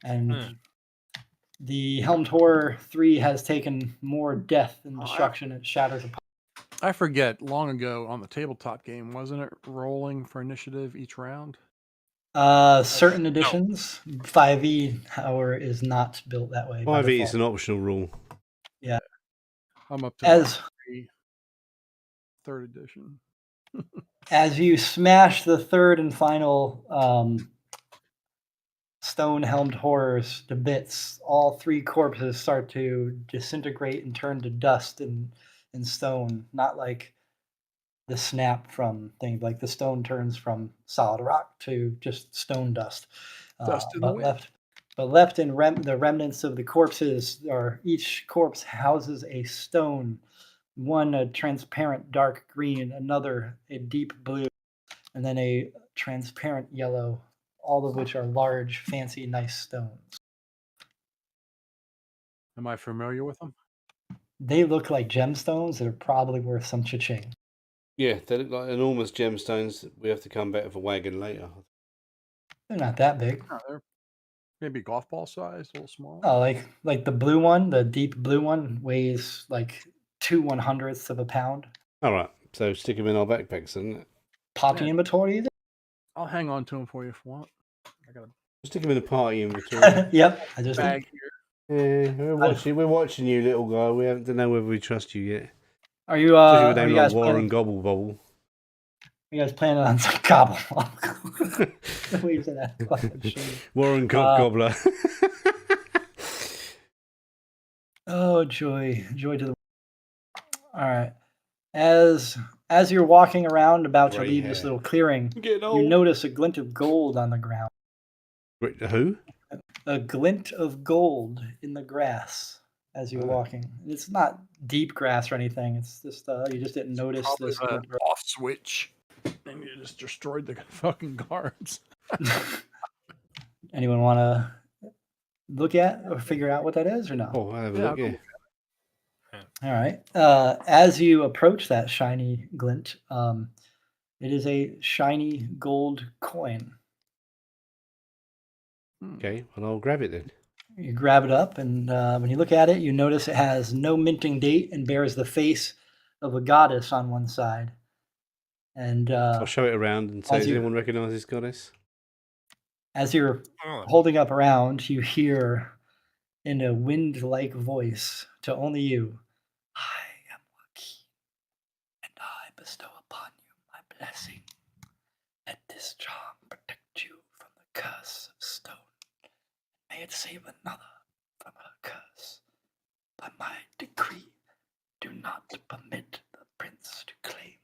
S3: And the Helmed Horror 3 has taken more death and destruction and shatters apart.
S2: I forget, long ago on the tabletop game, wasn't it rolling for initiative each round?
S3: Certain editions, 5e, however, is not built that way.
S1: 5e is an optional rule.
S3: Yeah.
S2: I'm up to
S3: As
S2: third edition.
S3: as you smash the third and final stone helmed horrors to bits, all three corpses start to disintegrate and turn to dust and stone. Not like the snap from things like the stone turns from solid rock to just stone dust.
S2: Dust in the wind.
S3: Left in the remnants of the corpses are each corpse houses a stone, one a transparent dark green, another a deep blue, and then a transparent yellow, all of which are large, fancy, nice stones.
S2: Am I familiar with them?
S3: They look like gemstones that are probably worth some cha-ching.
S1: Yeah, they look like enormous gemstones that we have to come back with a wagon later.
S3: They're not that big.
S2: No, they're maybe golf ball size, a little small.
S3: Oh, like the blue one, the deep blue one weighs like 2/100ths of a pound.
S1: All right, so stick them in our backpacks, isn't it?
S3: Party inventory.
S2: I'll hang on to them for you if you want. I got a
S1: Stick them in the party inventory.
S3: Yep, I just
S2: bag here.
S1: Yeah, we're watching you, little guy. We don't know whether we trust you yet.
S3: Are you?
S1: Especially with
S3: Are
S1: a
S3: you
S1: name
S3: guys
S1: like Warren
S3: planning?
S1: Gobble Bobble.
S3: You guys planning on some gobble? Waves in that fucking shit.
S1: Warren Gobbler.
S3: Oh, joy to the. All right, as you're walking around, about to
S1: Grey
S3: leave this
S1: hair.
S3: little clearing,
S1: Getting
S3: you
S1: old.
S3: notice a glint of gold on the ground.
S1: Who?
S3: A glint of gold in the grass as you're
S1: Oh.
S3: walking. It's not deep grass or anything. It's just you just didn't notice
S2: Probably
S3: this.
S2: the off switch. And you just destroyed the fucking guards.
S3: Anyone want to look at or figure out what that is or no?
S1: Oh, I have a
S2: Yeah,
S1: look.
S2: I'll
S1: Yeah.
S3: All right. As you approach that shiny glint, it is a shiny gold coin.
S1: Okay, well I'll grab it then.
S3: You grab it up, and when you look at it, you notice it has no minting date and bears the face of a goddess on one side. And
S1: I'll show it around and say, does anyone recognize this goddess?
S3: As you're holding up around, you hear in a wind-like voice to only you, I am Joaquin, and I bestow upon you my blessing. Let this charm protect you from the curse of stone. May it save another from her curse. By my decree, do not permit the prince to claim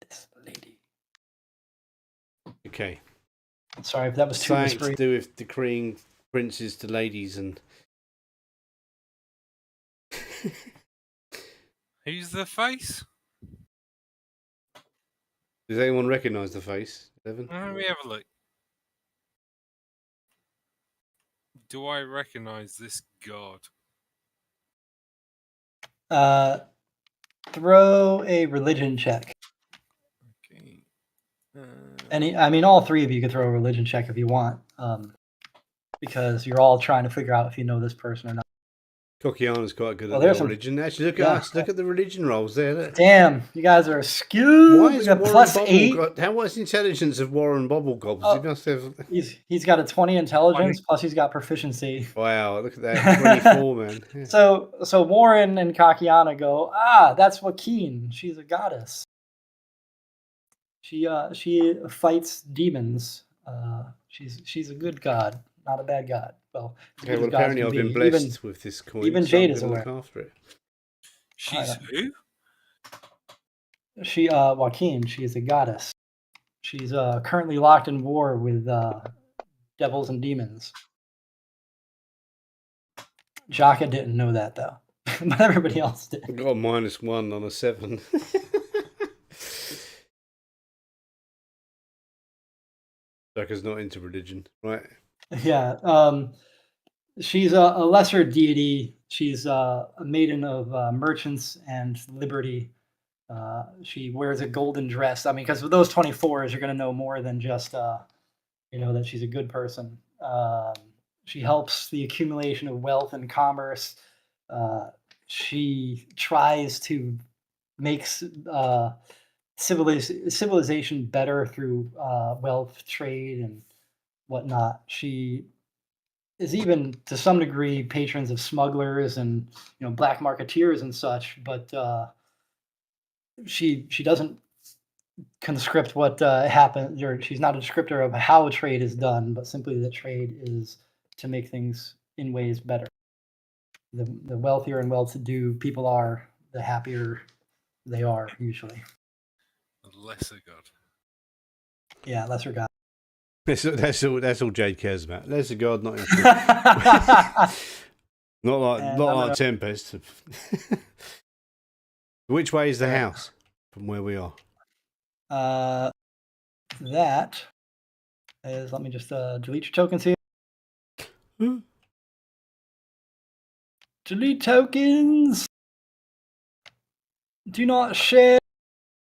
S3: this lady.
S1: Okay.
S3: Sorry if that was too
S1: Something
S3: whispery.
S1: to do with decreeing princes to ladies and...
S4: Who's the face?
S1: Does anyone recognise the face, Evan?
S4: Let me have a look. Do I recognise this god?
S3: Throw a religion check.
S4: Okay.
S3: All three of you could throw a religion check if you want, because you're all trying to figure out if you know this person or not.
S1: Kokiana's quite good at the religion. Actually, look at us. Look at the religion rolls there. Look.
S3: Damn, you guys are skewed.
S1: Why is Warren
S3: +8?
S1: What's the intelligence of Warren Bobblegobs? He must have.
S3: He's got a 20 intelligence, plus he's got proficiency.
S1: Wow, look at that, 24, man. Yeah.
S3: So Warren and Kakiana go, that's Joaquin. She's a goddess. She fights demons. She's a good god, not a bad god. Well,
S1: okay, well apparently I've been blessed with this coin.
S3: Even Jade is aware.
S1: Look after it.
S4: She's who?
S3: She Joaquin. She is a goddess. She's currently locked in war with devils and demons. Jaka didn't know that though, but everybody else did.
S1: I got a -1 on a 7. Jaka's not into religion, right?
S3: Yeah. She's a lesser deity. She's a maiden of merchants and liberty. She wears a golden dress. I mean, because with those 24s, you're going to know more than just, that she's a good person. She helps the accumulation of wealth and commerce. She tries to make civilization better through wealth, trade, and whatnot. She is even to some degree patrons of smugglers and black marketeers and such, but she doesn't conscript what happened, or she's not a descriptor of how trade is done, but simply that trade is to make things in ways better. The wealthier and well-to-do people are, the happier they are usually.
S4: A lesser god.
S3: Yeah, lesser god.
S1: That's all Jade cares about. Lesser god, not not like Tempest. Which way is the house from where we are?
S3: That is. Let me just delete your tokens here. Delete tokens. Do not share.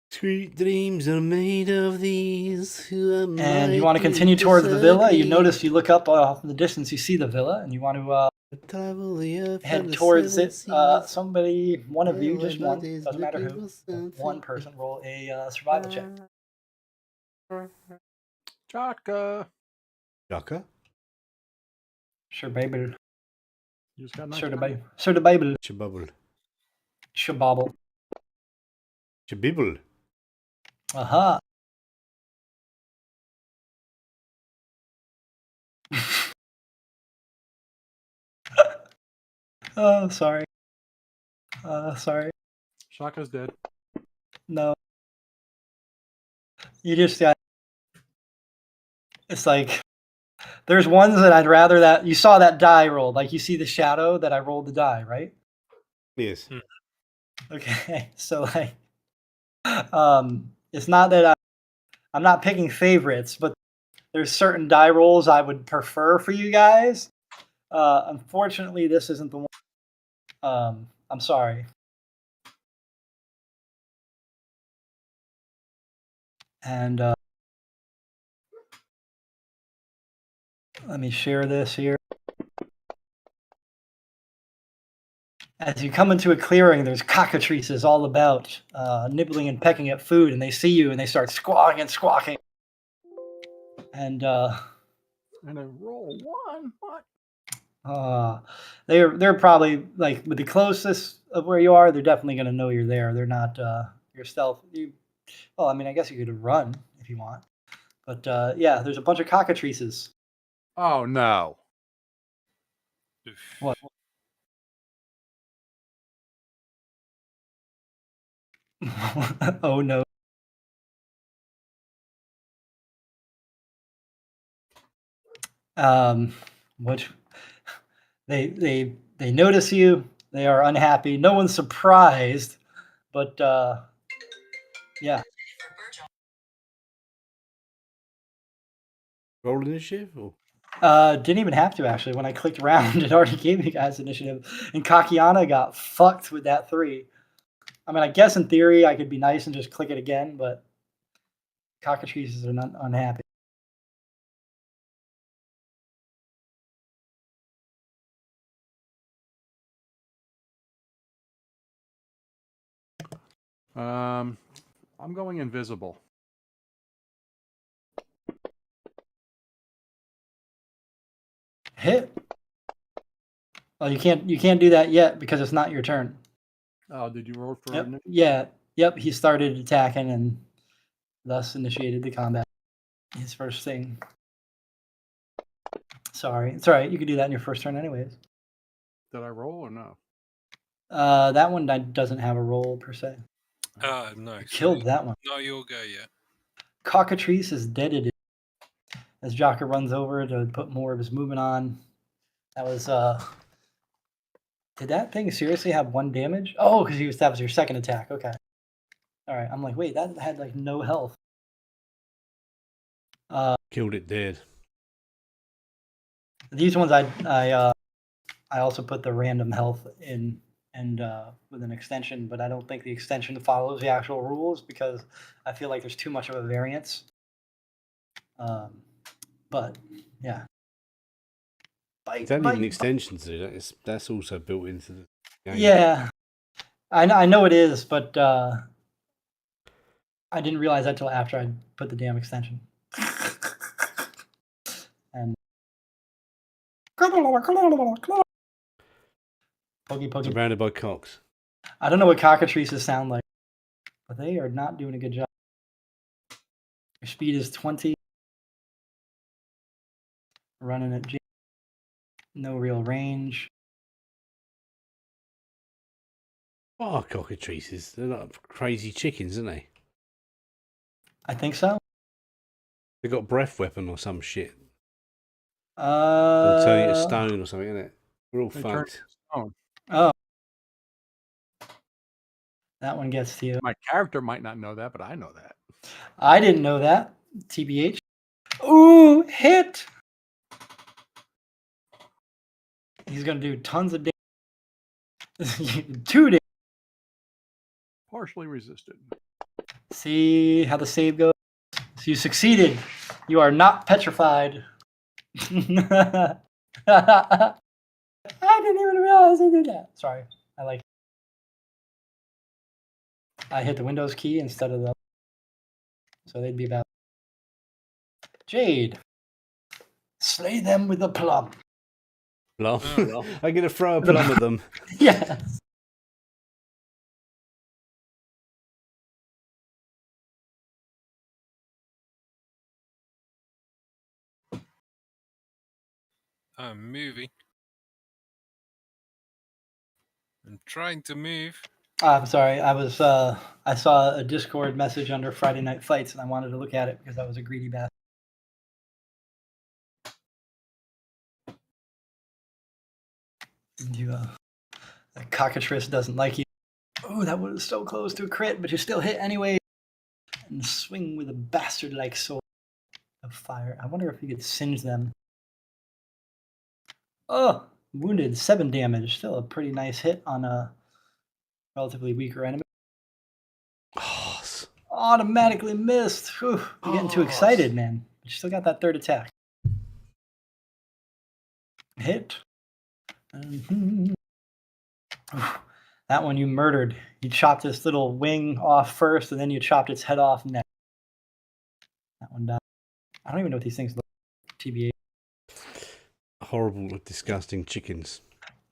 S1: Sweet dreams are made of these.
S3: And you want to continue towards the villa. You notice you look up off in the distance. You see the villa, and you want to head towards it. Somebody, one of you, just one. Doesn't matter who. One person roll a survival check.
S2: Jaka.
S1: Jaka?
S3: Sure, baby.
S2: You just got
S3: Sure, the baby. Sure, the baby.
S1: Chabubble.
S3: Shabobble.
S1: Chabibble.
S3: Aha. Oh, sorry. Sorry.
S2: Shaka's dead.
S3: No. You just got... It's like... There's ones that I'd rather that... You saw that die rolled. Like, you see the shadow that I rolled the die, right?
S1: Yes.
S3: Okay. So, like... it's not that I'm not picking favorites, but there's certain die rolls I would prefer for you guys. Unfortunately, this isn't the one. I'm sorry. And let me share this here. As you come into a clearing, there's cockatrices all about, nibbling and pecking at food, and they see you and they start squawking and squawking. And
S2: I roll 1. What?
S3: they're probably like with the closest of where you are. They're definitely going to know you're there. They're not your stealth. Well, I mean, I guess you could run if you want, but yeah, there's a bunch of cockatrices.
S2: Oh no!
S3: What? Oh no! What? They notice you. They are unhappy. No one's surprised, but yeah.
S1: Roll initiative? Or?
S3: Didn't even have to actually. When I clicked around, it already gave you guys initiative, and Kakiana got fucked with that 3. I mean, I guess in theory I could be nice and just click it again, but cockatrices are not unhappy.
S2: I'm going invisible.
S3: Hit. Oh, you can't do that yet because it's not your turn.
S2: Oh, did you roll for?
S3: Yep. Yeah. Yep. He started attacking and thus initiated the combat. His first thing. Sorry, it's all right. You can do that in your first turn, anyways.
S2: Did I roll or no?
S3: That one doesn't have a roll per se.
S4: No.
S3: Killed that one.
S4: No, you'll go yet.
S3: Cockatrice is deaded. As Jocker runs over to put more of his movement on. That was Did that thing seriously have 1 damage? Oh, because that was your second attack. Okay. All right. I'm like, wait, that had like no health.
S1: Killed it dead.
S3: These ones I also put the random health in and with an extension, but I don't think the extension follows the actual rules because I feel like there's too much of a variance. But yeah.
S1: It's only an extension to that. That's also built into the game.
S3: Yeah, I know it is, but I didn't realize that till after I put the damn extension. And pokey.
S1: Surrounded by cocks.
S3: I don't know what cockatrices sound like, but they are not doing a good job. Your speed is 20. Running at G. No real range.
S1: Oh, cockatrices. They're not crazy chickens, aren't they?
S3: I think so.
S1: They got breath weapon or some shit. Or turn it to stone or something, isn't it? We're all fucked.
S3: Oh. That one gets to you.
S2: My character might not know that, but I know that.
S3: I didn't know that. TBH. Ooh, hit! He's going to do tons of damage. 2 damage.
S2: Partially resisted.
S3: See how the save goes? So you succeeded. You are not petrified. I didn't even realize I did that. Sorry. I hit the Windows key instead of the... So they'd be about... Jade. Slay them with a plum.
S1: Plum? I'm going to throw a plum at them.
S3: Yes.
S4: I'm moving. I'm trying to move.
S3: I'm sorry. I saw a Discord message under Friday Night Fights, and I wanted to look at it because I was a greedy bastard. The cockatrice doesn't like you. Oh, that was so close to a crit, but you still hit anyway. And swing with a bastard-like sword of fire. I wonder if you could singe them. Oh, wounded, 7 damage. Still a pretty nice hit on a relatively weaker enemy.
S1: Oh,
S3: automatically missed. Whew, you're getting too excited, man. You still got that 3rd attack. Hit. That one you murdered. You chopped its little wing off first, and then you chopped its head off next. That one died. I don't even know what these things look like. TBA.
S1: Horrible, disgusting chickens.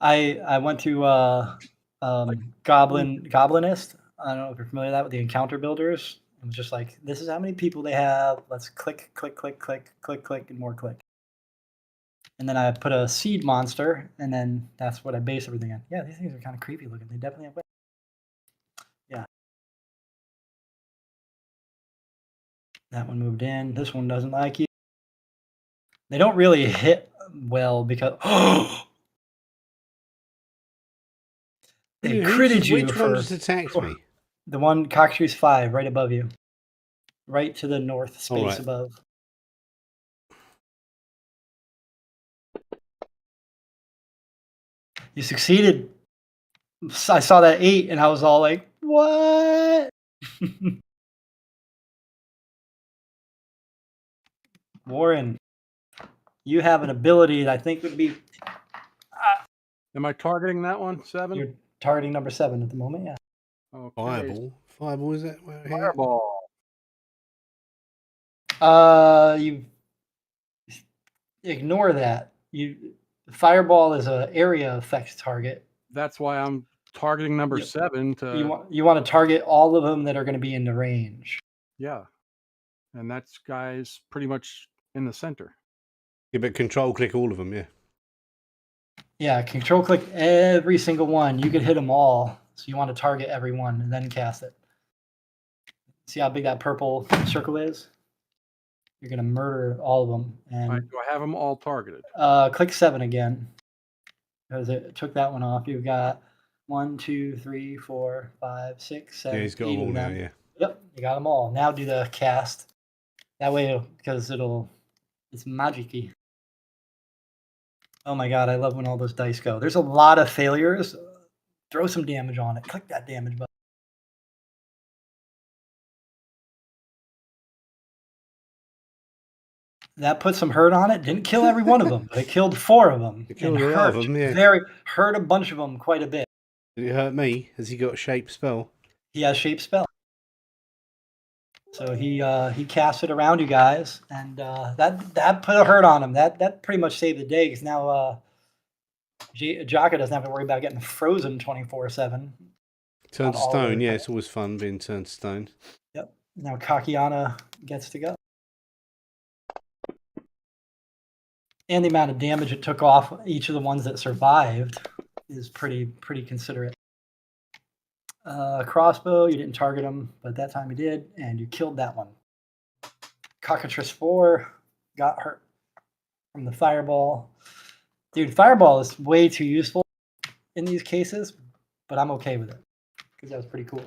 S3: I went to Goblinist. I don't know if you're familiar with that, with the encounter builders. It was just like, this is how many people they have. Let's click, click, click, click, click, click, and more click. And then I put a seed monster, and then that's what I base everything on. Yeah, these things are kind of creepy looking. They definitely have. Yeah. That one moved in. This one doesn't like you. They don't really hit well because they critted you.
S1: Which one just attacked me?
S3: The one Cockatrice 5 right above you. Right to the north space above. You succeeded. I saw that 8 and I was all like, what? Warren, you have an ability that I think would be.
S2: Am I targeting that one? 7?
S3: You're targeting number 7 at the moment, yeah.
S2: Okay.
S1: Fireball. Fireball, is that?
S2: Fireball.
S3: You ignore that. Fireball is an area effects target.
S2: That's why I'm targeting number 7 to.
S3: You want to target all of them that are going to be in the range.
S2: Yeah, and that's guys pretty much in the center.
S1: Yeah, but control click all of them. Yeah.
S3: Yeah, control click every single one. You could hit them all. So you want to target every one and then cast it. See how big that purple circle is? You're going to murder all of them. And
S2: Right, do I have them all targeted?
S3: click 7 again. Because it took that one off. You've got 1, 2, 3, 4, 5, 6, 7.
S1: Yeah, he's got them all now, yeah.
S3: Yep, you got them all. Now do the cast. That way, because it's magic-y. Oh my god, I love when all those dice go. There's a lot of failures. Throw some damage on it. Click that damage button. That put some hurt on it. Didn't kill every one of them, but it killed 4 of them.
S1: It killed a lot of them, yeah.
S3: Hurt a bunch of them quite a bit.
S1: Did it hurt me? Has he got a shape spell?
S3: He has shape spell. So he cast it around you guys, and that put a hurt on him. That pretty much saved the day, because now Jaka doesn't have to worry about getting frozen 24/7.
S1: Turned to stone, yeah. It's always fun being turned to stone.
S3: Yep. Now Kakiana gets to go. And the amount of damage it took off each of the ones that survived is pretty considerate. Crossbow, you didn't target him, but that time you did, and you killed that one. Cockatrice 4 got hurt from the fireball. Dude, fireball is way too useful in these cases, but I'm okay with it because that was pretty cool.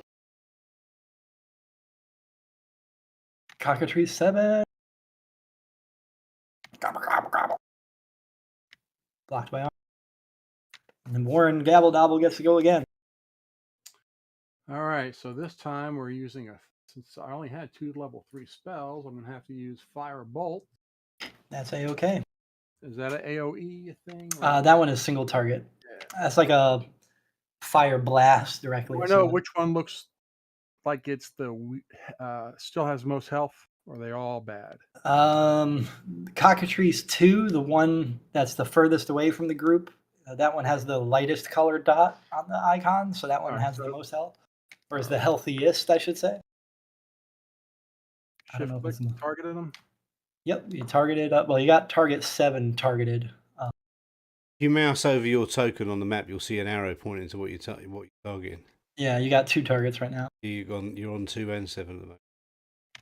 S3: Cockatrice 7. Gobble, gobble, gobble. Blocked by arm. And then Warren Gabble Dobble gets to go again.
S2: All right, so this time we're using since I only had 2 level 3 spells, I'm going to have to use Fire Bolt.
S3: That's A-okay.
S2: Is that an AoE thing?
S3: That one is single target. Yeah. That's like a fire blast directly.
S2: I know which one looks like it's still has most health, or are they all bad?
S3: Cockatrice 2, the one that's the furthest away from the group, that one has the lightest colored dot on the icon, so that one has the most health. Or is the healthiest, I should say.
S2: I don't know if it's targeted them.
S3: Yep, you targeted up. Well, you got target 7 targeted.
S1: If you mouse over your token on the map, you'll see an arrow pointing to what you're targeting.
S3: Yeah, you got 2 targets right now.
S1: You're on 2 and 7 at the moment.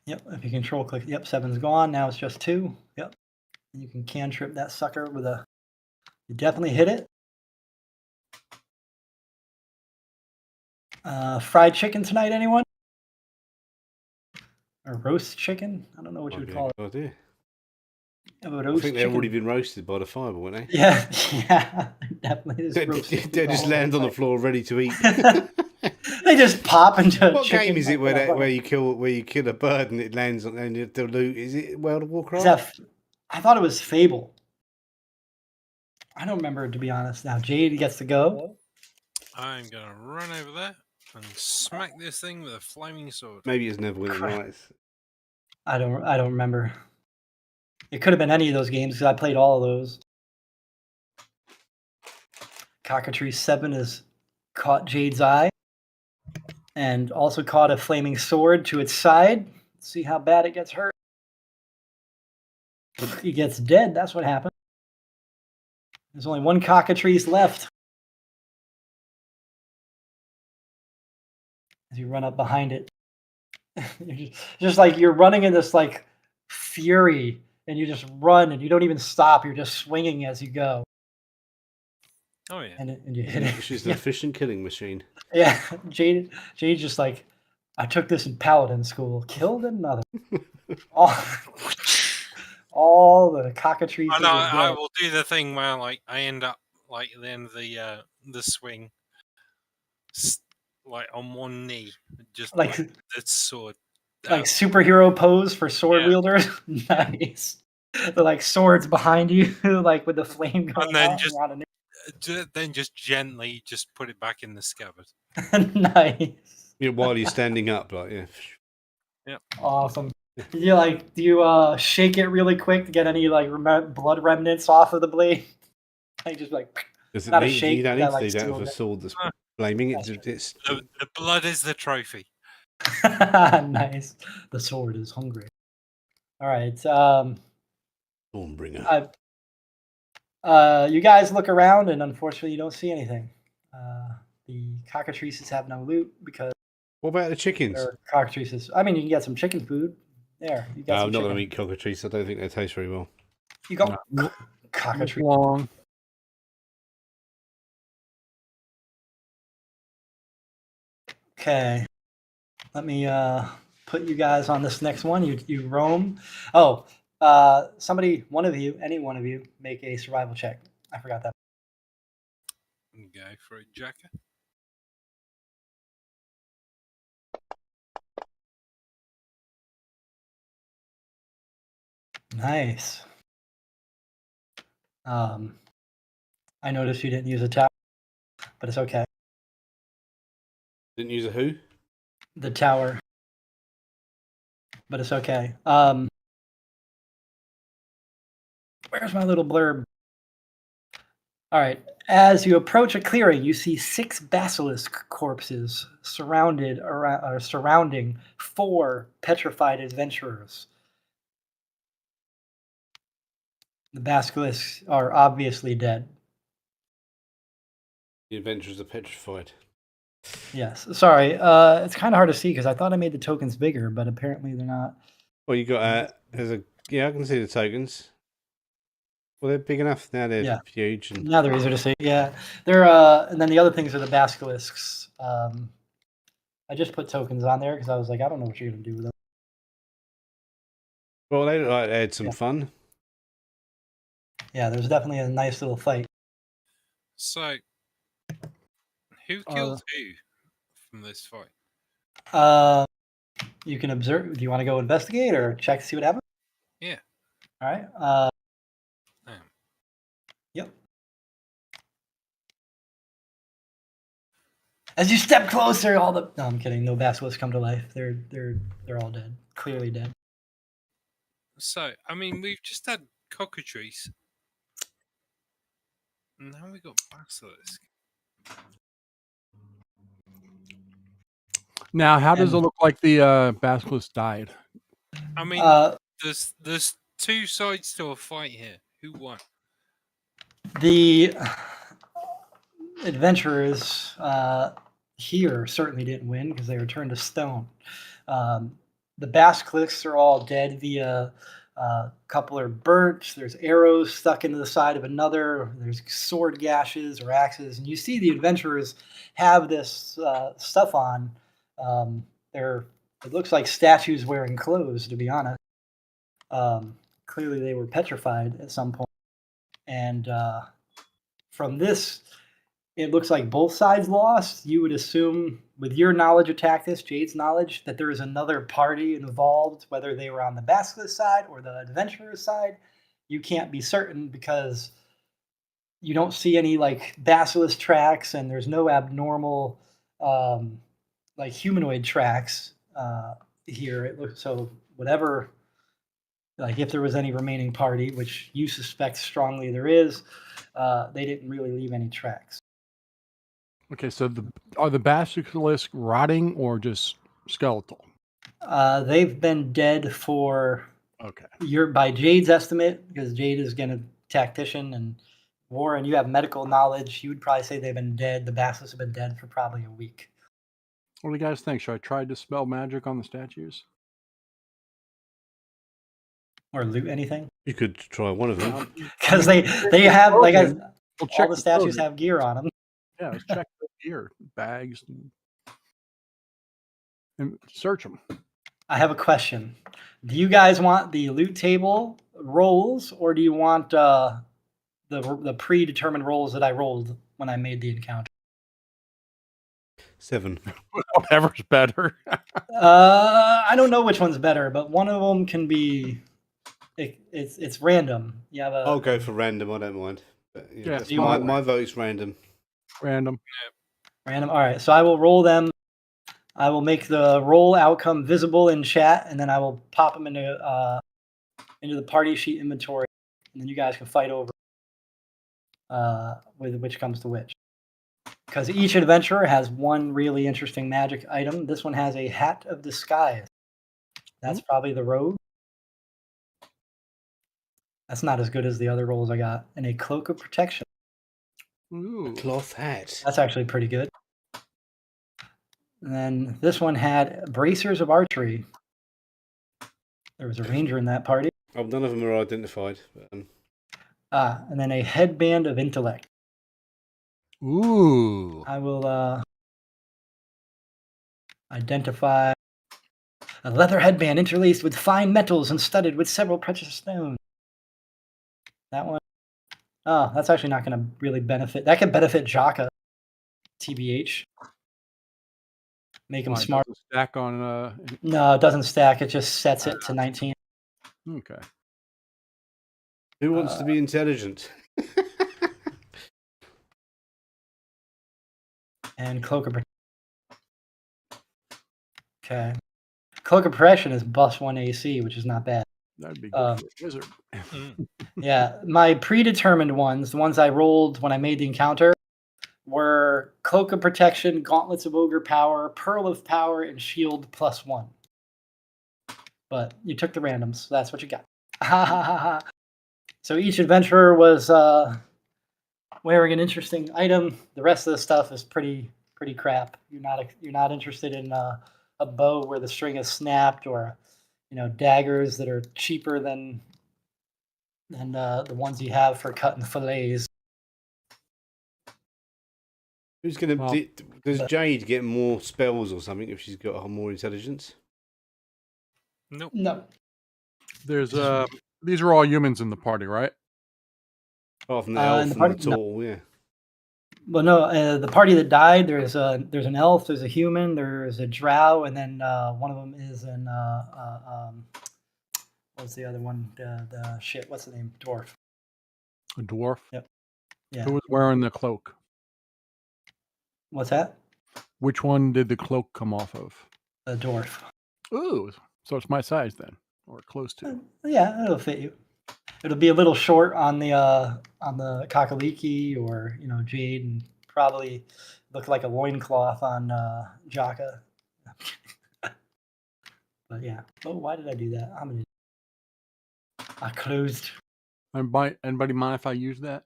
S3: Yep, if you control click, yep, 7's gone. Now it's just 2. Yep. And you can cantrip that sucker with a. You definitely hit it. Fried chicken tonight, anyone? Or roast chicken? I don't know what you would call it.
S1: Idea.
S3: I
S1: think they've already been roasted by the fireball, weren't they?
S3: Yeah, definitely.
S1: They just land on the floor ready to eat.
S3: They just pop into.
S1: What game is it where you kill a bird and it lands on the loot? Is it World of Warcraft?
S3: I thought it was Fable. I don't remember, to be honest. Now Jade gets to go.
S4: I'm gonna run over there and smack this thing with a flaming sword.
S1: Maybe it's never within rights.
S3: I don't remember. It could have been any of those games because I played all of those. Cockatrice 7 has caught Jade's eye and also caught a flaming sword to its side. Let's see how bad it gets hurt. He gets dead. That's what happened. There's only one cockatrice left. As you run up behind it, just like you're running in this like fury, and you just run and you don't even stop. You're just swinging as you go.
S4: Oh yeah,
S3: and you hit it.
S1: She's an efficient killing machine.
S3: Yeah, Jade's just like, I took this in Paladin school. Killed another. all the cockatrices.
S4: I know. I will do the thing where like I end up like at the end of the swing, like on one knee, just like the sword.
S3: Like superhero pose for sword wielders. Nice. They're like swords behind you, like with the flame going
S4: and
S3: then
S1: just
S4: gently just put it back in the scabbard.
S3: Nice.
S1: Yeah, while you're standing up, like
S4: yeah.
S3: Awesome. Do you shake it really quick to get any like blood remnants off of the blade? Like just like.
S1: Not a shake. You don't need to do that with a sword that's flaming. It's
S4: the blood is the trophy.
S3: Nice. The sword is hungry. All right.
S1: Stormbringer.
S3: You guys look around, and unfortunately, you don't see anything. The cockatrices have no loot because.
S1: What about the chickens?
S3: Cockatrices. I mean, you can get some chicken food. There. You got
S1: I'm not going to eat cockatrices. I don't think they taste very well.
S3: You got cockatrice.
S2: Long.
S3: Okay. Let me put you guys on this next one. You roam. Oh, somebody, any one of you, make a survival check. I forgot that.
S4: Go for it, Jacker.
S3: Nice. I noticed you didn't use a tower, but it's okay.
S1: Didn't use a who?
S3: The tower. But it's okay. Where's my little blurb? All right. As you approach a clearing, you see 6 basilisk corpses surrounding 4 petrified adventurers. The basilisks are obviously dead.
S1: The adventurers are petrified.
S3: Yes. Sorry. It's kind of hard to see because I thought I made the tokens bigger, but apparently they're not.
S1: Well, you got I can see the tokens. Well, they're big enough now. They're huge. And...
S3: Now they're easier to see. Yeah, they're. And then the other things are the basilisks. I just put tokens on there because I was like, I don't know what you're gonna do with them.
S1: Well, they had some fun.
S3: Yeah, there's definitely a nice little fight.
S4: So, who killed who from this fight?
S3: You can observe. Do you want to go investigate or check to see what happened?
S4: Yeah.
S3: All right. Yep. As you step closer, no, I'm kidding. No basilisks come to life. They're all dead. Clearly dead.
S4: So, I mean, we've just had cockatrice. And now we got basilisk.
S2: Now, how does it look like the basilisk died?
S4: I mean, there's 2 sides to a fight here. Who won?
S3: The adventurers here certainly didn't win because they were turned to stone. The basilisks are all dead via couple are burnt. There's arrows stuck into the side of another. There's sword gashes or axes. And you see the adventurers have this stuff on. It looks like statues wearing clothes, to be honest. Clearly they were petrified at some point. And from this, it looks like both sides lost. You would assume, with your knowledge of tactics, Jade's knowledge, that there is another party involved, whether they were on the basilisk side or the adventurer's side. You can't be certain because you don't see any like basilisk tracks, and there's no abnormal like humanoid tracks here. It looks so whatever. Like if there was any remaining party, which you suspect strongly there is, they didn't really leave any tracks.
S2: Okay, so are the basilisk rotting or just skeletal?
S3: They've been dead for
S2: Okay.
S3: by Jade's estimate, because Jade is a tactician, and Warren, you have medical knowledge. You would probably say they've been dead. The basilisks have been dead for probably a week.
S2: What do you guys think? Should I try to dispel magic on the statues?
S3: Or loot anything?
S1: You could try one of them.
S3: Because they have like
S2: We'll check
S3: all the statues have gear on them.
S2: Yeah, let's check the gear, bags, and search them.
S3: I have a question. Do you guys want the loot table rolls, or do you want the predetermined rolls that I rolled when I made the encounter?
S1: 7.
S2: Whatever's better.
S3: I don't know which one's better, but one of them can be. It's random. You have
S1: I'll go for random. I don't mind. But,
S2: Yeah,
S1: my vote's random.
S2: Random.
S3: Random. All right, so I will roll them. I will make the roll outcome visible in chat, and then I will pop them into the party sheet inventory, and then you guys can fight over with which comes to which. Because each adventurer has one really interesting magic item. This one has a hat of disguise. That's probably the rogue. That's not as good as the other rolls I got. And a cloak of protection.
S2: Ooh.
S1: A cloth hat.
S3: That's actually pretty good. And then this one had bracers of archery. There was a ranger in that party.
S1: Oh, none of them are identified. But,
S3: and then a headband of intellect.
S2: Ooh.
S3: I will identify a leather headband interlaced with fine metals and studded with several precious stones. That one. Oh, that's actually not going to really benefit. That could benefit Jaka. TBH. Make him smart.
S2: Stack on.
S3: No, it doesn't stack. It just sets it to 19.
S2: Okay.
S1: who wants to be intelligent?
S3: And cloak of okay. Cloak of Protection is +1 AC, which is not bad.
S2: That'd be good for a wizard.
S3: Yeah, my predetermined ones, the ones I rolled when I made the encounter, were Cloak of Protection, Gauntlets of Ogre Power, Pearl of Power, and Shield +1. But you took the randoms, so that's what you got. So each adventurer was wearing an interesting item. The rest of the stuff is pretty crap. You're not interested in a bow where the string is snapped, or daggers that are cheaper than the ones you have for cutting fillets.
S1: Who's gonna? Does Jade get more spells or something if she's got more intelligence?
S4: Nope.
S3: No.
S2: There's these are all humans in the party, right?
S1: Apart from the elf and the tall, yeah.
S3: Well, no. The party that died, there's an elf, there's a human, there's a drow, and then one of them is an what's the other one? What's the name? Dwarf.
S2: A dwarf.
S3: Yep. Yeah.
S2: Who was wearing the cloak?
S3: What's that?
S2: Which one did the cloak come off of?
S3: A dwarf.
S2: Ooh, so it's my size then, or close to.
S3: Yeah, it'll fit you. It'll be a little short on the Kakaliki or Jade, and probably look like a loincloth on Jaka. But yeah. Oh, why did I do that? I closed.
S2: Anybody mind if I use that?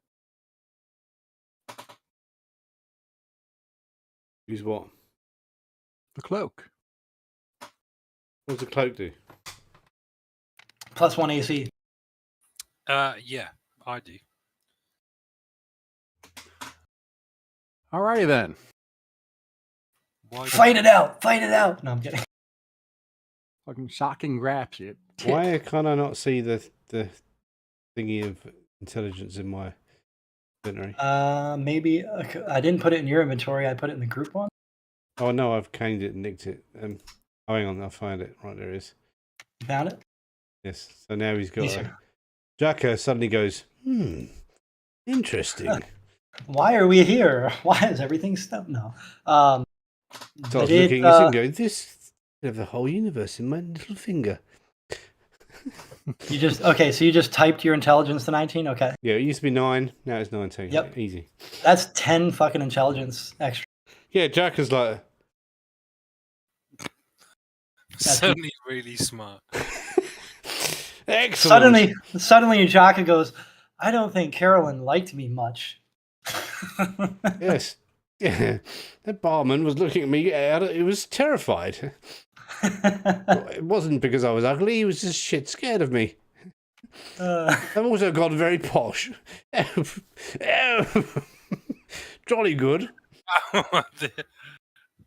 S1: Use what?
S2: The cloak.
S1: What does the cloak do?
S3: +1 AC.
S4: Yeah, I do.
S2: Alrighty then.
S3: Fight it out! Fight it out! No, I'm kidding.
S2: Fucking shocking grabs you.
S1: Why can I not see the thingy of intelligence in my inventory?
S3: Maybe I didn't put it in your inventory. I put it in the group one.
S1: Oh no, I've caned it and nicked it. Oh, hang on, I'll find it. Right, there it is.
S3: You found it?
S1: Yes. So now he's got. Jaka suddenly goes, Interesting.
S3: Why are we here? Why is everything stuff? No.
S1: So I
S3: But
S1: was
S3: it,
S1: looking at it and going, this I have the whole universe in my little finger.
S3: you just okay. So you just typed your intelligence to 19. Okay,
S1: Yeah, it used to be 9, now it's 19.
S3: Yep.
S1: Easy.
S3: that's 10 fucking intelligence extra.
S1: Yeah, Jack is like,
S4: Certainly really smart.
S1: excellent.
S3: Suddenly, Jaka goes, I don't think Carolyn liked me much.
S1: Yes. Yeah. That barman was looking at me. He was terrified. It wasn't because I was ugly. He was just shit scared of me. I've also got very posh. Jolly good.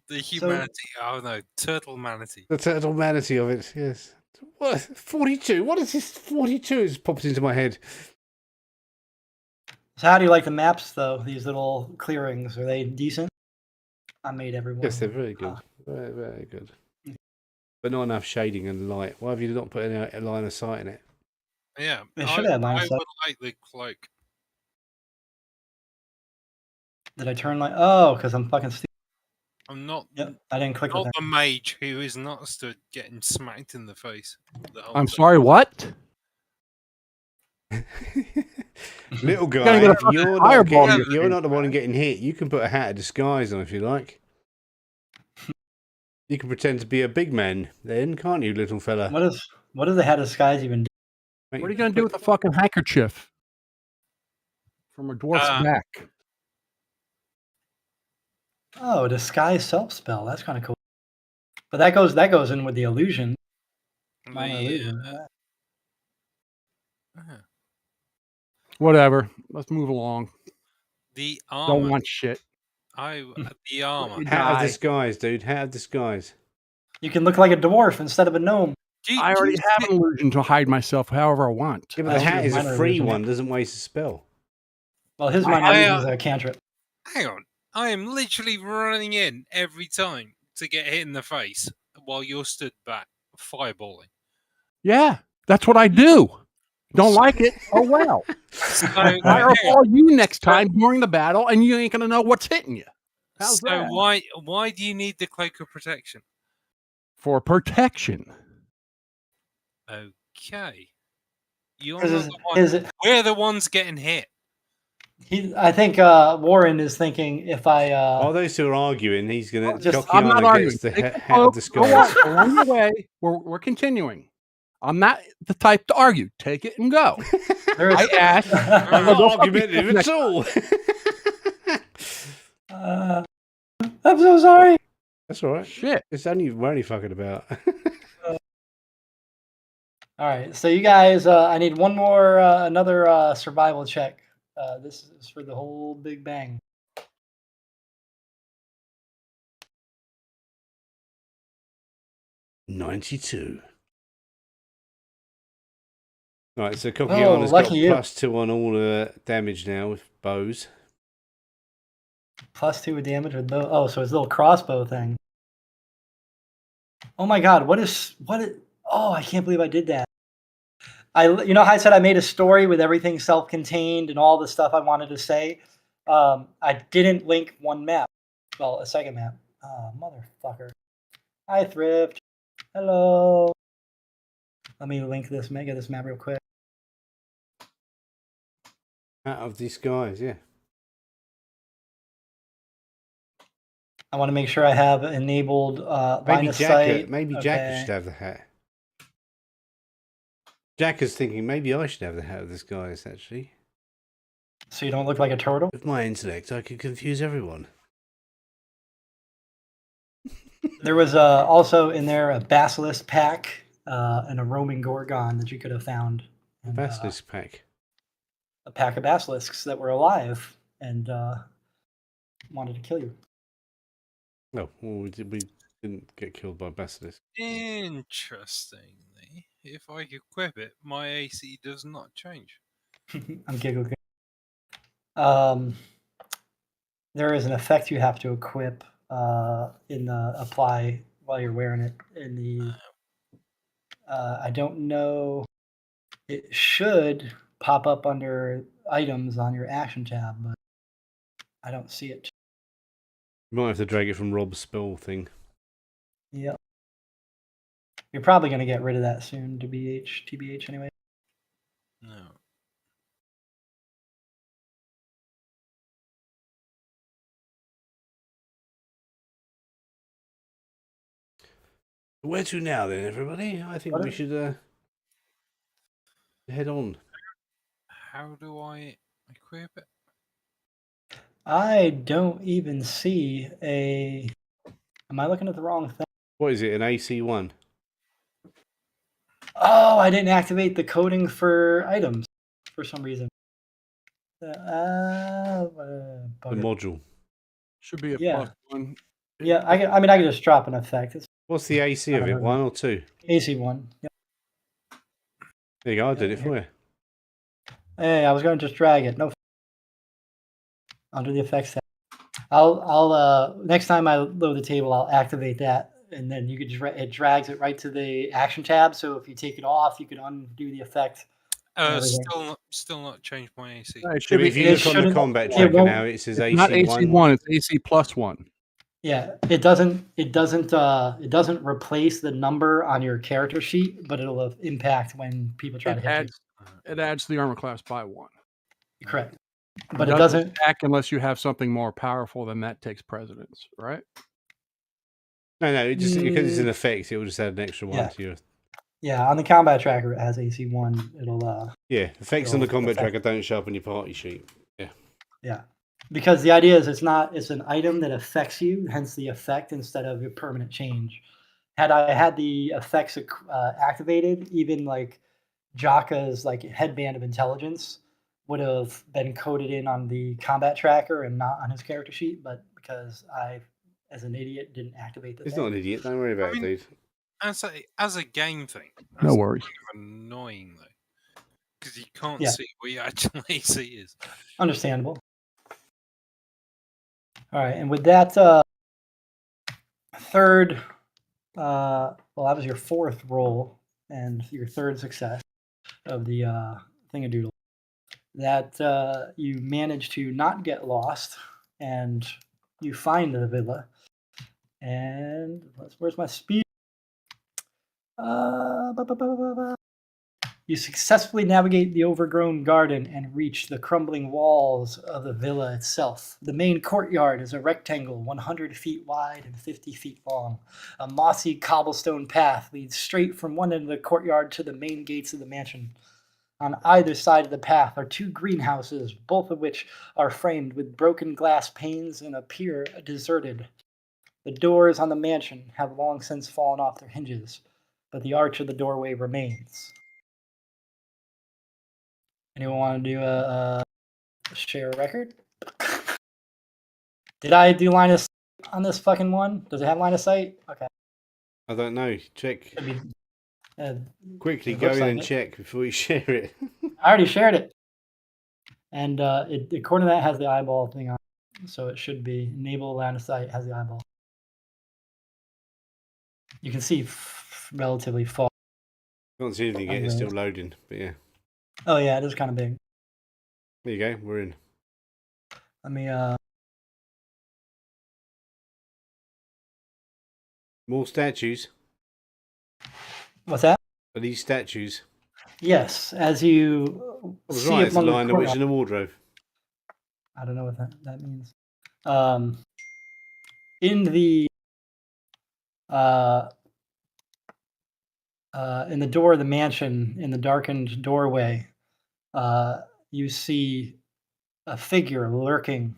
S4: The humanity. Oh no, turtle manatee.
S1: The turtle manatee of it, yes. What? 42? What is this 42? It's popped into my head.
S3: So how do you like the maps, though? These little clearings, are they decent? I made everyone.
S1: Yes, they're very good. Very, very good. But not enough shading and light. Why have you not put a line of sight in it?
S4: Yeah,
S3: They should have line
S4: I
S3: of sight.
S4: would like the cloak.
S3: Did I turn my... Oh, because I'm fucking stupid.
S4: I'm not.
S3: Yep, I didn't click
S4: Not
S3: with
S4: the mage who is not stood getting smacked in the face. The whole
S2: I'm
S4: time.
S2: sorry, what?
S1: Little
S2: Gotta
S1: guy,
S2: get a fucking fireball in your
S1: you're
S2: face,
S1: not the one getting hit. You can put a hat of disguise on if you like. You can pretend to be a big man then, can't you, little fella?
S3: What does the head of skies even do?
S1: Mate,
S2: What are you going to do with a fucking handkerchief from a dwarf's back?
S3: Oh, disguise self spell. That's kind of cool. But that goes in with the illusion. Minor illusion.
S2: Whatever. Let's move along.
S4: The
S2: Don't
S4: armor.
S2: want shit.
S4: The armor.
S1: Hat of disguise, dude. Hat of disguise.
S3: You can look like a dwarf instead of a gnome.
S2: I already have an illusion to hide myself however I want.
S1: Yeah, but the hat is a free one. Doesn't waste a spell.
S3: Well, his minor illusion is a cantrip.
S4: Hang on. I am literally running in every time to get hit in the face while you're stood back fireballing.
S2: Yeah, that's what I do. Don't like it? Oh, well. Fireball you next time during the battle, and you ain't going to know what's hitting you. How's that?
S4: Why do you need the cloak of protection?
S2: For protection.
S4: Okay. We're the ones getting hit.
S3: I think Warren is thinking if I...
S1: While those two are arguing, he's going to jockey
S2: I'm
S1: on
S2: not
S1: against the
S2: arguing.
S1: hat of disguise.
S2: Go on your way. We're continuing. I'm not the type to argue. Take it and go. I asked.
S1: I'm not argumentative at all.
S3: I'm so sorry.
S1: That's all right.
S2: Shit.
S1: We're only fucking about.
S3: All right. So you guys, I need one more, another survival check. This is for the whole Big Bang.
S1: $92. Right, so Kokiana's got +2 on all damage now with bows.
S3: +2 with damage with bow. Oh, so it's a little crossbow thing. Oh my God! What is? Oh, I can't believe I did that. You know how I said I made a story with everything self-contained and all the stuff I wanted to say. I didn't link one map. Well, a second map. Oh, motherfucker. Hi, Thrift. Hello. Let me link this. Get this map real quick.
S1: Out of disguise, yeah.
S3: I want to make sure I have enabled line of sight.
S1: Maybe Jack should have the hat. Jack is thinking maybe I should have the hat of disguise, actually.
S3: So you don't look like a turtle?
S1: With my intellect, I could confuse everyone.
S3: There was also in there a basilisk pack and a roaming gorgon that you could have found.
S1: A basilisk pack?
S3: A pack of basilisks that were alive and wanted to kill you.
S1: No, well, we didn't get killed by basilisk.
S4: Interestingly, if I equip it, my AC does not change.
S3: I'm giggling. There is an effect you have to equip in the apply while you're wearing it in the I don't know, it should pop up under items on your action tab, but I don't see it.
S1: You might have to drag it from Rob's spell thing.
S3: Yep. You're probably going to get rid of that soon, TBH anyway.
S4: No.
S1: Where to now, then, everybody? I think we should head on.
S4: How do I equip it?
S3: I don't even see a... Am I looking at the wrong thing?
S1: What is it, an AC1?
S3: Oh, I didn't activate the coding for items for some reason.
S1: The module.
S2: Should be a
S3: Yeah.
S2: +1.
S3: Yeah, I can just drop an effect. It's
S1: What's the AC of it, 1 or 2?
S3: AC1. Yep.
S1: There you go, I did it for you.
S3: Hey, I was going to just drag it. No. Under the effects tab. I'll next time I load the table, I'll activate that, and then you could just it drags it right to the action tab. So if you take it off, you can undo the effect.
S4: Still not changed my AC.
S2: No, it should be,
S1: if you look on the combat tracker now, it says AC1.
S2: Not AC1, it's AC +1.
S3: Yeah, it doesn't replace the number on your character sheet, but it'll impact when people try to hit
S2: It adds the armor class by 1.
S3: you. Correct. But
S2: it doesn't stack unless you have something more powerful than that takes precedence, right?
S1: No, it just because it's an effect, it will just add an extra 1 to your...
S3: Yeah, on the combat tracker it has AC1. It'll
S1: Yeah, effects on the combat tracker don't show up on your party sheet. Yeah.
S3: Yeah. Because the idea is it's an item that affects you, hence the effect instead of a permanent change. Had I had the effects activated, even like Jaka's like headband of intelligence would have been coded in on the combat tracker and not on his character sheet, but because I, as an idiot, didn't activate the
S1: He's
S3: thing.
S1: not an idiot, don't worry about it, dude.
S4: As a game thing,
S2: no worries.
S4: Kind of annoying though, because you can't see what your actual AC is.
S3: Understandable. All right, and with that third, well, that was your fourth roll and your third success of the thingadoodle. That you managed to not get lost, and you find the villa. And where's my speed? You successfully navigate the overgrown garden and reach the crumbling walls of the villa itself. The main courtyard is a rectangle 100 feet wide and 50 feet long. A mossy cobblestone path leads straight from one end of the courtyard to the main gates of the mansion. On either side of the path are 2 greenhouses, both of which are framed with broken glass panes and appear deserted. The doors on the mansion have long since fallen off their hinges, but the arch of the doorway remains. Anyone want to do a share a record? Did I do line of sight on this fucking one? Does it have line of sight? Okay.
S1: I don't know. Check. Quickly
S3: it
S1: go
S3: looks
S1: in
S3: like
S1: and
S3: it.
S1: check before you share it.
S3: I already shared it. And according to that, has the eyeball thing on. So it should be enable line of sight, has the eyeball. You can see relatively far.
S1: Can't see anything yet. It's still loading, but yeah.
S3: Oh yeah, it is kind of big.
S1: There you go. We're in.
S3: Let me
S1: More statues.
S3: What's that?
S1: Are these statues?
S3: Yes, as you
S1: I was
S3: see
S1: right.
S3: up
S1: It's a
S3: on the
S1: line of witch
S3: courtyard.
S1: in a wardrobe.
S3: I don't know what that means. In the in the door of the mansion, in the darkened doorway, you see a figure lurking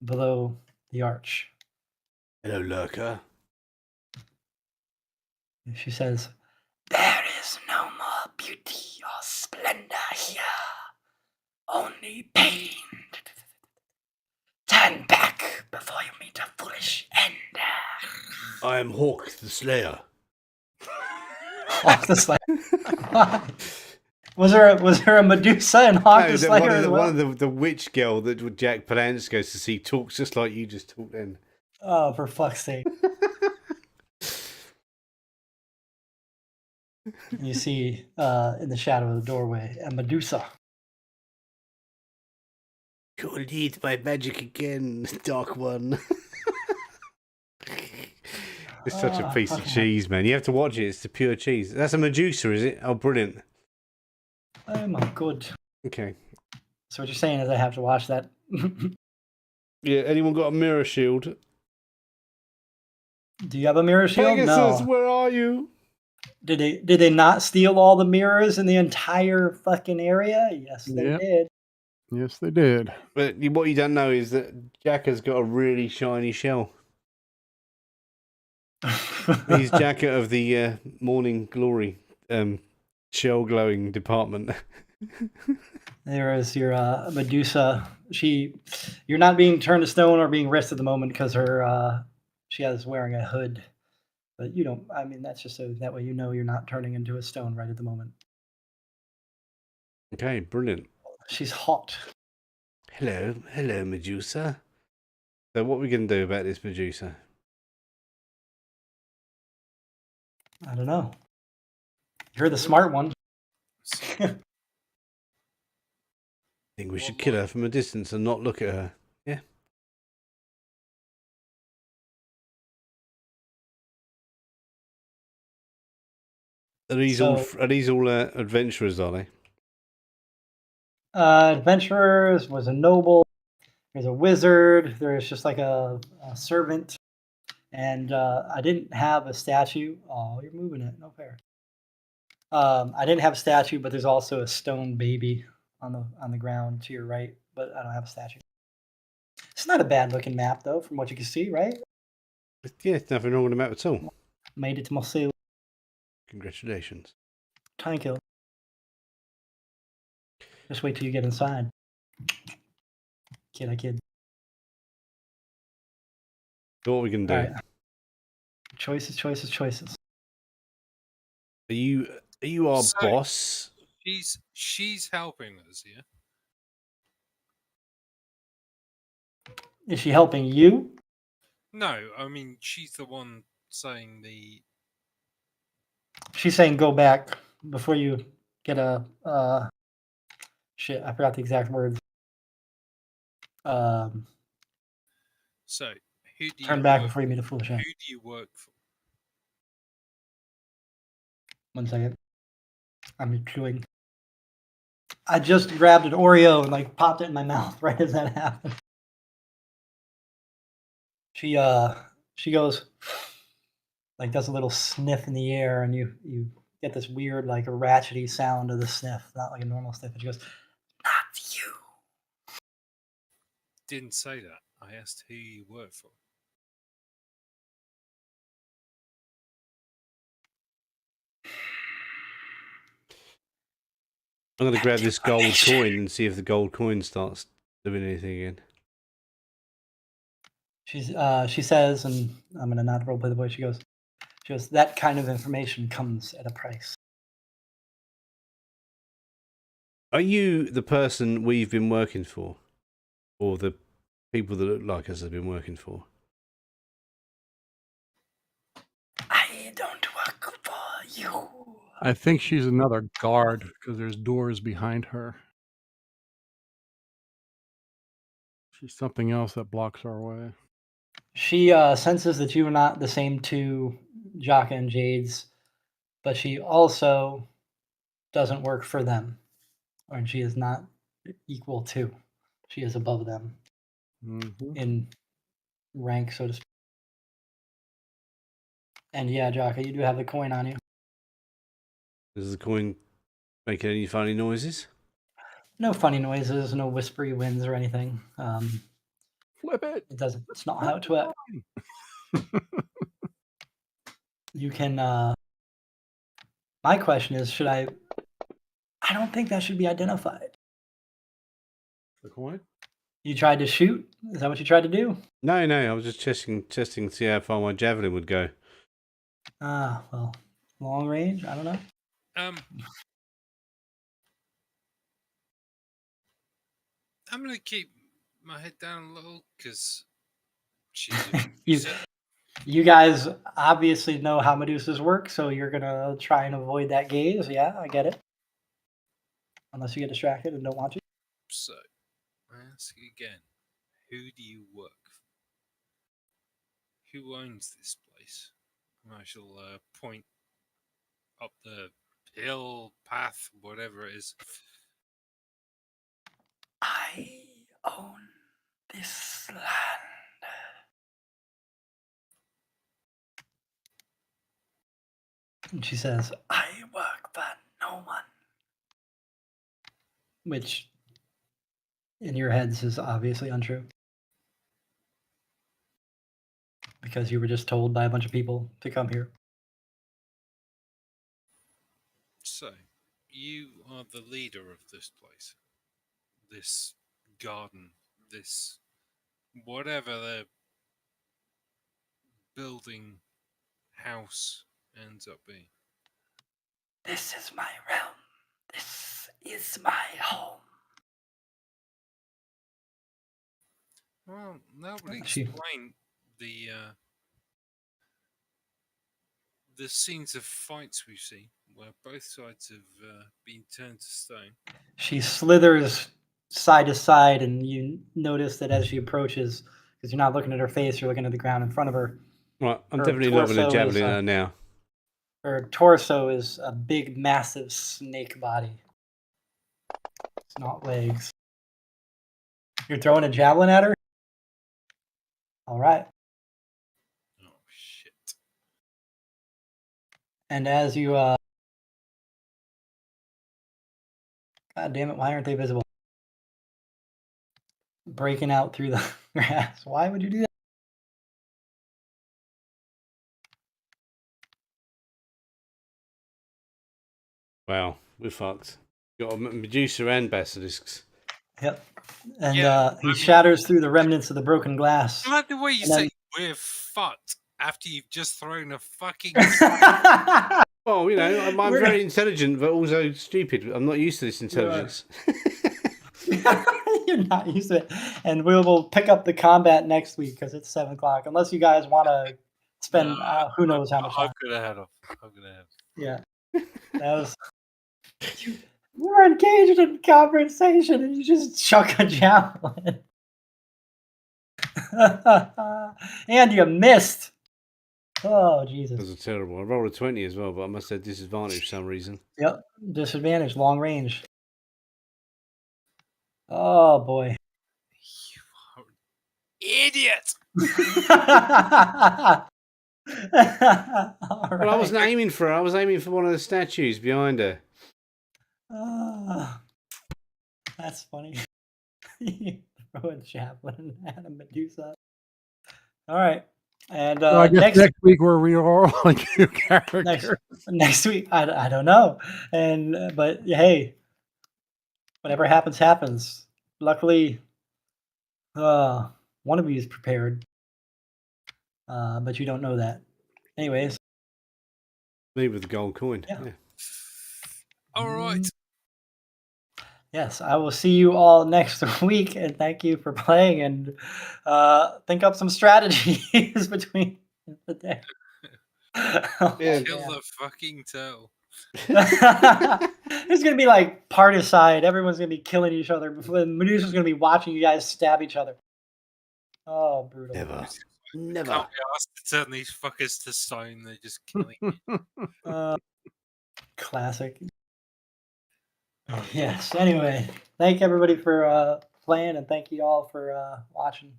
S3: below the arch.
S1: Hello, lurker.
S3: She says, "There is no more beauty or splendor here, only pain. Turn back before you meet a foolish end."
S1: I am Hawk the Slayer.
S3: Hawk the Slayer. Was there a Medusa and Hawk the Slayer as well?
S1: One of the witch girl that Jack Palance goes to see talks just like you just talked then.
S3: Oh, for fuck's sake. You see in the shadow of the doorway a Medusa.
S1: You'll need my magic again, Dark One. It's such a piece of cheese, man. You have to watch it. It's the pure cheese. That's a Medusa, is it? Oh, brilliant.
S3: Oh my god.
S1: Okay.
S3: So what you're saying is I have to watch that.
S1: Yeah, anyone got a mirror shield?
S3: Do you have a mirror shield?
S1: Pegasus,
S3: No.
S1: where are you?
S3: Did they not steal all the mirrors in the entire fucking area? Yes, they did.
S2: Yes, they did.
S1: But what you don't know is that Jack has got a really shiny shell. He's Jacket of the Morning Glory shell glowing department.
S3: There is your Medusa. You're not being turned to stone or being risked at the moment because she is wearing a hood. But you don't. I mean, that's just so that way you know you're not turning into a stone right at the moment.
S1: Okay, brilliant.
S3: She's hot.
S1: Hello, Medusa. So what are we going to do about this Medusa?
S3: I don't know. You're the smart one.
S1: I think we should kill her from a distance and not look at her. Yeah. Are these all adventurers, are they?
S3: Adventurers, was a noble, there's a wizard, there's just like a servant, and I didn't have a statue. Oh, you're moving it. No fair. I didn't have a statue, but there's also a stone baby on the ground to your right, but I don't have a statue. It's not a bad looking map though, from what you can see, right?
S1: Yeah, nothing wrong with the map at all.
S3: Made it to Marseille.
S1: Congratulations.
S3: Thank you. Just wait till you get inside. Kid.
S1: So what are we going to do?
S3: All right. Choices.
S1: Are you our boss?
S4: She's helping us, yeah?
S3: Is she helping you?
S4: No, I mean she's the one saying the.
S3: She's saying go back before you get a shit. I forgot the exact words.
S4: So who do you
S3: Turn back before you meet a foolish eye.
S4: Who do you work for?
S3: 1 second. I'm chewing. I just grabbed an Oreo and like popped it in my mouth right as that happened. She goes like does a little sniff in the air, and you get this weird like a ratchety sound of the sniff, not like a normal sniff. And she goes, "Not you."
S4: Didn't say that. I asked who you work for.
S1: I'm going to grab this gold coin and see if the gold coin starts doing anything again.
S3: She says, and I'm gonna not roleplay the voice. She goes, that kind of information comes at a price.
S1: Are you the person we've been working for? Or the people that look like us have been working for?
S3: I don't work for you.
S2: I think she's another guard because there's doors behind her. She's something else that blocks our way.
S3: She senses that you are not the same two Jaka and Jades, but she also doesn't work for them, and she is not equal to. She is above them in rank, so to speak. And yeah, Jaka, you do have the coin on you.
S1: Does the coin make any funny noises?
S3: No funny noises, no whispery winds or anything.
S2: Flip it.
S3: It doesn't. It's not how to work. You can. My question is, should I? I don't think that should be identified.
S1: The coin?
S3: You tried to shoot? Is that what you tried to do?
S1: No. I was just testing to see how far my javelin would go.
S3: Ah, well, long range. I don't know.
S4: I'm gonna keep my head down a little because
S3: you guys obviously know how Medusas work, so you're gonna try and avoid that gaze. Yeah, I get it. Unless you get distracted and don't want to.
S4: So, I ask again, who do you work for? Who owns this place? And I shall point up the hill, path, whatever it is.
S3: I own this land. And she says, I work for no one. Which, in your heads, is obviously untrue. Because you were just told by a bunch of people to come here.
S4: So, you are the leader of this place. This garden. This... whatever the building house ends up being.
S3: This is my realm. This is my home.
S4: Well, that would
S3: She-
S4: explain the scenes of fights we've seen, where both sides have been turned to stone.
S3: She slithers side to side, and you notice that as she approaches, because you're not looking at her face, you're looking at the ground in front of her.
S1: Right, I'm
S3: Her
S1: definitely not going to
S3: torso
S1: javelin
S3: is,
S1: her now.
S3: Her torso is a big, massive snake body. It's not legs. You're throwing a javelin at her? All right.
S4: Oh, shit.
S3: And as you, God damn it, why aren't they visible? Breaking out through the grass. Why would you do that?
S1: Wow, we're fucked. Got a Medusa and basilisks.
S3: Yep. And
S4: Yeah,
S3: he shatters through the remnants of the broken glass.
S4: I like the way you
S3: And then-
S4: say we're fucked after you've just thrown a fucking...
S1: Well, you know, I'm
S3: We're-
S1: very intelligent, but also stupid. I'm not used to this intelligence.
S3: You're not used to it. And we'll pick up the combat next week because it's 7 o'clock. Unless you guys want to spend who knows how much
S4: I'm
S3: time.
S4: gonna head off. I'm gonna head off.
S3: Yeah. That was. You were engaged in conversation and you just chuck a javelin. And you missed. Oh, Jesus.
S1: Those are terrible. I rolled a 20 as well, but I must have disadvantage for some reason.
S3: Yep. Disadvantage, long range. Oh, boy.
S4: You are an idiot!
S3: All
S1: Well, I
S3: right.
S1: wasn't aiming for her. I was aiming for one of the statues behind her.
S3: That's funny. You throw a javelin at a Medusa. All right. And
S2: So I guess next week we're re-rolling your character.
S3: next week, I don't know. And but hey, whatever happens, happens. Luckily, one of you is prepared. But you don't know that. Anyways.
S1: Me with the gold coin. Yeah.
S4: All right.
S3: Yes, I will see you all next week, and thank you for playing. And think up some strategies between the day.
S1: Yeah.
S4: Kill the fucking toe.
S3: It's gonna be like particide. Everyone's gonna be killing each other. Medusa's gonna be watching you guys stab each other. Oh, brutal.
S1: Never. Never.
S4: Can't be asked to turn these fuckers to stone. They're just killing me.
S3: Classic. Yes. Anyway, thank everybody for playing, and thank you all for watching.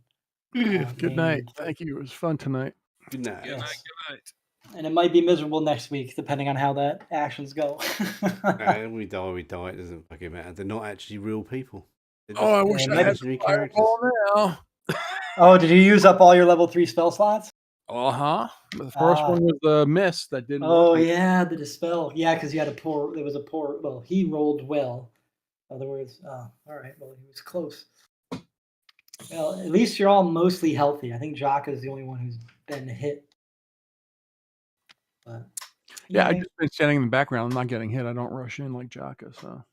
S2: Good night. Thank you. It was fun tonight.
S1: Good night.
S4: Good night, good night.
S3: And it might be miserable next week, depending on how that actions go.
S1: We die. It doesn't fucking matter. They're not actually real people. They're
S2: Oh, I
S1: just
S2: wish I had
S1: imaginary characters.
S2: Fireball now.
S3: Oh, did you use up all your level 3 spell slots?
S2: The first one was the mist that didn't
S3: Oh,
S2: work.
S3: yeah, the dispel. Yeah, because you had there was a poor, well, he rolled well. In other words, all right, well, he was close. Well, at least you're all mostly healthy. I think Jaka is the only one who's been hit. But,
S2: Yeah, I just been standing in the background. I'm not getting hit. I don't rush in like Jaka, so.